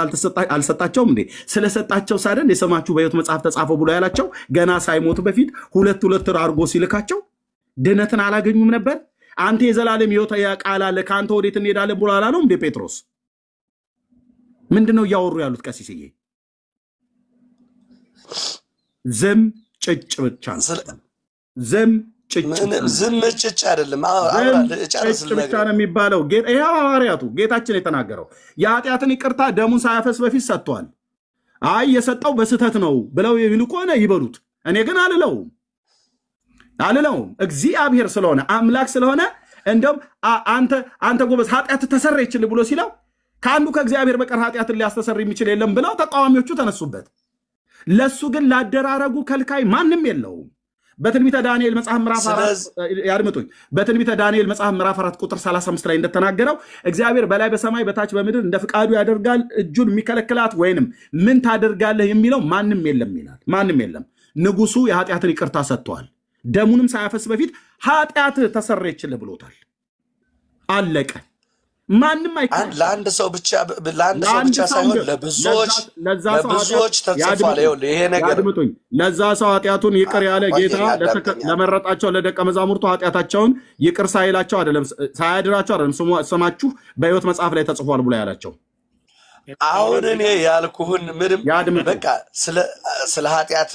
አልሰጣቸውም እንዴ? ስለሰጣቸው ሳደን የሰማችሁ በሕይወት መጽሐፍ ተጻፈው ብሎ ያላቸው ገና ሳይሞቱ በፊት ሁለት አድርጎ ሲልካቸው ድነትን አላገኙም ነበር? አንተ የዘላለም ሕይወት ቃል አለ ከአንተ ወዴት እንሄዳለን ብሎ አላለው እንዴ ጴጥሮስ? ምንድነው እያወሩ ያሉት ቀሲስዬ? ዝም ጭጭ ብቻ ነው። ዝም ጭጭ አይደለም ብቻ ነው የሚባለው። ይኸው ሐዋርያቱ ጌታችን የተናገረው የኃጢአትን ይቅርታ ደሙን ሳያፈስ በፊት ሰጥቷል። አይ የሰጠው በስህተት ነው ብለው የሚሉ ከሆነ ይበሉት። እኔ ግን አልለውም። እግዚአብሔር ስለሆነ አምላክ ስለሆነ እንደውም አንተ ጎበዝ ኃጢአት ተሰረየችልህ ብሎ ሲለው ከአንዱ ከእግዚአብሔር በቀር ኃጢአትን ሊያስተሰር የሚችል የለም ብለው ተቃዋሚዎቹ ተነሱበት። ለሱ ግን ላደራረጉ ከልካይ ማንም የለውም። በትንቢተ ዳንኤል መጽሐፍ ምዕራፍ 4 ያድምጡኝ። በትንቢተ ዳንኤል መጽሐፍ ምዕራፍ 4 ቁጥር 35 ላይ እንደተናገረው እግዚአብሔር በላይ በሰማይ በታች በምድር እንደ ፍቃዱ ያደርጋል፣ እጁን የሚከለክላት ወይንም ምን ታደርጋለህ የሚለው ማንም የለም ይላል። ማንም የለም። ንጉሱ የኃጢአትን ይቅርታ ሰጥቷል። ደሙንም ሳያፈስ በፊት ኃጢአት ተሰረየችልህ ብሎታል። አለቀ። ማንም አይከል ለአንድ ሰው ብቻ ሳይሆን ለብዙዎች ተጽፏል። ይሄ ነገር አድምጡኝ። ለዛ ሰው ኃጢአቱን ይቅር ያለ ጌታ ለመረጣቸው ለደቀ መዛሙርቱ ኃጢአታቸውን ይቅር ሳይላቸው አይደለም ሳያድራቸው አይደለም ስማችሁ በሕይወት መጽሐፍ ላይ ተጽፏል ብሎ ያላቸው። አሁን እኔ ያልኩህን ምንም በቃ ስለ ኃጢአት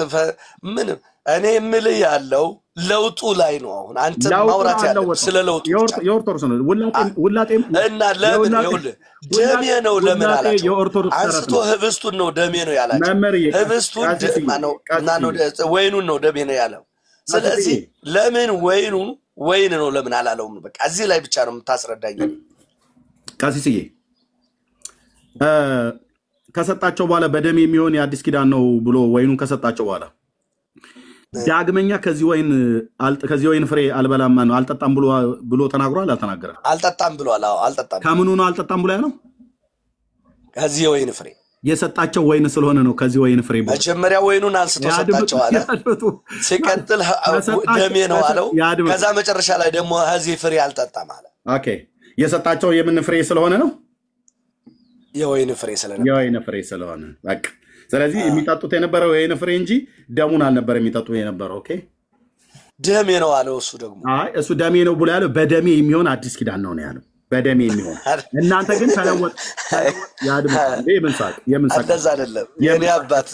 ምንም እኔ የምልህ ያለው ለውጡ ላይ ነው። አሁን አንተ ማውራት ያለው ስለ ለውጡ የኦርቶዶክስ ነው። እና ለምን ይኸውልህ ደሜ ነው ለምን አላቸው? አንስቶ ህብስቱን ነው ደሜ ነው ያላቸው። ህብስቱን ወይኑን ነው ደሜ ነው ያለው። ስለዚህ ለምን ወይን ነው ለምን አላለውም? በቃ እዚህ ላይ ብቻ ነው የምታስረዳኝ ቀሲስዬ። ከሰጣቸው በኋላ በደሜ የሚሆን የአዲስ ኪዳን ነው ብሎ ወይኑን ከሰጣቸው በኋላ ዳግመኛ ከዚህ ወይን ፍሬ አልበላም ነው አልጠጣም ብሎ ተናግሯል? አልተናገረም? አልጠጣም ብሏል። አዎ አልጠጣም። ከምኑ ነው አልጠጣም ብሎ ያለው? ከዚህ ወይን ፍሬ የሰጣቸው ወይን ስለሆነ ነው። ከዚህ ወይን ፍሬ መጀመሪያ ወይኑን አንስቶ ሰጣቸው አለ። ሲቀጥል ደሜ ነው አለው። ከዛ መጨረሻ ላይ ደግሞ ከዚህ ፍሬ አልጠጣም አለ። ኦኬ የሰጣቸው የምን ፍሬ ስለሆነ ነው? የወይን ፍሬ ስለሆነ በቃ። ስለዚህ የሚጠጡት የነበረው የወይን ፍሬ እንጂ ደሙን አልነበረ የሚጠጡ የነበረው። ኦኬ ደሜ ነው አለው። እሱ ደግሞ እሱ ደሜ ነው ብሎ ያለው በደሜ የሚሆን አዲስ ኪዳን ነው ያለው። በደሜ የሚሆን እናንተ ግን ተለወጥ ያድምጥ የምንሳቅ እንደዛ አይደለም። የኔ አባት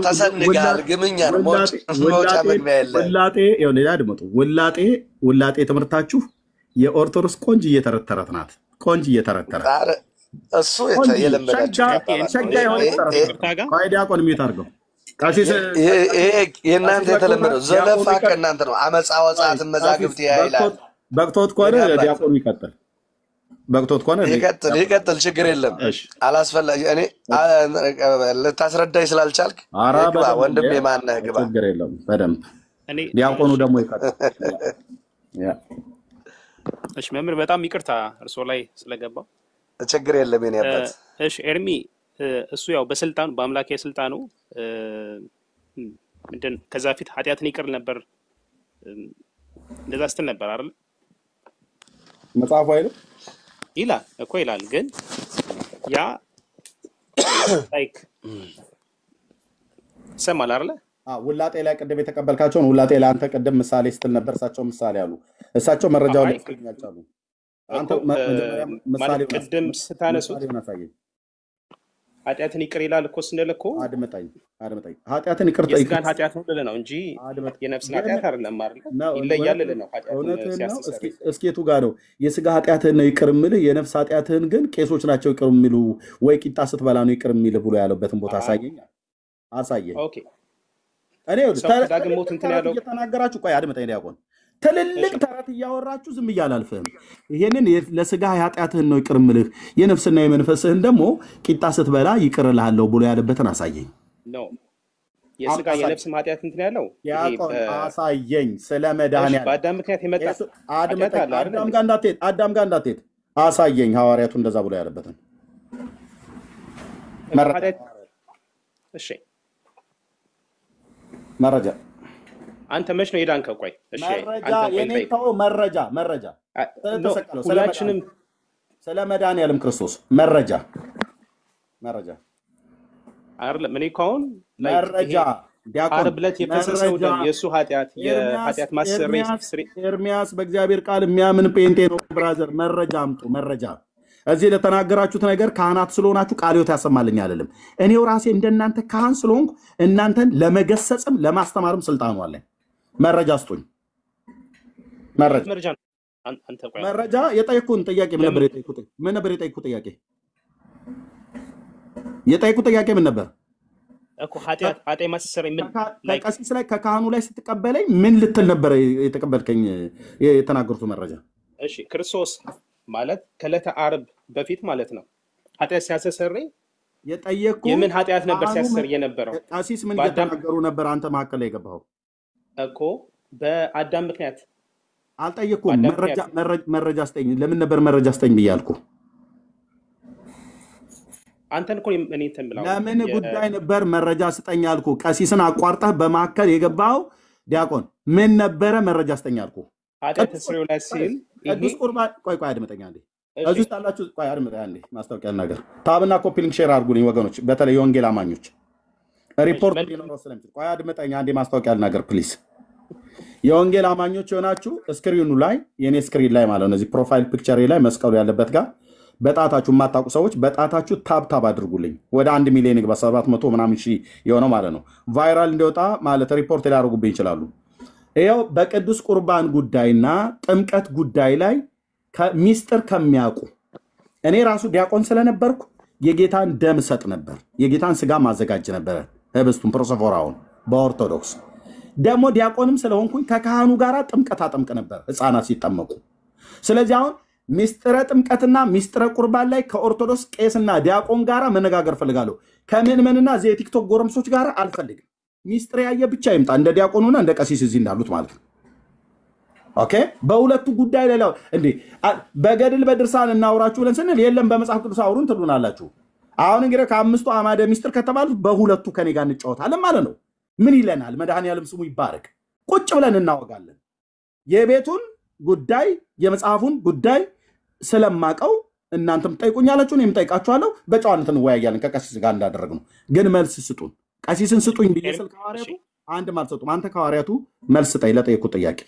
ተሰንጋል ግምኛ ነው ሞጫ መግቢያ የለም። ያድምጡ። ውላጤ ትምህርታችሁ የኦርቶዶክስ ቆንጅ እየተረተረት ናት። ቆንጅ እየተረተረ እሱ የለመዳችሁ ዲያቆን ሚዩት አድርገው። ይሄ የእናንተ የተለመደው ዘለፋ ከእናንተ ነው። አመፃ ወጻትን መዛግብት ይላል። በቅቶት ከሆነ ዲያቆኑ ይቀጥል። በቅቶት ከሆነ ይቀጥል፣ ችግር የለም። አላስፈላጊ እኔ ልታስረዳኝ ስላልቻልክ ግባ ወንድሜ፣ ማነህ ግባ። ችግር የለም በደንብ ዲያቆኑ ደግሞ ይቀጥል። እሺ መምህር በጣም ይቅርታ እርሶ ላይ ስለገባው። ችግር የለም የኔ አባት። እሺ ኤርሚ እሱ ያው በስልጣኑ በአምላክ የስልጣኑ ምንድን ከዛ ፊት ኃጢአትን ይቅር ነበር እንደዛ ስትል ነበር አይደል? መጽሐፉ አይደል ይላል እኮ ይላል። ግን ያ ላይክ ሰማል አይደል? ውላጤ ላይ ቅድም የተቀበልካቸውን ውላጤ ላይ አንተ ቅድም ምሳሌ ስትል ነበር፣ እሳቸው ምሳሌ አሉ። እሳቸው መረጃውን ያስቀኛሉ። አንተ ምሳሌ ቅድም ስታነሱት ኃጢአትን ይቅር ይላል እኮ ስንል እኮ አድምጠኝ ኃጢአትን ይቅር የስጋን ኃጢአት ነው ልልህ ነው እንጂ የነፍስን ኃጢአት አይደለም አይደል? ይለያል ልልህ ነው። እውነትህን ነው። እስኪ የቱ ጋር ነው የስጋ ኃጢአትህን ነው ይቅር የምልህ፣ የነፍስ ኃጢአትህን ግን ቄሶች ናቸው ይቅር የሚሉ ወይ ቂጣ ስትበላ ነው ይቅር የሚልህ ብሎ ያለበትን ቦታ አሳየኝ። ኦኬ እኔ ዳግሞት እንትን ያለው እየተናገራችሁ ቆይ አድምጠኝ ዲያቆን፣ ትልልቅ ተረት እያወራችሁ ዝም እያላልፍህም። ይሄንን ለስጋ ኃጢአትህን ነው ይቅር የምልህ የነፍስና የመንፈስህን ደግሞ ቂጣ ስትበላ ይቅር እልሃለሁ ብሎ ያለበትን አሳየኝ። ነው የስጋ የነፍስም ኃጢአት እንትን ያለው ዲያቆን አሳየኝ። ስለ መድኃኒዓለም በአዳም ምክንያት የመጣ አዳም ጋር እንዳትሄድ አሳየኝ። ሐዋርያቱ እንደዛ ብሎ ያለበትን እሺ መረጃ አንተ መች ነው የዳንከው? ቆይ እሺ መረጃ ሁላችንም ስለ መድኃኒዓለም ክርስቶስ መረጃ አይደለም። እኔ እኮ አሁን መረጃ ዓርብ ዕለት የፈሰሰው ደም የእሱ ኃጢአት ማሰረይ ኤርሚያስ በእግዚአብሔር ቃል የሚያምን ጴንጤ ነው ብራዘር። መረጃ አምጡ። መረጃ እዚህ ለተናገራችሁት ነገር ካህናት ስለሆናችሁ ቃል ሕይወት ያሰማልኝ አይደለም። እኔው ራሴ እንደናንተ ካህን ስለሆንኩ እናንተን ለመገሰጽም ለማስተማርም ስልጣኑ አለኝ። መረጃ ስጡኝ። መረጃ የጠየኩን ጥያቄ ምን ነበር? የጠየኩት ጥያቄ ምን ነበር እኮ? ኃጢአት ማሰረይ ምን ከቀሲስ ላይ ከካህኑ ላይ ስትቀበለኝ ምን ልትል ነበር የተቀበልከኝ? የተናገሩት መረጃ እሺ ክርስቶስ ማለት ከዕለተ ዓርብ በፊት ማለት ነው ኃጢአት ሲያስተሰርይ የጠየኩ የምን ኃጢአት ነበር ሲያስተሰርይ የነበረው? ቀሲስ ምን እየተናገሩ ነበር? አንተ መካከል ላይ የገባኸው እኮ በአዳም ምክንያት አልጠየኩም። መረጃ ስጠኝ። ለምን ነበር መረጃ ስጠኝ ብያልኩ? አንተን እኮ እኔ እንትን ብለው ለምን ጉዳይ ነበር መረጃ ስጠኝ አልኩ? ቀሲስን አቋርጠህ በመካከል የገባኸው ዲያቆን ምን ነበረ? መረጃ ስጠኝ አልኩ። ኃጢአት ተስሪው ላይ ሲል ቅዱስ ቁርባን ቆይ አድምጠኝ አንዴ። እዚህ ውስጥ አላችሁ። ቆይ አድምጠኝ አንዴ። ማስታወቂያ ነገር ታብና ኮፒ ሊንክ ሼር አድርጉልኝ ወገኖች፣ በተለይ የወንጌል አማኞች ሪፖርት ሊኖረው ስለምችል። ቆይ አድምጠኝ አንዴ። ማስታወቂያ ነገር ፕሊዝ። የወንጌል አማኞች የሆናችሁ ስክሪኑ ላይ የኔ ስክሪን ላይ ማለት ነው፣ እዚህ ፕሮፋይል ፒክቸር ላይ መስቀሉ ያለበት ጋር በጣታችሁ የማታውቁ ሰዎች በጣታችሁ ታብ አድርጉልኝ። ወደ 1 ሚሊዮን ይግባ 700 ምናምን ሺህ የሆነው ማለት ነው። ቫይራል እንዲወጣ ማለት ሪፖርት ሊያደርጉብኝ ይችላሉ። ይኸው በቅዱስ ቁርባን ጉዳይና ጥምቀት ጉዳይ ላይ ሚስጥር ከሚያውቁ እኔ ራሱ ዲያቆን ስለነበርኩ የጌታን ደም ሰጥ ነበር፣ የጌታን ስጋ ማዘጋጅ ነበር። ህብስቱን ፕሮሶፎራውን በኦርቶዶክስ ደግሞ ዲያቆንም ስለሆንኩኝ ከካህኑ ጋር ጥምቀት አጠምቅ ነበር ህፃናት ሲጠመቁ። ስለዚህ አሁን ሚስጥረ ጥምቀትና ሚስጥረ ቁርባን ላይ ከኦርቶዶክስ ቄስና ዲያቆን ጋር መነጋገር ፈልጋለሁ። ከምዕመንና እዚህ የቲክቶክ ጎረምሶች ጋር አልፈልግም። ሚስጥር ያየ ብቻ ይምጣ፣ እንደ ዲያቆኑና እንደ ቀሲስ እዚህ እንዳሉት ማለት ነው። ኦኬ። በሁለቱ ጉዳይ ላይ እንዴ በገድል በድርሳን እናውራችሁ ብለን ስንል የለም በመጽሐፍ ቅዱስ አውሩን ትሉናላችሁ። አሁን እንግዲህ ከአምስቱ አዕማደ ሚስጥር ከተባሉት በሁለቱ ከኔ ጋር እንጫወታለን ማለት ነው። ምን ይለናል? መድኃኒዓለም ስሙ ይባረክ። ቁጭ ብለን እናወጋለን። የቤቱን ጉዳይ የመጽሐፉን ጉዳይ ስለማቀው እናንተም ጠይቁኛላችሁ፣ እኔም ጠይቃችኋለሁ። በጨዋነት እንወያያለን ከቀሲስ ጋር እንዳደረግነው። ግን መልስ ስጡን። ቀሲስን ስጡኝ ብዬ ስል ከሐዋርያቱ አንድም አልሰጡም። አንተ ከሐዋርያቱ መልስ ስጠኝ ለጠየኩት ጥያቄ።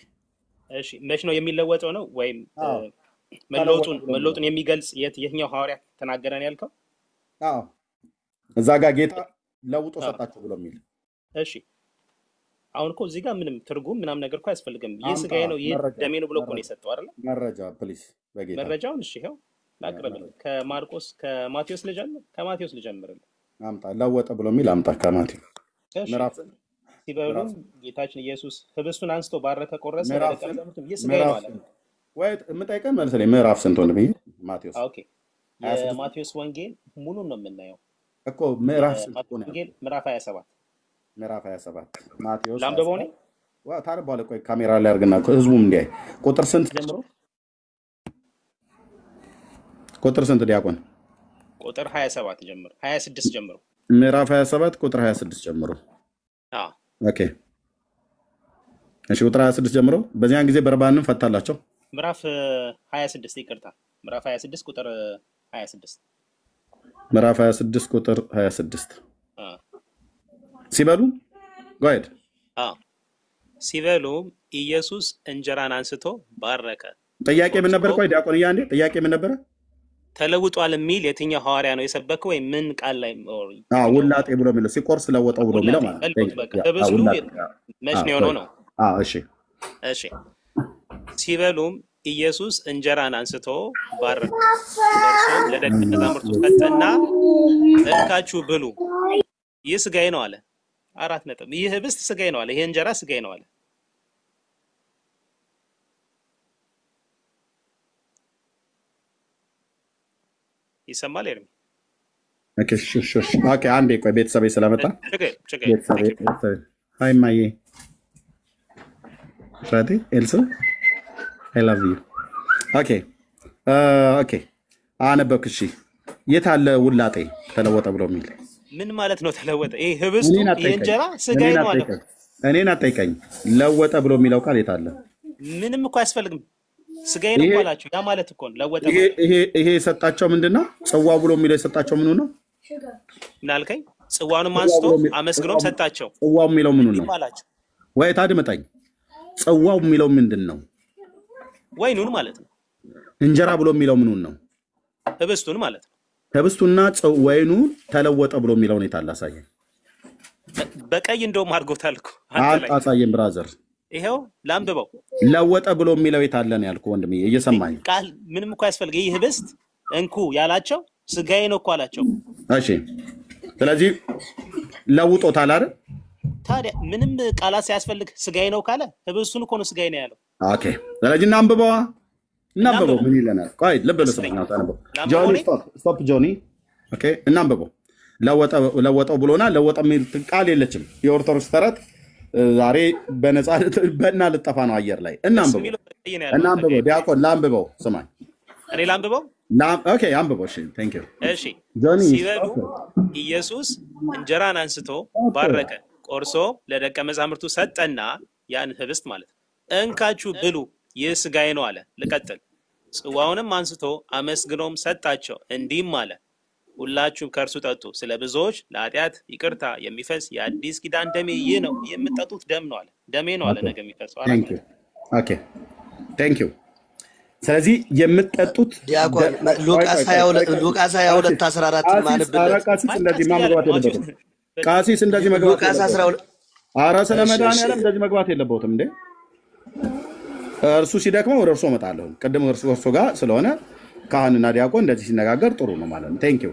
እሺ መች ነው የሚለወጠው ነው ወይም መለወጡን የሚገልጽ የትኛው ሐዋርያ ተናገረን ያልከው? አዎ እዛ ጋር ጌታ ለውጦ ሰጣቸው ብሎ የሚል። እሺ አሁን እኮ እዚህ ጋር ምንም ትርጉም ምናምን ነገር እኮ አያስፈልግም። ይህ ስጋዬ ነው ይህ ደሜ ነው ብሎ እኮ ነው የሰጠው አይደል? መረጃ ፕሊዝ በጌታ መረጃውን። እሺ ይኸው ላቅርብልህ። ከማቴዎስ ልጀምርልህ። አምጣ ለወጠ ብሎ የሚል አምጣ ከማቴዎስ ምዕራፍ ሲበሉ ጌታችን ኢየሱስ ህብስቱን አንስቶ ባረከ፣ ቆረሰ፣ ለደቀ መዛሙርቱም ይህ ስጋዬ ነው አለ። ወይ የምጠይቀን መልሰለኝ ምዕራፍ ስንት ሆነ ብዬ ማቴዎስ ኦኬ የማቴዎስ ወንጌል ሙሉን ነው የምናየው እኮ ምዕራፍ ስንት ሆነ ወንጌል ምዕራፍ 27 ምዕራፍ 27 ማቴዎስ ላምበበው ነው ታርባለ ቆይ ካሜራ ላይ አርግና ህዝቡም እንዲያይ ቁጥር ስንት ጀምሮ ቁጥር ስንት ዲያቆን ቁጥር 27 ጀምሮ 26 ጀምሮ ምዕራፍ 27 ቁጥር 26 ጀምሮ ኦኬ እሺ ቁጥር 26 ጀምሮ በዚያን ጊዜ በርባንን ፈታላቸው ምዕራፍ 26 ይቅርታ ምዕራፍ 26 ቁጥር 26 ምዕራፍ 26 ቁጥር 26 ሲበሉ ጎይድ ሲበሉ ኢየሱስ እንጀራን አንስቶ ባረከ ጥያቄ ምን ነበር ቆይ ዲያቆን ያንዴ ጥያቄ ምን ነበር ተለውጧል የሚል የትኛው ሐዋርያ ነው የሰበከው ወይ ምን ቃል ላይ ውላጤ ብሎ የሚለው ሲቆርስ ለወጣው ብሎ የሚለው ማለት ተብስሉ መች ነው ነው እሺ እሺ ሲበሉም ኢየሱስ እንጀራን አንስቶ ባረከ እርሱም ለደቀ መዛሙርቱ ሰጠና እንካችሁ ብሉ ይህ ሥጋዬ ነው አለ 4 ነጥብ ይህ ህብስት ሥጋዬ ነው አለ ይሄ እንጀራ ሥጋዬ ነው አለ ይሰማል ኤርሚ ኦኬ ኦኬ አንዴ ቆይ ቤተሰቤ ስለመጣ ቤተሰቤ ሃይ ማዬ ፍራቲ ኤልሳ I love you ኦኬ ኦኬ አነበብክ እሺ የት አለ ውላጤ ተለወጠ ብሎ የሚል ምን ማለት ነው ተለወጠ ይሄ ህብስቱ ይሄ እንጀራ ሥጋዬ ነው አለ እኔን አጠይቀኝ ለወጠ ብሎ የሚለው ቃል የት አለ ምንም እኮ አያስፈልግም ሥጋዬ ነው አላችሁ ያ ማለት እኮ ነው ለወጠ ይሄ የሰጣቸው ምንድነው ጽዋው ብሎ የሚለው የሰጣቸው ምኑ ነው ምናልከኝ ጽዋውንም አንስቶ አመስግኖም ሰጣቸው ጽዋው የሚለው ምኑ ነው ወይ ታድመጣኝ ጽዋው የሚለው ምንድነው ወይኑን ማለት ነው እንጀራ ብሎ የሚለው ምኑን ነው ህብስቱን ማለት ነው ህብስቱና ወይኑ ተለወጠ ብሎ የሚለው ነው ታላሳየ በቀይ እንደውም አድርጎታል እኮ አሳየን ብራዘር ይሄው ላምብበው ለወጠ ብሎ የሚለው የታለ ነው ያልኩ ወንድሜ እየሰማኝ ቃል ምንም እኮ ያስፈልግ ይሄ ህብስት እንኩ ያላቸው ሥጋዬ ነው እኮ አላቸው እሺ ስለዚህ ለውጦታል አይደል ታዲያ ምንም ቃላት ሳያስፈልግ ሥጋዬ ነው ካለ ህብስቱን እኮ ነው ሥጋዬ ነው ያለው ኦኬ ስለዚህ እናንብበው ምን ይለናል ቆይ ለበለሰ ነው ታነበው ጆኒ ስቶፕ ጆኒ ኦኬ እናንብበው ለወጠው ብሎና ለወጠ የሚል ቃል የለችም የኦርቶዶክስ ተረት ዛሬ በነፃ በእና ልጠፋ ነው አየር ላይ እናንብበው ዲያቆን ላንብበው ስማኝ እኔ ላንብበው ኦኬ አንብበው እሺ ቴንክ ዩ እሺ ሲበሉ ኢየሱስ እንጀራን አንስቶ ባረከ ቆርሶ ለደቀ መዛሙርቱ ሰጠና ያን ህብስት ማለት እንካችሁ ብሉ ይህ ሥጋዬ ነው አለ ልቀጥል ጽዋውንም አንስቶ አመስግኖም ሰጣቸው እንዲህም አለ ሁላችሁም ከእርሱ ጠጡ ስለ ብዙዎች ለኃጢአት ይቅርታ የሚፈስ የአዲስ ኪዳን ደሜ ይህ ነው የምትጠጡት ደም ነው አለ ደሜ ነው አለ ነገ የሚፈሰው ኦኬ ቴንክ ዩ ስለዚህ የምትጠጡት ዲያቆን ሉቃስ 22 14 ማንበብ ቃሲስ እንደዚህ መግባት ሉቃስ 12 ኧረ ስለ መድኃኒዓለም እንደዚህ መግባት የለበትም እንዴ እርሱ ሲደክመው ወደ እርሱ እመጣለሁ ቅድም እርሱ ጋር ስለሆነ ካህንና ዲያቆን እንደዚህ ሲነጋገር ጥሩ ነው ማለት ነው ቴንክ ዩ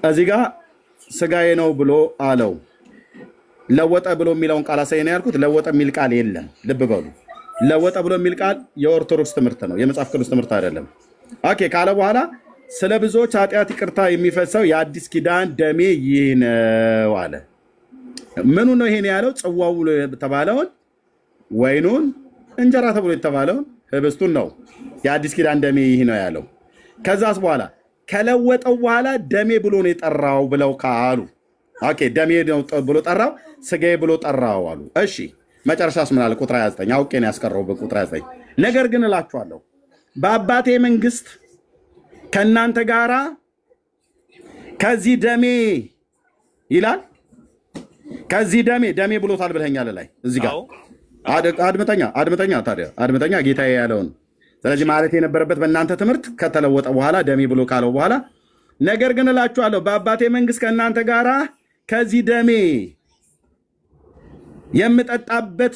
እዚህ ጋር ሥጋዬ ነው ብሎ አለው ለወጠ ብሎ የሚለውን ቃል አሳየኝ ያልኩት ለወጠ የሚል ቃል የለም ልብ በሉ ለወጠ ብሎ የሚል ቃል የኦርቶዶክስ ትምህርት ነው የመጽሐፍ ቅዱስ ትምህርት አይደለም ኦኬ ካለ በኋላ ስለ ብዙዎች ኃጢአት ይቅርታ የሚፈሰው የአዲስ ኪዳን ደሜ ይህ ነው አለ ምኑ ነው ይሄን ያለው ጽዋው ብሎ የተባለውን ወይኑን እንጀራ ተብሎ የተባለውን ህብስቱን ነው የአዲስ ኪዳን ደሜ ይህ ነው ያለው ከዛስ በኋላ ከለወጠው በኋላ ደሜ ብሎ ነው የጠራው ብለው ካሉ ኦኬ ደሜ ነው ብሎ ጠራው ሥጋዬ ብሎ ጠራው አሉ እሺ መጨረሻስ ምን አለ ቁጥር 29 አውቄ ነው ያስቀረው በቁጥር 29 ነገር ግን እላችኋለሁ በአባቴ መንግስት ከእናንተ ጋራ ከዚህ ደሜ ይላል ከዚህ ደሜ ብሎታል ብለኛል ላይ እዚህ ጋር አድምጠኛ ታዲያ አድምጠኛ ጌታዬ ያለውን ስለዚህ ማለት የነበረበት በእናንተ ትምህርት ከተለወጠ በኋላ ደሜ ብሎ ካለው በኋላ ነገር ግን እላችኋለሁ በአባቴ መንግስት ከእናንተ ጋራ ከዚህ ደሜ የምጠጣበት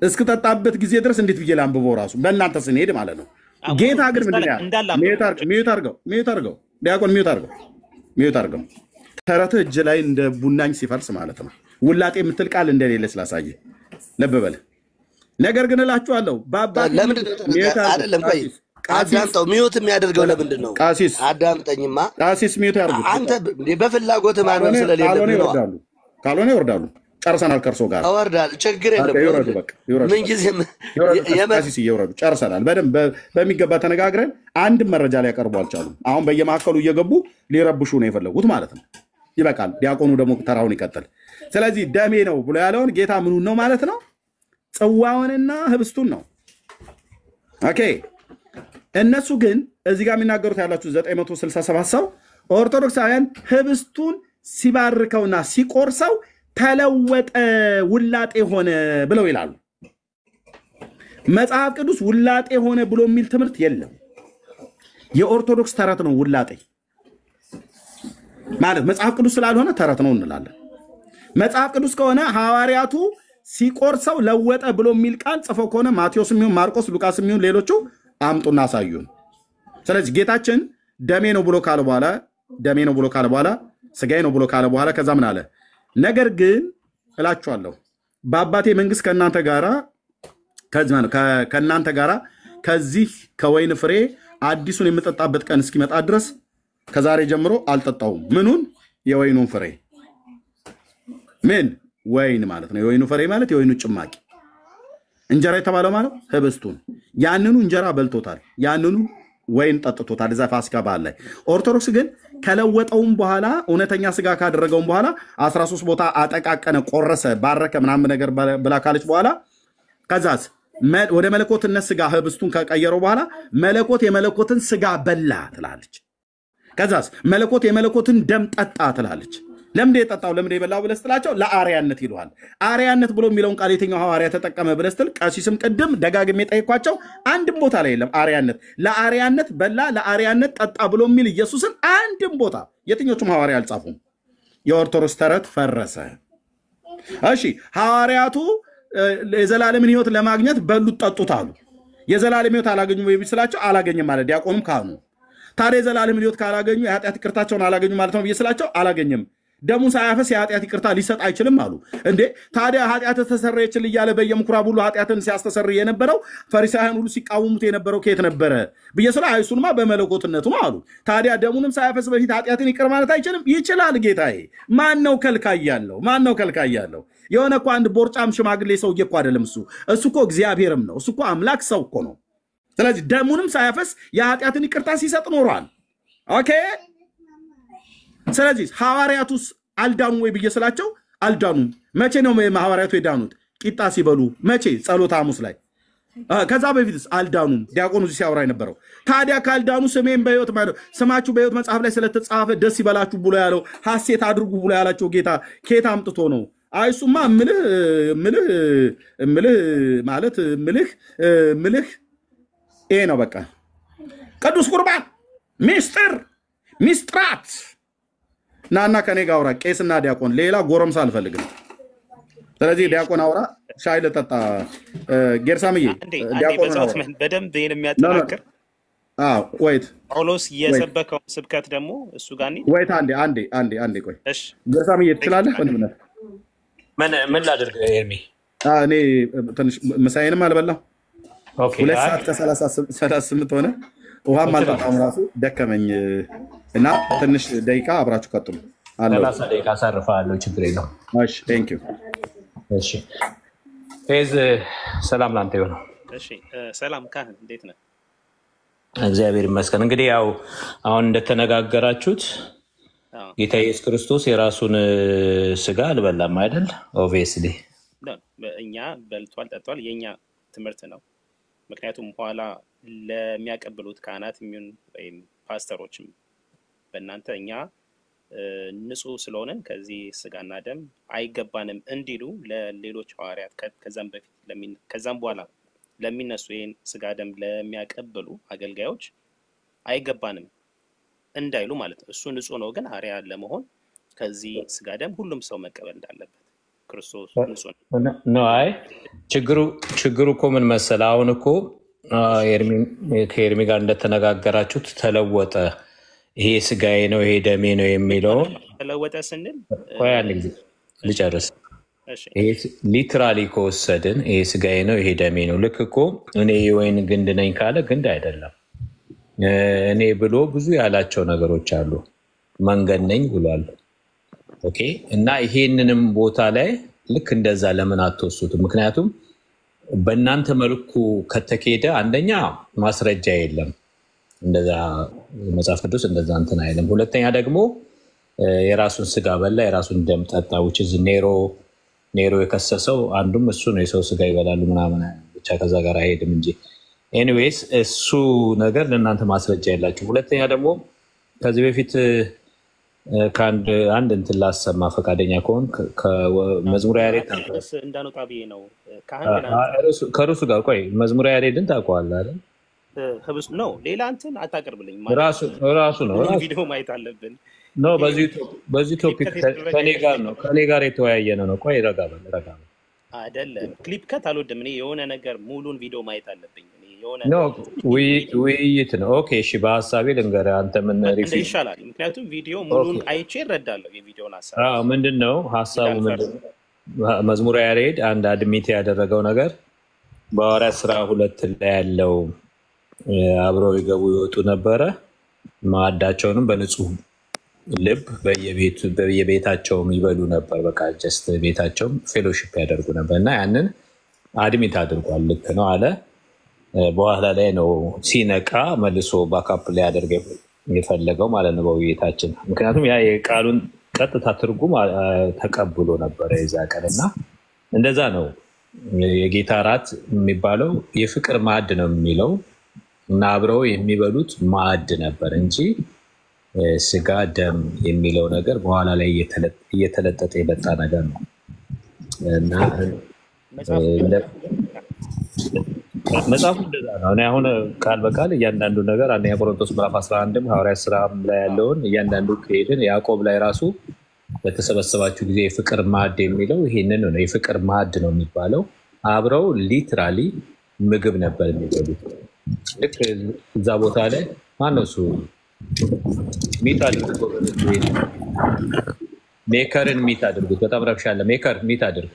እስክጠጣበት ጊዜ ድረስ እንዴት ብዬ ላንብበው ራሱ በእናንተ ስንሄድ ማለት ነው ጌታ ግን ምንድነው ሚዩት አድርገው ዲያቆን ሚዩት አድርገው ተረትህ እጅ ላይ እንደ ቡናኝ ሲፈርስ ማለት ነው ውላጤ የምትል ቃል እንደሌለ ስላሳየ ልብ በል ነገር ግን እላችኋለሁ በአባቴ ለምንድን ነው አይደለም? ቆይ አዳምጠው። ሚዩት የሚያደርገው ለምንድን ነው? ቃሲስ አዳምጠኝማ። ቃሲስ ሚዩት ያርጉ። አንተ በፍላጎት ማንም ስለሌለ ነው። ካልሆነ ይወርዳሉ። ጨርሰናል። ከርሶ ጋር አወርዳል። ችግር የለም። ይወርዱ። በቃ ይወርዱ። ምን ጊዜም ቃሲስ ይወርዱ። ጨርሰናል። በደንብ በሚገባ ተነጋግረን አንድ መረጃ ሊያቀርቡ አልቻሉም። አሁን በየማዕከሉ እየገቡ ሊረብሹ ነው የፈለጉት ማለት ነው። ይበቃል። ዲያቆኑ ደግሞ ተራውን ይቀጥል። ስለዚህ ደሜ ነው ብሎ ያለውን ጌታ ምኑን ነው ማለት ነው? ጽዋውንና ህብስቱን ነው። ኦኬ። እነሱ ግን እዚህ ጋር የሚናገሩት ያላችሁ 967 ሰው ኦርቶዶክሳውያን ህብስቱን ሲባርከውና ሲቆርሰው ተለወጠ፣ ውላጤ ሆነ ብለው ይላሉ። መጽሐፍ ቅዱስ ውላጤ ሆነ ብሎ የሚል ትምህርት የለም። የኦርቶዶክስ ተረት ነው ውላጤ ማለት። መጽሐፍ ቅዱስ ስላልሆነ ተረት ነው እንላለን። መጽሐፍ ቅዱስ ከሆነ ሐዋርያቱ ሲቆርሰው ለወጠ ብሎ የሚል ቃል ጽፈው ከሆነ ማቴዎስ የሚሆን ማርቆስ፣ ሉቃስ የሚሆን ሌሎቹ አምጡና አሳዩን። ስለዚህ ጌታችን ደሜ ነው ብሎ ካለ በኋላ ስጋዬ ነው ብሎ ካለ በኋላ ከዛ ምን አለ? ነገር ግን እላችኋለሁ በአባቴ መንግስት ከእናንተ ጋራ ከዚህ ከወይን ፍሬ አዲሱን የምጠጣበት ቀን እስኪመጣ ድረስ ከዛሬ ጀምሮ አልጠጣውም። ምኑን? የወይኑን ፍሬ። ምን ወይን ማለት ነው? የወይኑ ፍሬ ማለት የወይኑ ጭማቂ። እንጀራ የተባለው ማለት ህብስቱን፣ ያንኑ እንጀራ በልቶታል፣ ያንኑ ወይን ጠጥቶታል እዛ ፋሲካ በዓል ላይ። ኦርቶዶክስ ግን ከለወጠውም በኋላ እውነተኛ ስጋ ካደረገውም በኋላ 13 ቦታ አጠቃቀነ፣ ቆረሰ፣ ባረከ ምናምን ነገር ብላ ካለች በኋላ ከዛስ ወደ መለኮትነት ስጋ ህብስቱን ከቀየረው በኋላ መለኮት የመለኮትን ስጋ በላ ትላለች። ከዛስ መለኮት የመለኮትን ደም ጠጣ ትላለች። ለምንድን የጠጣው ለምንድን የበላው ብለህ ስትላቸው ለአርያነት ይሉሃል። አርያነት ብሎ የሚለውን ቃል የትኛው ሐዋርያ ተጠቀመ ብለህ ስትል ቀሲስም ቅድም ደጋግሜ ጠይኳቸው አንድም ቦታ ላይ የለም። አርያነት ለአርያነት በላ ለአርያነት ጠጣ ብሎ የሚል ኢየሱስን አንድም ቦታ የትኞቹም ሐዋርያ አልጻፉም። የኦርቶዶክስ ተረት ፈረሰ። እሺ ሐዋርያቱ የዘላለምን ህይወት ለማግኘት በሉት ጠጡት አሉ። የዘላለም ህይወት አላገኙ ወይ ቢስላቸው አላገኘም ማለት ዲያቆኑም ካህኑ። ታዲያ የዘላለምን ህይወት ካላገኙ የኃጢአት ይቅርታቸውን አላገኙ ማለት ነው ቢስላቸው አላገኘም። ደሙን ሳያፈስ የኃጢአት ይቅርታ ሊሰጥ አይችልም አሉ። እንዴ ታዲያ ኃጢአት ተሰረየችል እያለ በየምኩራብ ሁሉ ኃጢአትን ሲያስተሰርይ የነበረው ፈሪሳውያን ሁሉ ሲቃወሙት የነበረው ከየት ነበረ ብየስላ አይሱንማ በመለኮትነቱ አሉ። ታዲያ ደሙንም ሳያፈስ በፊት ኃጢአትን ይቅር ማለት አይችልም? ይችላል ጌታዬ። ማን ነው ከልካይ ያለው? የሆነ እኮ አንድ ቦርጫም ሽማግሌ ሰውዬ እኮ አይደለም እሱ እኮ እግዚአብሔርም ነው። እሱ እኮ አምላክ ሰው እኮ ነው። ስለዚህ ደሙንም ሳያፈስ የኃጢአትን ይቅርታ ሲሰጥ ኖሯል። ኦኬ። ስለዚህ ሐዋርያቱስ አልዳኑ ወይ ብዬ ስላቸው አልዳኑም። መቼ ነው ሐዋርያቱ የዳኑት? ቂጣ ሲበሉ። መቼ? ጸሎተ ሐሙስ ላይ። ከዛ በፊትስ አልዳኑም። ዲያቆኑ ሲያወራ የነበረው ታዲያ ካልዳኑ ስሜን በሕይወት ማለት ስማችሁ በሕይወት መጽሐፍ ላይ ስለተጻፈ ደስ ይበላችሁ ብሎ ያለው ሐሴት አድርጉ ብሎ ያላቸው ጌታ ኬታ አምጥቶ ነው? አይሱማ ምልህ ይሄ ነው በቃ። ቅዱስ ቁርባን ሚስጥራት ናና ከኔ ጋር አውራ። ቄስና ዲያቆን፣ ሌላ ጎረምሳ አልፈልግም። ስለዚህ ዲያቆን አውራ፣ ሻይ ልጠጣ። ጌርሳምዬ ዲያቆን በደንብ ይሄን የሚያጠናክር ወይት ጳውሎስ የሰበከው ስብከት ደግሞ እሱ ጋር ወይት አንዴ ቆይ። እሺ ጌርሳምዬ ትችላለህ? ምን ላድርግ ኤርሚ? እኔ ትንሽ ምሳዬንም አልበላሁ። 2 ሰዓት ከ38 ሆነ። ውሃም አልጠጣም ራሱ ደከመኝ እና ትንሽ ደቂቃ አብራችሁ ቀጥሉ። 30 ደቂቃ አሳርፋለሁ። ችግር የለውም። እሺ ቴንክ ዩ። እሺ ፌዝ ሰላም ላንተ ይሁን። እሺ ሰላም ካህን እንዴት ነህ? እግዚአብሔር ይመስገን። እንግዲህ ያው አሁን እንደተነጋገራችሁት ጌታ ኢየሱስ ክርስቶስ የራሱን ስጋ አልበላም አይደል? ኦብቪየስሊ እኛ በልቷል ጠጥቷል፣ የኛ ትምህርት ነው። ምክንያቱም በኋላ ለሚያቀብሉት ካህናት የሚሆን ወይም ፓስተሮችም በእናንተ እኛ ንጹህ ስለሆነን ከዚህ ስጋና ደም አይገባንም እንዲሉ ለሌሎች ሐዋርያት ከዛም በኋላ ለሚነሱ ይህን ስጋ ደም ለሚያቀብሉ አገልጋዮች አይገባንም እንዳይሉ ማለት ነው። እሱ ንጹህ ነው፣ ግን አርያ ለመሆን ከዚህ ስጋ ደም ሁሉም ሰው መቀበል እንዳለበት ክርስቶስ ንጹህ ነው። አይ ችግሩ እኮ ምን መሰለህ? አሁን እኮ ከኤርሚ ጋር እንደተነጋገራችሁት ተለወጠ፣ ይሄ ስጋዬ ነው ይሄ ደሜ ነው የሚለው ተለወጠ ስንል ቆይ አንድ ጊዜ ልጨርስ። ይሄ ሊትራሊ ከወሰድን ይሄ ስጋዬ ነው ይሄ ደሜ ነው። ልክ እኮ እኔ የወይን ግንድ ነኝ ካለ ግንድ አይደለም። እኔ ብሎ ብዙ ያላቸው ነገሮች አሉ። መንገድ ነኝ ብሏል። ኦኬ። እና ይሄንንም ቦታ ላይ ልክ እንደዛ ለምን አትወስዱትም? ምክንያቱም በእናንተ መልኩ ከተኬደ አንደኛ ማስረጃ የለም፣ እንደዛ መጽሐፍ ቅዱስ እንደዛ እንትን አይልም። ሁለተኛ ደግሞ የራሱን ስጋ በላ የራሱን ደም ጠጣ። ውችዝ ኔሮ የከሰሰው አንዱም እሱ ነው። የሰው ስጋ ይበላሉ ምናምን ብቻ ከዛ ጋር አይሄድም እንጂ ኤኒዌይስ እሱ ነገር ለእናንተ ማስረጃ የላችሁ። ሁለተኛ ደግሞ ከዚህ በፊት አንድ እንትን ላሰማ ፈቃደኛ ከሆን ከመዝሙረ ያሬድ እንዳንወጣ ብዬ ነው። ከእርሱ ጋር ቆይ መዝሙረ ያሬድን ታውቀዋለህ አይደል? ህብስቱ ነው ሌላ እንትን አታቀርብልኝ። ራሱ ነው ቪዲዮ ማየት አለብን። በዚህ ቶፒክ ከኔ ጋር የተወያየ ነው። ቆይ ረጋ በል አይደለም። ክሊፕ ከት አልወድም እኔ። የሆነ ነገር ሙሉን ቪዲዮ ማየት አለብኝ። ውይይት ነው። ኦኬ እሺ፣ በሀሳቤ ልንገርህ። አንተ ምን ይሻላል? ምክንያቱም ቪዲዮ ሙሉን አይቼ እረዳለሁ የቪዲዮን ሀሳብ። ምንድን ነው ሀሳቡ? መዝሙረ ያሬድ አንድ አድሚት ያደረገው ነገር በሐዋርያት ሥራ 2 ላይ ያለው አብረው ይገቡ ይወጡ ነበረ፣ ማዕዳቸውንም በንጹህ ልብ በየቤታቸውም ይበሉ ነበር። በቃ ጀስት ቤታቸውም ፌሎሺፕ ያደርጉ ነበር እና ያንን አድሚት አድርጓል። ልክ ነው አለ። በኋላ ላይ ነው ሲነቃ መልሶ ባካፕ ላይ ያደርገ የፈለገው ማለት ነው በውይይታችን። ምክንያቱም ያ የቃሉን ቀጥታ ትርጉም ተቀብሎ ነበረ የዛ ቀን እና እንደዛ ነው። የጌታ እራት የሚባለው የፍቅር ማዕድ ነው የሚለው እና አብረው የሚበሉት ማዕድ ነበር እንጂ ስጋ ደም የሚለው ነገር በኋላ ላይ እየተለጠጠ የመጣ ነገር ነው እና መጽሐፉ እንደዛ ነው። እኔ አሁን ቃል በቃል እያንዳንዱ ነገር አንደኛ ቆሮንቶስ ምዕራፍ 11 ሐዋርያት ሥራ ላይ ያለውን እያንዳንዱ ከሄድን ያዕቆብ ላይ ራሱ በተሰበሰባችሁ ጊዜ የፍቅር ማዕድ የሚለው ይሄንን ነው። የፍቅር ማዕድ ነው የሚባለው። አብረው ሊትራሊ ምግብ ነበር የሚበሉት። ልክ እዛ ቦታ ላይ ማነው እሱ ሚት አድርጉት፣ ሜከርን ሚት አድርጉት። በጣም ረብሻ አለ። ሜከር ሚት አድርግ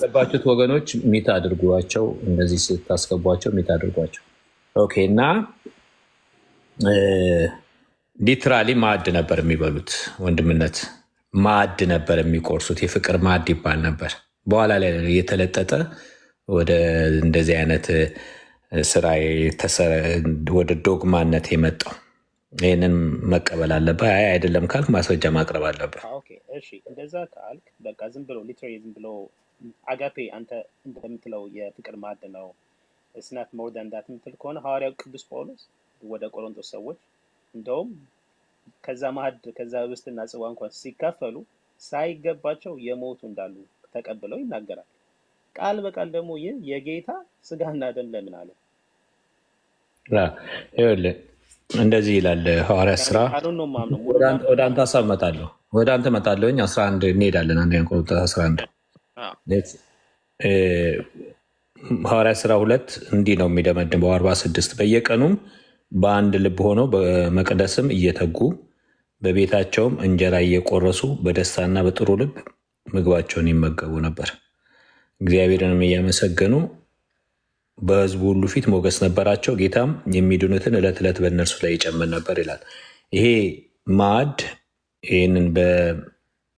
ያስገባችሁት ወገኖች ሚት አድርጓቸው። እንደዚህ ስታስገቧቸው ሚት አድርጓቸው። ኦኬ። እና ሊትራሊ ማዕድ ነበር የሚበሉት። ወንድምነት ማዕድ ነበር የሚቆርሱት። የፍቅር ማዕድ ይባል ነበር። በኋላ ላይ የተለጠጠ ወደ እንደዚህ አይነት ስራ ወደ ዶግማነት የመጣው። ይህንን መቀበል አለብህ። አይ አይደለም ካልክ ማስረጃ ማቅረብ አለብህ። እሺ እንደዛ ካልክ በቃ ዝም ብሎ ሊትራሊ ዝም ብሎ አጋፔ አንተ እንደምትለው የፍቅር ማዕድ ነው እስናት ሞር ዳን ዳት የምትል ከሆነ ሐዋርያው ቅዱስ ጳውሎስ ወደ ቆሮንቶስ ሰዎች እንደውም ከዛ ማዕድ ከዛ ህብስትና ጽዋ እንኳን ሲካፈሉ ሳይገባቸው የሞቱ እንዳሉ ተቀብለው ይናገራል። ቃል በቃል ደግሞ ይህ የጌታ ስጋና ደም ለምን አለ? እንደዚህ ይላል ሐዋርያት ሥራ። ወደ አንተ ሀሳብ እመጣለሁ፣ ወደ አንተ እመጣለሁኝ። 11 እንሄዳለን። አንደኛ ቆሮንቶስ 11 ሐዋርያት ሥራ 2 እንዲህ ነው የሚደመድመው 46 በየቀኑም በአንድ ልብ ሆነው በመቅደስም እየተጉ በቤታቸውም እንጀራ እየቆረሱ በደስታና በጥሩ ልብ ምግባቸውን ይመገቡ ነበር፣ እግዚአብሔርንም እያመሰገኑ በሕዝቡ ሁሉ ፊት ሞገስ ነበራቸው። ጌታም የሚድኑትን ዕለት ዕለት በእነርሱ ላይ ይጨምር ነበር ይላል። ይሄ ማዕድ ይህንን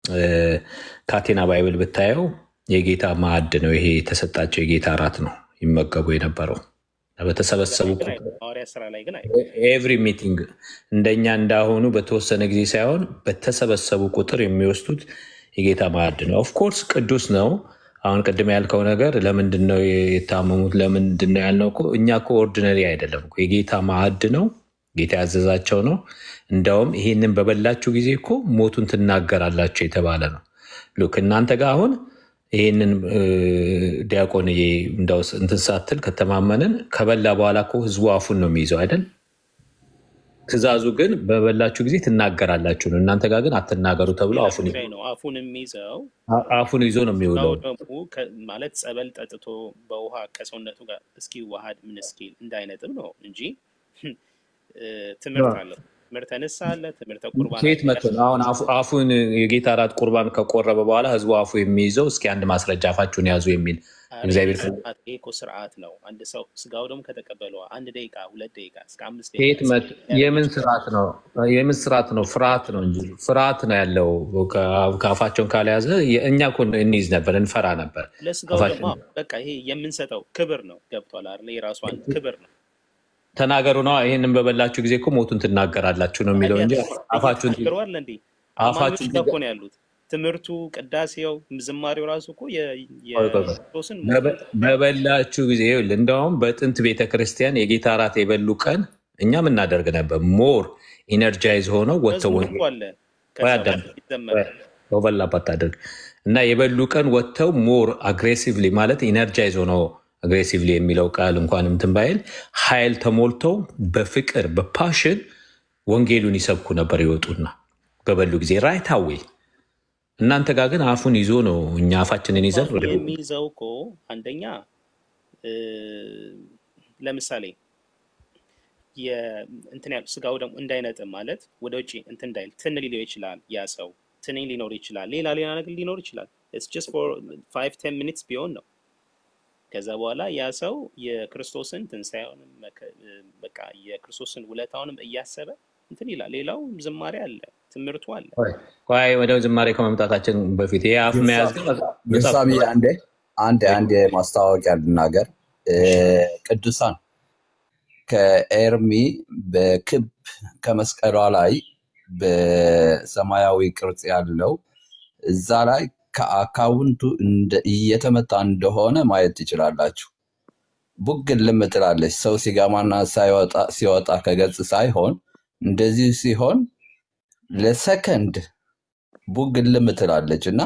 በካቴና ባይብል ብታየው የጌታ ማዕድ ነው። ይሄ የተሰጣቸው የጌታ እራት ነው ይመገቡ የነበረው። በተሰበሰቡ ኤቭሪ ሚቲንግ እንደኛ እንዳሆኑ በተወሰነ ጊዜ ሳይሆን በተሰበሰቡ ቁጥር የሚወስዱት የጌታ ማዕድ ነው። ኦፍኮርስ ቅዱስ ነው። አሁን ቅድም ያልከው ነገር ለምንድን ነው የታመሙት ለምንድን ነው ያልነው እኮ እኛ እኮ ኦርዲነሪ አይደለም እኮ የጌታ ማዕድ ነው። ጌታ ያዘዛቸው ነው። እንደውም ይህንን በበላችሁ ጊዜ እኮ ሞቱን ትናገራላችሁ የተባለ ነው። ሉክ እናንተ ጋር አሁን ይህንን ዲያቆን እንደው እንትን ሳትል ከተማመንን ከበላ በኋላ እኮ ህዝቡ አፉን ነው የሚይዘው አይደል? ትእዛዙ ግን በበላችሁ ጊዜ ትናገራላችሁ ነው። እናንተ ጋር ግን አትናገሩ ተብሎ አፉን የሚይዘው አፉን ይዞ ነው የሚውለው። ማለት ጸበል ጠጥቶ በውሃ ከሰውነቱ ጋር እስኪ ዋሃድ ምን እስኪል እንዳይነጥብ ነው እንጂ ትምህርት አለው። ትምህርተ ንስሐ አለ፣ ትምህርተ ቁርባን ከየት መጥቶ ነው አሁን አፉን የጌታ እራት ቁርባን ከቆረበ በኋላ ህዝቡ አፉ የሚይዘው? እስኪ አንድ ማስረጃ አፋችሁን ያዙ የሚል እግዚአብሔር ይሄ እኮ ስርዓት ነው። አንድ ሰው ስጋው ደግሞ ከተቀበለው 1 ደቂቃ 2 ደቂቃ እስከ 5 ደቂቃ ከየት መጥቶ የምን ስርዓት ነው? የምን ስርዓት ነው? ፍርሃት ነው እንጂ ፍርሃት ነው ያለው። ከአፋቸውን ካልያዘ እኛ እኮ እንይዝ ነበር፣ እንፈራ ነበር። ለስጋው ደግሞ በቃ ይሄ የምንሰጠው ክብር ነው። ገብቷል አይደል? የራሷን ክብር ነው። ተናገሩ ነው። ይሄንን በበላችሁ ጊዜ እኮ ሞቱን ትናገራላችሁ ነው የሚለው እንጂ አፋችሁን ትናገራለ እንዴ? አፋችሁን እኮ ነው ያሉት። ትምህርቱ፣ ቅዳሴው፣ ዝማሬው ራሱ እኮ የክርስቶስን በበላችሁ ጊዜ እንደውም በጥንት ቤተክርስቲያን የጌታ እራት የበሉ ቀን እኛ ምን እናደርግ ነበር? ሞር ኢነርጃይዝ ሆነው ወጥተው በላባት አድርግ እና የበሉ ቀን ወጥተው ሞር አግሬሲቭሊ ማለት ኢነርጃይዝ ሆነው አግሬሲቭሊ የሚለው ቃል እንኳን እንትን ባይል ኃይል ተሞልተው በፍቅር በፓሽን ወንጌሉን ይሰብኩ ነበር ይወጡና በበሉ ጊዜ ራይት አዌ። እናንተ ጋር ግን አፉን ይዞ ነው። እኛ አፋችንን ይዘን የሚይዘው እኮ አንደኛ ለምሳሌ እንትን ያሉ ስጋው ደግሞ እንዳይነጥም ማለት ወደ ውጪ እንትን እንዳይል ትን ሊለው ይችላል። ያ ሰው ትንኝ ሊኖር ይችላል። ሌላ ነገር ሊኖር ይችላል። it's just for 5-10 minutes ቢሆን ነው። ከዛ በኋላ ያ ሰው የክርስቶስን ትንሣኤውንም በቃ የክርስቶስን ውለታውንም እያሰበ እንትን ይላል። ሌላው ዝማሬ አለ፣ ትምህርቱ አለ። ቆይ ወደ ዝማሬ ከመምጣታችን በፊት ይሄ አፍ መያዝ ግሳሚ አንድ ማስታወቂያ ልናገር። ቅዱሳን ከኤርሚ በክብ ከመስቀሏ ላይ በሰማያዊ ቅርጽ ያለው እዛ ላይ ከአካውንቱ እየተመታ እንደሆነ ማየት ትችላላችሁ። ቡግልም ትላለች። ሰው ሲገባና ሲወጣ ከገጽ ሳይሆን እንደዚህ ሲሆን ለሰከንድ ቡግልም ትላለች እና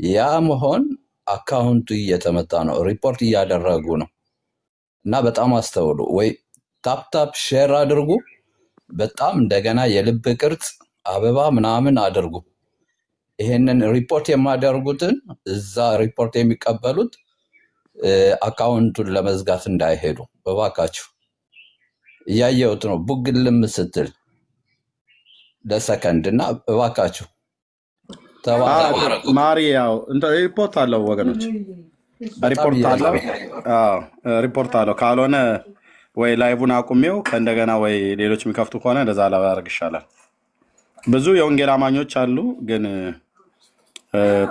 ያ መሆን አካውንቱ እየተመታ ነው፣ ሪፖርት እያደረጉ ነው። እና በጣም አስተውሉ። ወይ ታፕታፕ ሼር አድርጉ። በጣም እንደገና የልብ ቅርጽ አበባ ምናምን አድርጉ። ይሄንን ሪፖርት የማደርጉትን እዛ ሪፖርት የሚቀበሉት አካውንቱን ለመዝጋት እንዳይሄዱ በባካችሁ። እያየሁት ነው ቡግልም ስትል ለሰከንድ እና በባካችሁ ማሪያው ሪፖርት አለው ወገኖች፣ ሪፖርት አለው። ካልሆነ ወይ ላይቡን አቁሜው ከእንደገና ወይ ሌሎች የሚከፍቱ ከሆነ እንደዛ ላደርግ ይሻላል። ብዙ የወንጌል አማኞች አሉ፣ ግን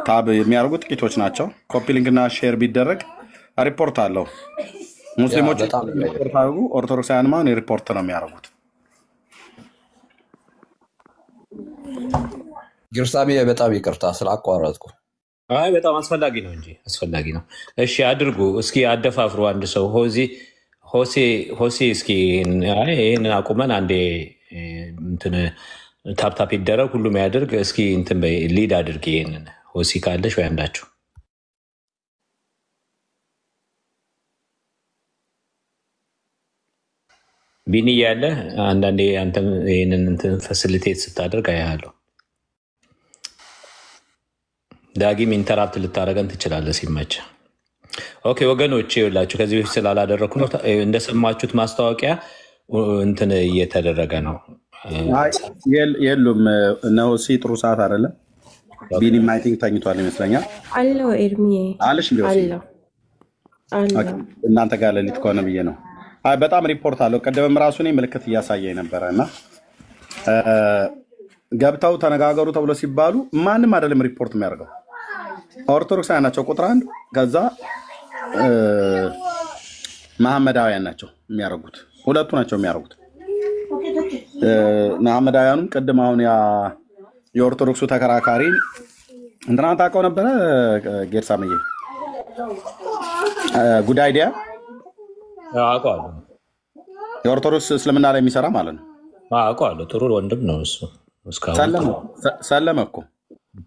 ታብ የሚያደርጉ ጥቂቶች ናቸው። ኮፒ ሊንክና ሼር ቢደረግ ሪፖርት አለው። ሙስሊሞች ሪፖርት አድርጉ፣ ኦርቶዶክሳውያን ማን ሪፖርት ነው የሚያደርጉት። ግርሳሚ በጣም ይቅርታ ስላቋረጥኩ። አይ በጣም አስፈላጊ ነው እንጂ አስፈላጊ ነው። እሺ አድርጉ እስኪ አደፋፍሩ። አንድ ሰው ሆሴ እስኪ ይሄንን አቁመን አንዴ እንትን ታፕታፕ ይደረግ፣ ሁሉም ያድርግ። እስኪ እንትን ሊድ አድርግ። ይሄንን ሆሲ ካለሽ ወይ አንዳችሁ ቢኒ ያለ አንዳንዴ አንተም ይሄንን እንትን ፋሲሊቴት ስታደርግ አያለሁ። ዳጊም ኢንተራፕት ልታደርገን ትችላለህ ሲመች። ኦኬ ወገኖቼ ይኸውላችሁ ከዚህ በፊት ስላላደረኩ ነው። እንደሰማችሁት ማስታወቂያ እንትን እየተደረገ ነው። የሉም ነው ጥሩ ሰዓት አይደለም። ቢኒ አይ ቲንክ ተኝቷል ይመስለኛል። አለው ኤርሚ አለሽ አለው እናንተ ጋር ሌሊት ከሆነ ብዬ ነው። አይ በጣም ሪፖርት አለው። ቀደምም ራሱ እኔ ምልክት እያሳየኝ ነበረና ገብተው ተነጋገሩ ተብሎ ሲባሉ ማንም አይደለም ሪፖርት የሚያደርገው፣ ኦርቶዶክሳውያን ናቸው ቁጥር 1። ከዛ መሐመዳውያን ናቸው የሚያደርጉት፣ ሁለቱ ናቸው የሚያደርጉት። መሐመዳውያኑም ቅድም አሁን ያ የኦርቶዶክሱ ተከራካሪ እንትና ታውቀው ነበረ ጌርሳምዬ ጉድ አይዲያ አውቀዋለሁ። የኦርቶዶክስ እስልምና ላይ የሚሰራ ማለት ነው። አውቀዋለሁ። ጥሩ ወንድም ነው እሱ። ሰለመ እኮ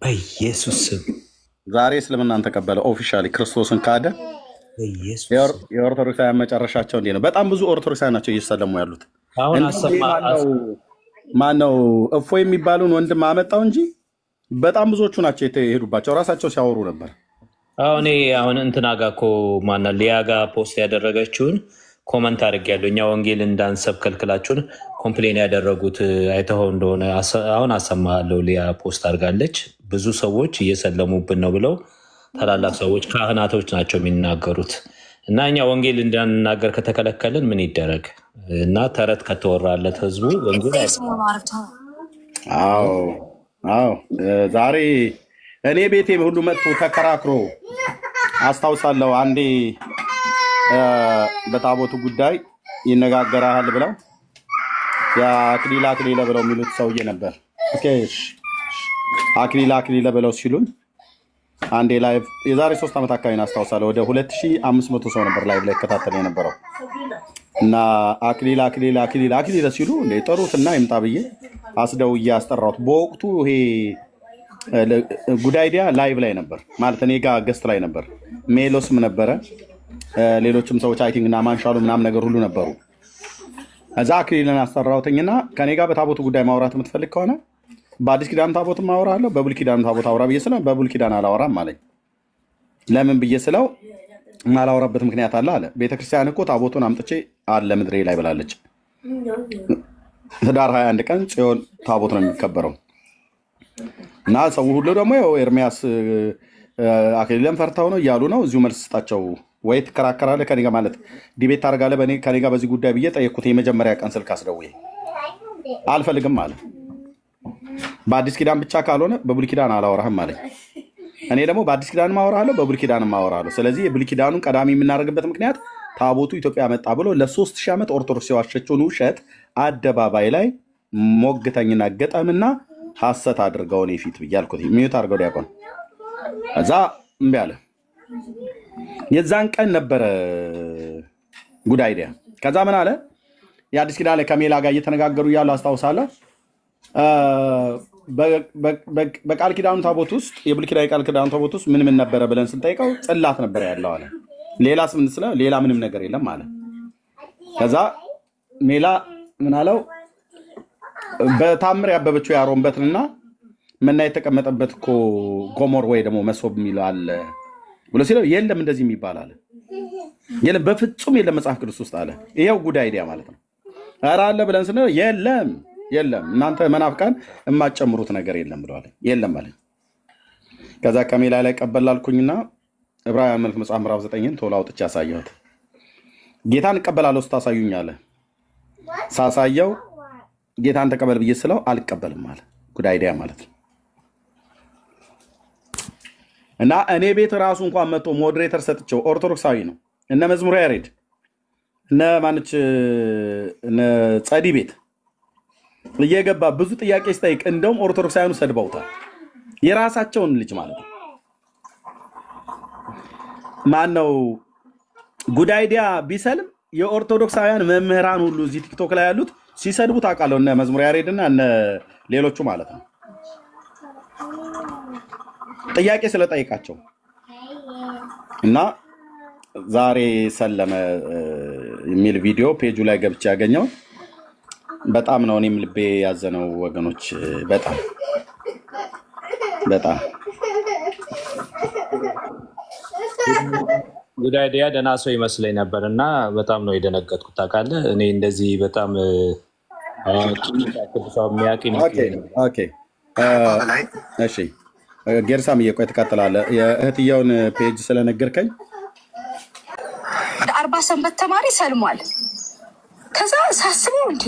በኢየሱስ ስም ዛሬ እስልምናን ተቀበለ። ኦፊሻሊ ክርስቶስን ካደ። የኦርቶዶክሳውያን መጨረሻቸው እንዲህ ነው። በጣም ብዙ ኦርቶዶክሳውያን ናቸው እየሰለሙ ያሉት። ማነው እፎ የሚባሉን ወንድም አመጣው እንጂ በጣም ብዙዎቹ ናቸው የተሄዱባቸው። ራሳቸው ሲያወሩ ነበር። አሁን እንትና ጋ እኮ ማነው ሊያ ጋ ፖስት ያደረገችውን ኮመንት አድርጌያለሁ። እኛ ወንጌል እንዳንሰብ ከልክላችሁን ኮምፕሌን ያደረጉት አይተኸው እንደሆነ አሁን አሰማለሁ። ሊያ ፖስት አድርጋለች። ብዙ ሰዎች እየሰለሙብን ነው ብለው ታላላቅ ሰዎች ካህናቶች ናቸው የሚናገሩት። እና እኛ ወንጌል እንዳንናገር ከተከለከልን ምን ይደረግ? እና ተረት ከተወራለት ህዝቡ ወንጌል አዎ ዛሬ እኔ ቤቴ ሁሉ መጥቶ ተከራክሮ አስታውሳለሁ። አንዴ በታቦቱ ጉዳይ ይነጋገራል ብለው አክሊለ ብለው የሚሉት ሰውዬ ነበር። አክሊለ ብለው ሲሉን አንዴ ላይቭ የዛሬ 3 ዓመት አካባቢ አስታውሳለሁ። ወደ 2500 ሰው ነበር ላይቭ ላይ ከታተለ የነበረው እና አክሊለ ሲሉ እንደ ጠሩትና ይምጣ ብዬ አስደውዬ አስጠራሁት። በወቅቱ ይሄ ጉድ አይዲያ ላይቭ ላይ ነበር ማለት እኔ ጋር ገስት ላይ ነበር። ሜሎስም ነበረ፣ ሌሎችም ሰዎች አይ ቲንክ እና ማንሻሉ ምናምን ነገር ሁሉ ነበሩ። እዛ አክሊልን አስጠራሁትኝና ከኔ ጋር በታቦቱ ጉዳይ ማውራት የምትፈልግ ከሆነ በአዲስ ኪዳን ታቦት ማውራለሁ፣ በብሉይ ኪዳን ታቦት አውራ ብዬ ስለው በብሉይ ኪዳን አላወራም አለኝ። ለምን ብዬ ስለው ማላወራበት ምክንያት አለ አለ። ቤተክርስቲያን እኮ ታቦቱን አምጥቼ አለ ምድሬ ላይ ብላለች። ህዳር 21 ቀን ጽዮን ታቦት ነው የሚከበረው እና ሰው ሁሉ ደግሞ ኤርሚያስ አክሊልን ፈርተው ነው እያሉ ነው። እዚሁ መልስ ስጣቸው ወይ ትከራከራለህ ከኔ ጋር ማለት ዲቤት ታደርጋለህ ከኔ ጋር በዚህ ጉዳይ ብዬ ጠየቅኩት። የመጀመሪያ ቀን ስልክ አስደውዬ አልፈልግም አለ። በአዲስ ኪዳን ብቻ ካልሆነ በብሉይ ኪዳን አላወራህም አለኝ። እኔ ደግሞ በአዲስ ኪዳን ማወራለሁ፣ በብሉይ ኪዳን ማወራለሁ። ስለዚህ የብሉይ ኪዳኑን ቀዳሚ የምናደርግበት ምክንያት ታቦቱ ኢትዮጵያ መጣ ብሎ ለ3000 ዓመት ኦርቶዶክስ የዋሸችውን ውሸት አደባባይ ላይ ሞግተኝና ገጠምና ሐሰት አድርገው እኔ ፊት ብዬ አልኩት። ሚዩት አድርገው ዲያቆን። እዛ እምቢ አለ። የዛን ቀን ነበረ ጉድ አይዲያ። ከዛ ምን አለ የአዲስ ኪዳን ላይ ከሜላ ጋር እየተነጋገሩ እያሉ አስታውሳለሁ። በቃል ኪዳኑ ታቦት ውስጥ የብሉይ ኪዳን ቃል ኪዳኑ ታቦት ውስጥ ምን ነበረ ብለን ስንጠይቀው ጽላት ነበረ ያለው አለ። ሌላ ምንም ነገር የለም አለ። ከዛ ሜላ ምን አለው በታምር ያበበችው የአሮን በትርና መና የተቀመጠበት እኮ ጎሞር ወይ ደግሞ መሶብ የሚለው አለ ብሎ ሲለው የለም እንደዚህ የሚባል አለ። የለም በፍጹም የለም መጽሐፍ ቅዱስ ውስጥ አለ። ይሄው ጉድ አይዲያ ማለት ነው። ኧረ አለ ብለን ስንለው የለም እናንተ መናፍቃን የማትጨምሩት ነገር የለም ብለዋል። የለም አለ። ከዛ ከሜላ ላይ ቀበላልኩኝና ዕብራውያን መልክ መጽሐፍ ምዕራፍ 9ን ቶሎ አውጥቼ አሳየሁት። ጌታን እቀበላለሁ ስታሳዩኝ አለ። ሳሳየው ጌታን ተቀበል ብዬ ስለው አልቀበልም አለ። ጉድ አይዲያ ማለት ነው። እና እኔ ቤት ራሱ እንኳን መጥቶ ሞዴሬተር ሰጥቼው ኦርቶዶክሳዊ ነው እነ መዝሙረ ያሬድ እነ ማንች እነ ጸዲ ቤት እየገባ ብዙ ጥያቄ ስጠይቅ እንደውም ኦርቶዶክሳውያኑ ሰድበውታል። የራሳቸውን ልጅ ማለት ነው። ማነው ጉድ አይዲያ ቢሰልም የኦርቶዶክሳውያን መምህራን ሁሉ እዚህ ቲክቶክ ላይ ያሉት ሲሰድቡት አውቃለሁ። እነ መዝሙረ ያሬድና እነ ሌሎቹ ማለት ነው። ጥያቄ ስለጠይቃቸው እና ዛሬ ሰለመ የሚል ቪዲዮ ፔጁ ላይ ገብቼ ያገኘው በጣም ነው እኔም ልቤ ያዘነው ወገኖች። በጣም ጉድ አይዲያ ደህና ሰው ይመስለኝ ነበር እና በጣም ነው የደነገጥኩት። ታውቃለህ እኔ እንደዚህ በጣም ሰው የሚያውቅ ይመስለኝ። እሺ ጌርሳም እየቆይ ትቀጥላለህ። የእህትየውን ፔጅ ስለነገርከኝ 40 ሰንበት ተማሪ ሰልሟል። ከዛ ሳስበው እንዴ